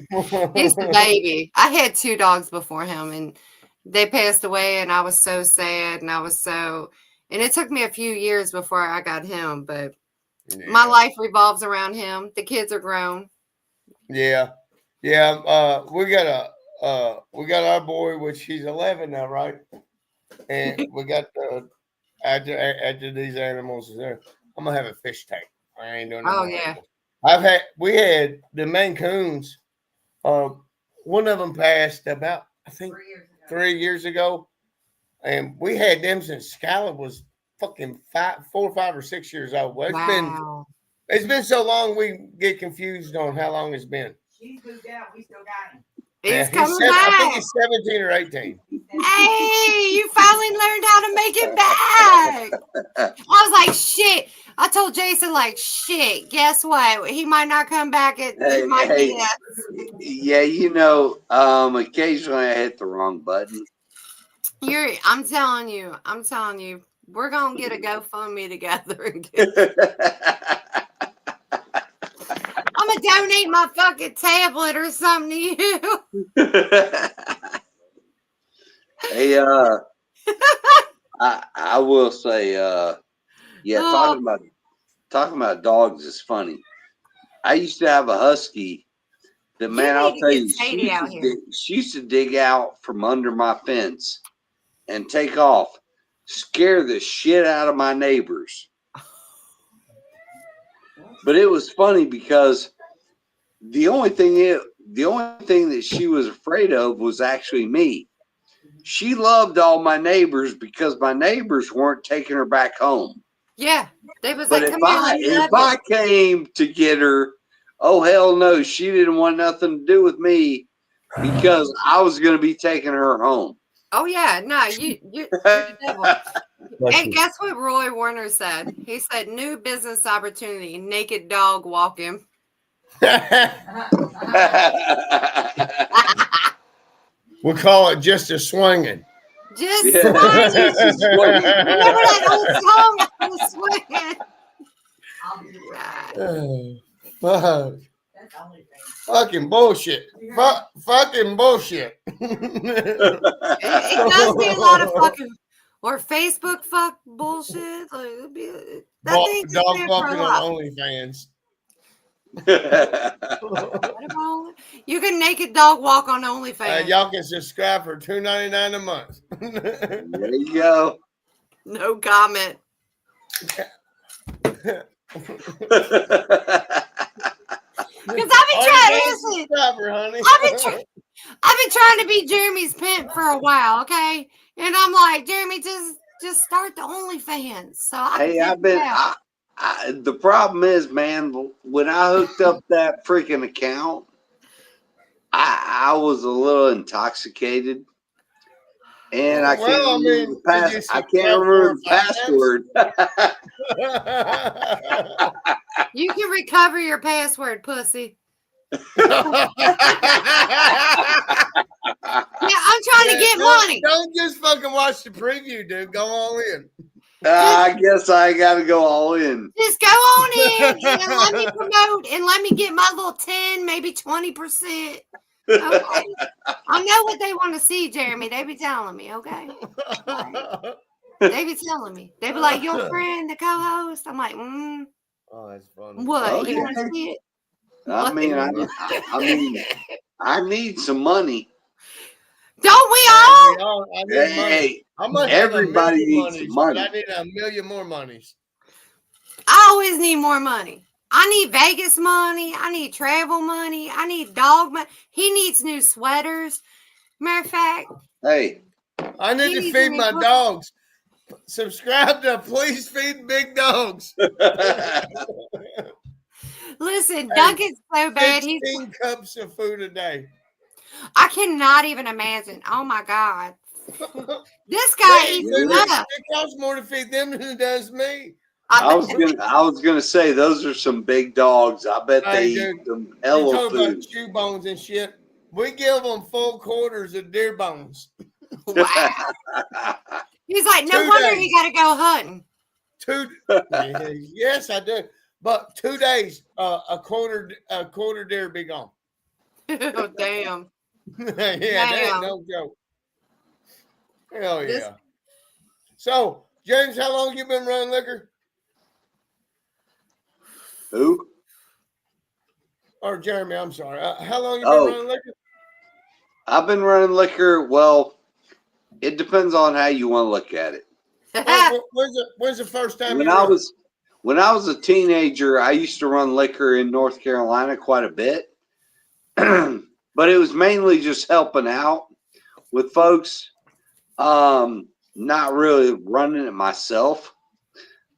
He's the baby. I had 2 dogs before him, and they passed away, and I was so sad, and it took me a few years before I got him, but my life revolves around him. The kids are grown. Yeah. Yeah. We got our boy, which he's 11 now, right? And we got after these animals there, I'm gonna have a fish tank. I ain't doing no yeah. animals. We had the Maine Coons. One of them passed about, I think, 3 years ago. And we had them since Skylar was fucking 4, 5, or 6 years old. Well, it's been so long we get confused on how long it's been. She's moved out. We still got him. He's coming back. I think he's 17 or 18. Hey, you finally learned how to make it back. I was like, shit. I told Jason, like, shit, guess what? He might not come back. Yeah, occasionally I hit the wrong button. I'm telling you, we're going to get a GoFundMe together. And I'm going to donate my fucking tablet or something to you. Hey, I will say, talking about dogs is funny. I used to have a husky that, man, I'll tell you, she used to dig out from under my fence and take off, scare the shit out of my neighbors. But it was funny because the only thing that she was afraid of was actually me. She loved all my neighbors because my neighbors weren't taking her back home. Yeah, they was but like, if I came to get her, oh hell no, she didn't want nothing to do with me because I was going to be taking her home. Oh yeah, no, you're the devil. Hey, guess what Roy Warner said? He said, "New business opportunity: naked dog walking." We'll call it just a swinging. Just swinging. Remember that old song? I was swinging. Fuck. Fucking bullshit. Fucking bullshit. It does be a lot of fucking or Facebook fuck bullshit. Like, it'd be, dog walking on OnlyFans. You can naked dog walk on OnlyFans. Y'all can subscribe for $2.99 a month. There you go. No comment. Because I've been trying. Listen, I've been trying to be Jeremy's pimp for a while. Okay, and And I'm like, Jeremy, just start the OnlyFans. So I Hey, can I've been. The problem is, man, when I hooked up that freaking account, I was a little intoxicated, and I can't Well, I remember mean, the did you I can't subscribe 4 remember or the 5 times? password. You can recover your password, pussy. Yeah, Yeah, I'm trying to get money. Don't just fucking watch the preview, dude. Go all in. I guess I got to go all in. Just go on in and let me promote and let me get my little 10, maybe 20%. Okay. I know what they want to see, Jeremy. They be telling me, okay? Right. They be telling me. They be like, your friend, the co-host. I'm like, Oh, that's funny. what? Okay. You want to see it? I mean, I need some money. Don't we all? I need money. Hey, I might have everybody 1 million needs monies, some money. but I need 1 million more monies. I always need more money. I need Vegas money. I need travel money. I need dog money. He needs new sweaters. Matter of fact, Hey, I need to feed my dogs. Subscribe to Please Feed Big Dogs. listen, Duncan's so bad. 16 cups of food a day. I cannot even imagine. Oh my God. This guy eats enough. It costs more to feed them than it does me. I was gonna say those are some big dogs. I bet they eat some hella you talk food. about chew bones and shit. We give them full quarters of deer bones. Wow. He's like, no 2 wonder days. you got to go hunting. Yes, I do. But 2 days, a quarter deer be gone. Oh, damn. That ain't no joke. Hell yeah. So, James, how long you been running liquor? Who? Or Jeremy, I'm sorry. How long you been running liquor? I've been running liquor. Well, it depends on how you want to look at it. When's the first time When I was a teenager, I used to run liquor in North Carolina quite a bit, but it was mainly just helping out with folks. Not really running it myself.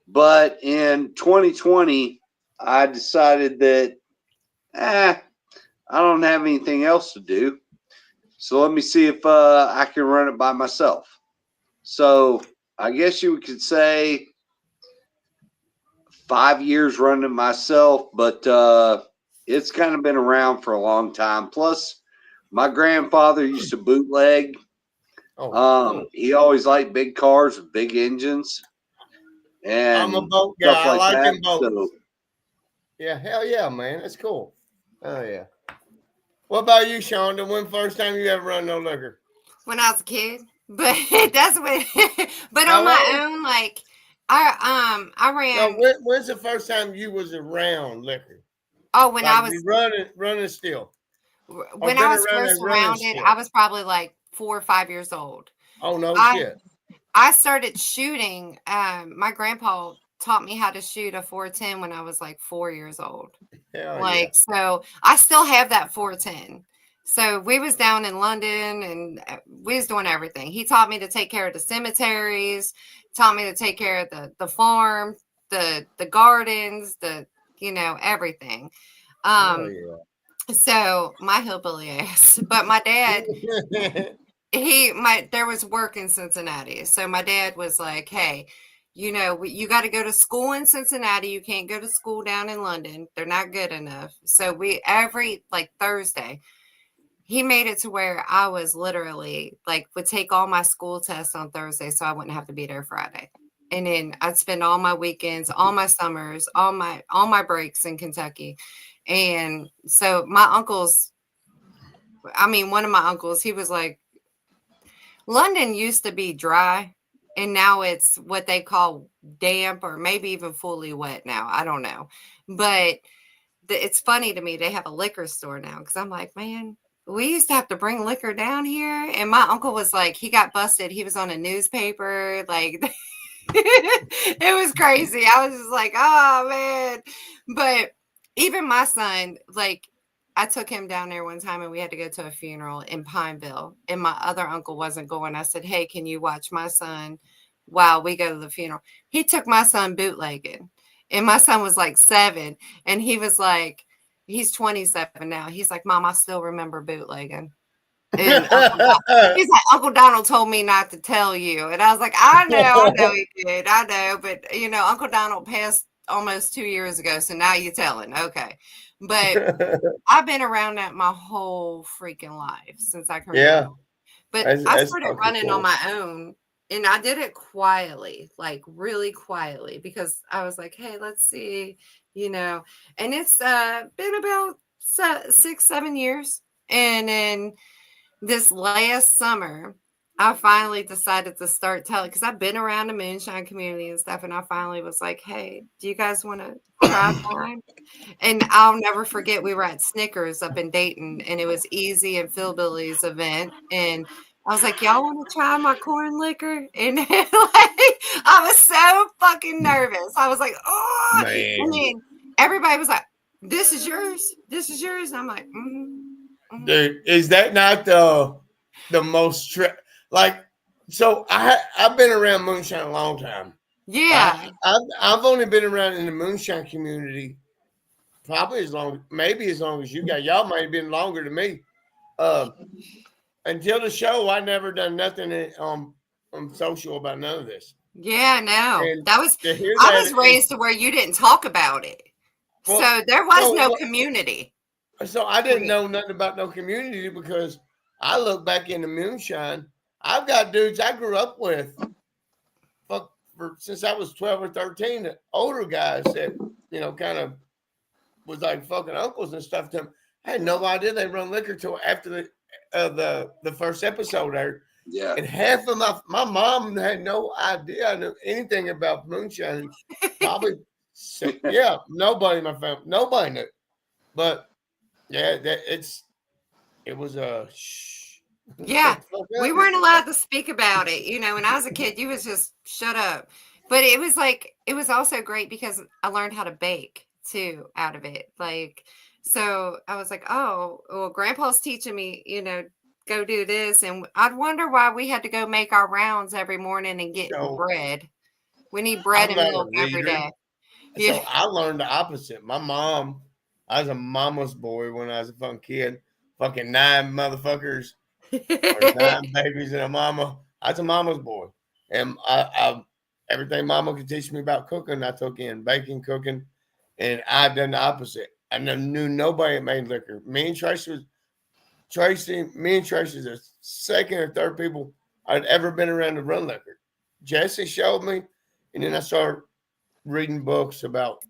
But in 2020, I decided that I don't have anything else to do. So let me see if I can run it by myself. So I guess you could say 5 years running it myself, but it's kind of been around for a long time. Plus, my grandfather used to bootleg. He always liked big cars with big engines. And I'm a boat guy. I like them boats. So, yeah, hell yeah, man. That's cool. Oh yeah. What about you, Shonda? When first time you ever run no liquor? When I was a kid. But that's when but on my own, like I ran. No, when's the first time you was around liquor? Oh, when I was running still. When I was first around it, I was probably like 4 or 5 years old. Oh no shit. I started shooting. My grandpa taught me how to shoot a 410 when I was like 4 years old. So I still have that 410. So we was down in London and we was doing everything. He taught me to take care of the cemeteries, taught me to take care of the farm, the gardens, everything. So my hillbilly ass, but my dad, there was work in Cincinnati. So my dad was like, hey, you got to go to school in Cincinnati. You can't go to school down in London. They're not good enough. So every Thursday, he made it to where I was literally would take all my school tests on Thursday so I wouldn't have to be there Friday. And then I'd spend all my weekends, all my summers, all my breaks in Kentucky. And so one of my uncles, he was like, London used to be dry and now it's what they call damp or maybe even fully wet now. I don't know. But it's funny to me. They have a liquor store now because I'm like, man, we used to have to bring liquor down here. And my uncle was like, he got busted. He was on a newspaper. It was crazy. I was just like, oh, man. But even my son, I took him down there one time and we had to go to a funeral in Pineville. And my other uncle wasn't going. I said, hey, can you watch my son while we go to the funeral? He took my son bootlegging. And my son was like 7. And he was like, he's 27 now. He's like, Mom, I still remember bootlegging. And he's like, Uncle Donald told me not to tell you. And I was like, I know he did. I know. But, you know, Uncle Donald passed almost 2 years ago. So now you're telling. Okay. But I've been around that my whole freaking life since I can remember. But I started running on my own. And I did it quietly, like really quietly, because I was like, hey, let's see, you know. And it's been about 6-7 years. And then this last summer, I finally decided to start telling, because I've been around the moonshine community and stuff. And I finally was like, hey, do you guys want to try mine? And I'll never forget, we were at Snickers up in Dayton, and it was Easy and Philbilly's event. And I was like, y'all want to try my corn liquor? And like, I was so fucking nervous. I was like, oh, Man. And then everybody was like, this is yours. This is yours. And I'm like, Dude, is that not the most like? So I've been around moonshine a long time. Yeah. I've only been around in the moonshine community probably maybe as long as you guys. Y'all might have been longer than me. Until the show, I never done nothing on social about none of this. Yeah, no. And I was raised to where you didn't talk about it. Well, so there was no community. So I didn't know nothing about no community because I look back into moonshine. I've got dudes I grew up with since I was 12 or 13, older guys that, you know, kind of was like fucking uncles and stuff to them. I had no idea they run liquor till after the first episode aired. Yeah. And half of my mom had no idea I knew anything about moonshine. Probably, nobody in my family, nobody knew. But yeah, it was a shh. Yeah, we weren't allowed to speak about it. You know, when I was a kid, you was just shut up. But it was also great because I learned how to bake too out of it. Like, so I was like, oh, well, Grandpa's teaching me, you know, go do this. And I'd wonder why we had to go make our rounds every morning and get bread. We need bread and milk every day. So I learned the opposite. My mom, I was a mama's boy when I was a fucking kid. Fucking 9 motherfuckers or 9 babies and a mama. I was a mama's boy. And I everything mama could teach me about cooking, I took in baking, cooking, and I've done the opposite. I knew nobody that made liquor. Me and Tracy is the second or third people I'd ever been around to run liquor. Jesse showed me, and then I started reading books about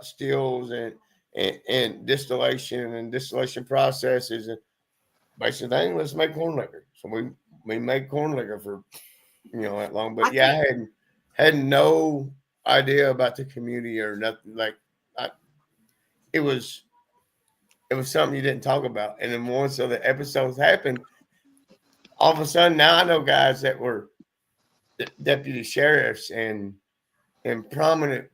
stills and distillation and distillation processes and basic thing. Let's make corn liquor. So we made corn liquor for that long. But I had no idea about the community or nothing. Like it was something you didn't talk about. And then once the episodes happened, all of a sudden now I know guys that were deputy sheriffs and prominent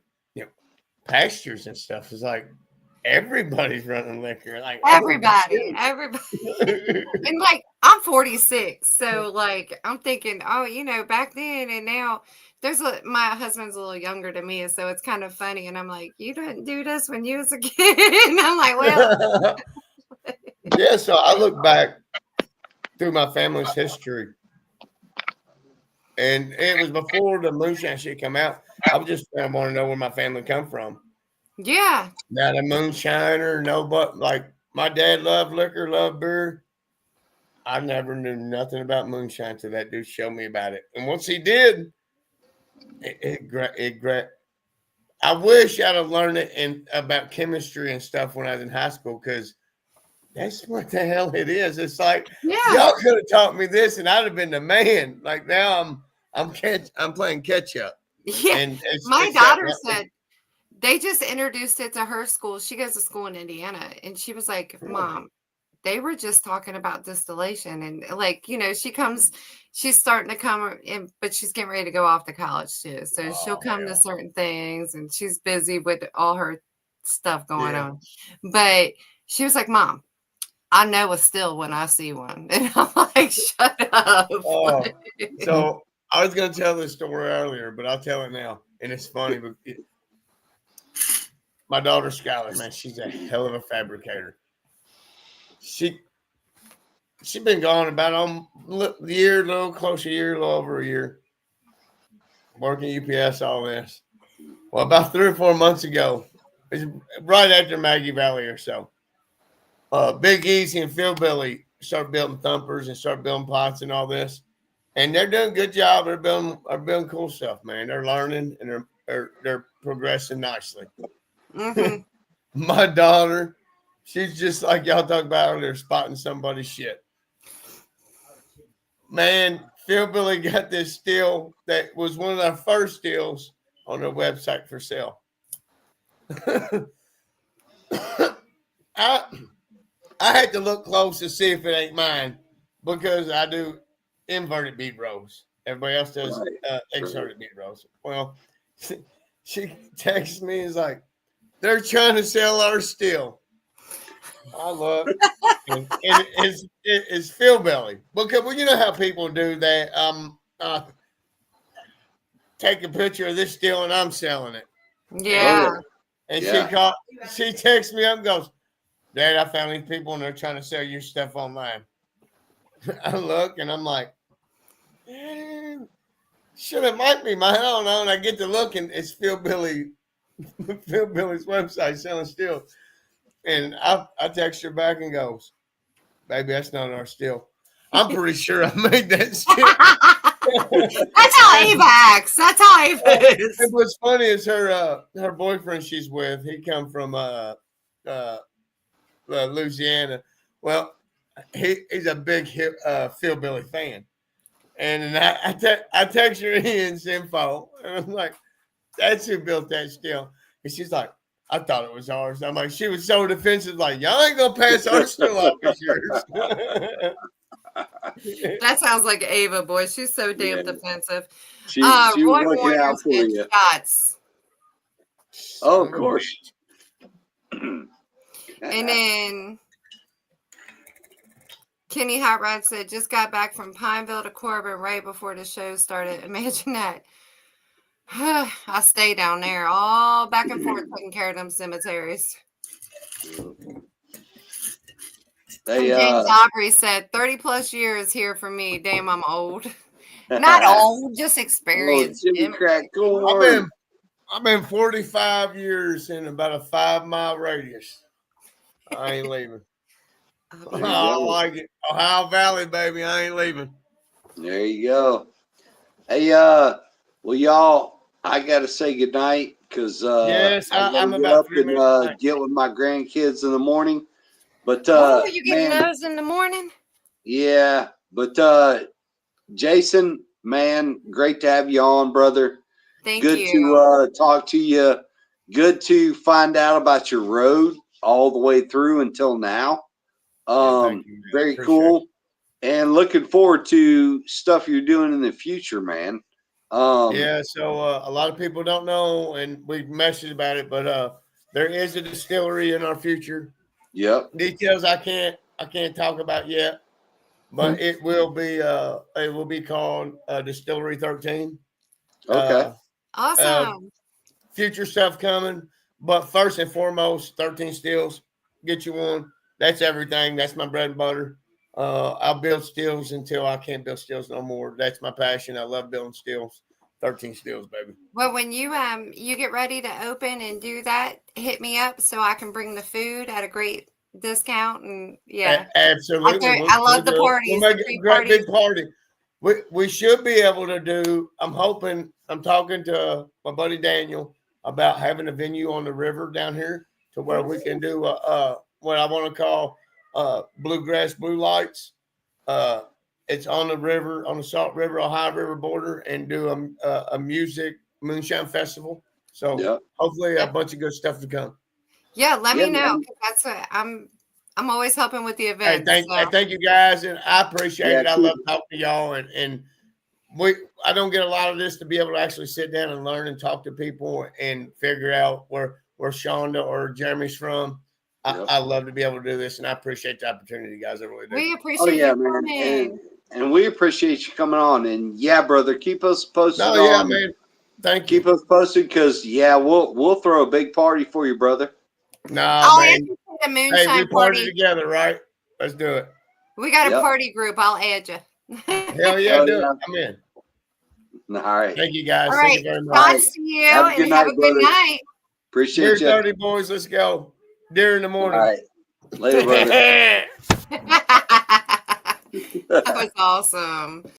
pastures and stuff. It's like everybody's running liquor. Like everybody. And like I'm 46, so like I'm thinking, oh, back then and now my husband's a little younger than me, so it's kind of funny. And I'm like, you didn't do this when you was a kid. And I'm like, well, yeah. So I look back through my family's history, and it was before the moonshine shit come out. I want to know where my family come from. Yeah. Not a moonshiner, but like my dad loved liquor, loved beer. I never knew nothing about moonshine till that dude showed me about it. And once he did, I wish I'd have learned it about chemistry and stuff when I was in high school, because that's what the hell it is. It's like y'all could have taught me this, and I'd have been the man. Like now, I'm playing catch up. Yeah, and my daughter said they just introduced it to her school. She goes to school in Indiana, and she was like, "Mom, they were just talking about distillation." And like, she's starting to come in, but she's getting ready to go off to college too. So she'll come to certain things, and she's busy with all her stuff going on. But she was like, "Mom, I know a still when I see one, and I'm like, shut up. Oh, so I was going to tell this story earlier, but I'll tell it now. And it's funny. But my daughter, Skylar, man, she's a hell of a fabricator. She's been gone about a year, a little close to a year, a little over a year, working UPS, all this. Well, about 3 or 4 months ago, it's right after Maggie Valley or so, Big Easy and Phil Billy start building thumpers and start building pots and all this. And they're doing a good job. They're building cool stuff, man. They're learning and they're progressing nicely. Mhm. My daughter, she's just like y'all talk about earlier, spotting somebody's shit. Man, Phil Billy got this still that was one of our first stills on their website for sale. I had to look close to see if it ain't mine because I do inverted bead rolls. Everybody else does exerted bead rolls. Well, she texts me and is like, they're trying to sell our steel. I look, and it's Phil Belly. Because, well, you know how people do that. Take a picture of this steel and I'm selling it. Yeah. And Yeah. she texts me up and goes, Dad, I found these people and they're trying to sell your stuff online. I look and I'm like, shit, it might be mine. I don't know. And I get to look and it's Phil Billy's website selling steel. And I text her back and goes, baby, that's not our steel. I'm pretty sure I made that steel. That's how Ava acts. That's how Ava is. And what's funny is her boyfriend she's with, he come from Louisiana. Well, he's a big Phil Billy fan. And I text her Ian's info, and I'm like, that's who built that steel. And she's like, I thought it was ours. I'm like, she was so defensive, like, y'all ain't gonna pass our steel off as yours. That sounds like Ava, boy. She's so damn defensive. She was Roy looking out Warner's for in you. shots. Oh, of course. And then Kenny Hot Rod said, just got back from Pineville to Corbin right before the show started. Imagine that. I stay down there all back and forth taking care of them cemeteries. They, James Aubrey said, 30 plus years here for me. Damn, I'm old. Not old, just experienced. Jimmy Crack Corn. I've been 45 years in about a 5-mile radius. I ain't leaving. I like it. Ohio Valley, baby. I ain't leaving. There you go. Hey, well, y'all, I got to say goodnight because yes, I'm get about up 3 and minutes. get with my grandkids in the morning. But you getting those in the morning? Yeah, but Jason, man, great to have you on, brother. Thank Good you. to talk to you. Good to find out about your road all the way through until now. Thank you, very cool. And looking forward to stuff you're doing in the future, man. So a lot of people don't know, and we messaged about it, but there is a distillery in our future. Yep. Details I can't talk about yet, but it will be called Distillery 13. Okay. Awesome. Future stuff coming, but first and foremost, 13 stills. Get you one. That's everything. That's my bread and butter. I'll build stills until I can't build stills no more. That's my passion. I love building stills. 13 stills, baby. Well, when you get ready to open and do that, hit me up so I can bring the food at a great discount. And Absolutely. I love the parties. We'll make a great big party. We should be able to do. I'm talking to my buddy Daniel about having a venue on the river down here to where we can do what I want to call bluegrass blue lights. It's on the river, on the Salt River, Ohio River border, and do a music moonshine festival. So hopefully a bunch of good stuff to come. Yeah, let me know. That's what I'm always helping with the event. Thank you guys, and I appreciate it. I love talking to y'all, and I don't get a lot of this to be able to actually sit down and learn and talk to people and figure out where Shonda or Jeremy's from. I love to be able to do this, and I appreciate the opportunity, guys. I really do. We Oh appreciate yeah, you man. coming. And we appreciate you coming on. And yeah, brother, keep us posted. No, yeah, man. Thank you. Keep us posted because we'll throw a big party for you, brother. No, I'll add man. you to the Hey, moonshine we party party. together, right? Let's do it. We got a Yep. party group. I'll add you. Hell yeah, Oh, do yeah. it. I'm in. All right. Thank you, guys. All Thank right. you very much. Thoughts to you, Have a and good have night, a good brother. night. Appreciate Here's you. 30 boys. Let's go. Deer in the All morning. right. Later, brother. That was awesome.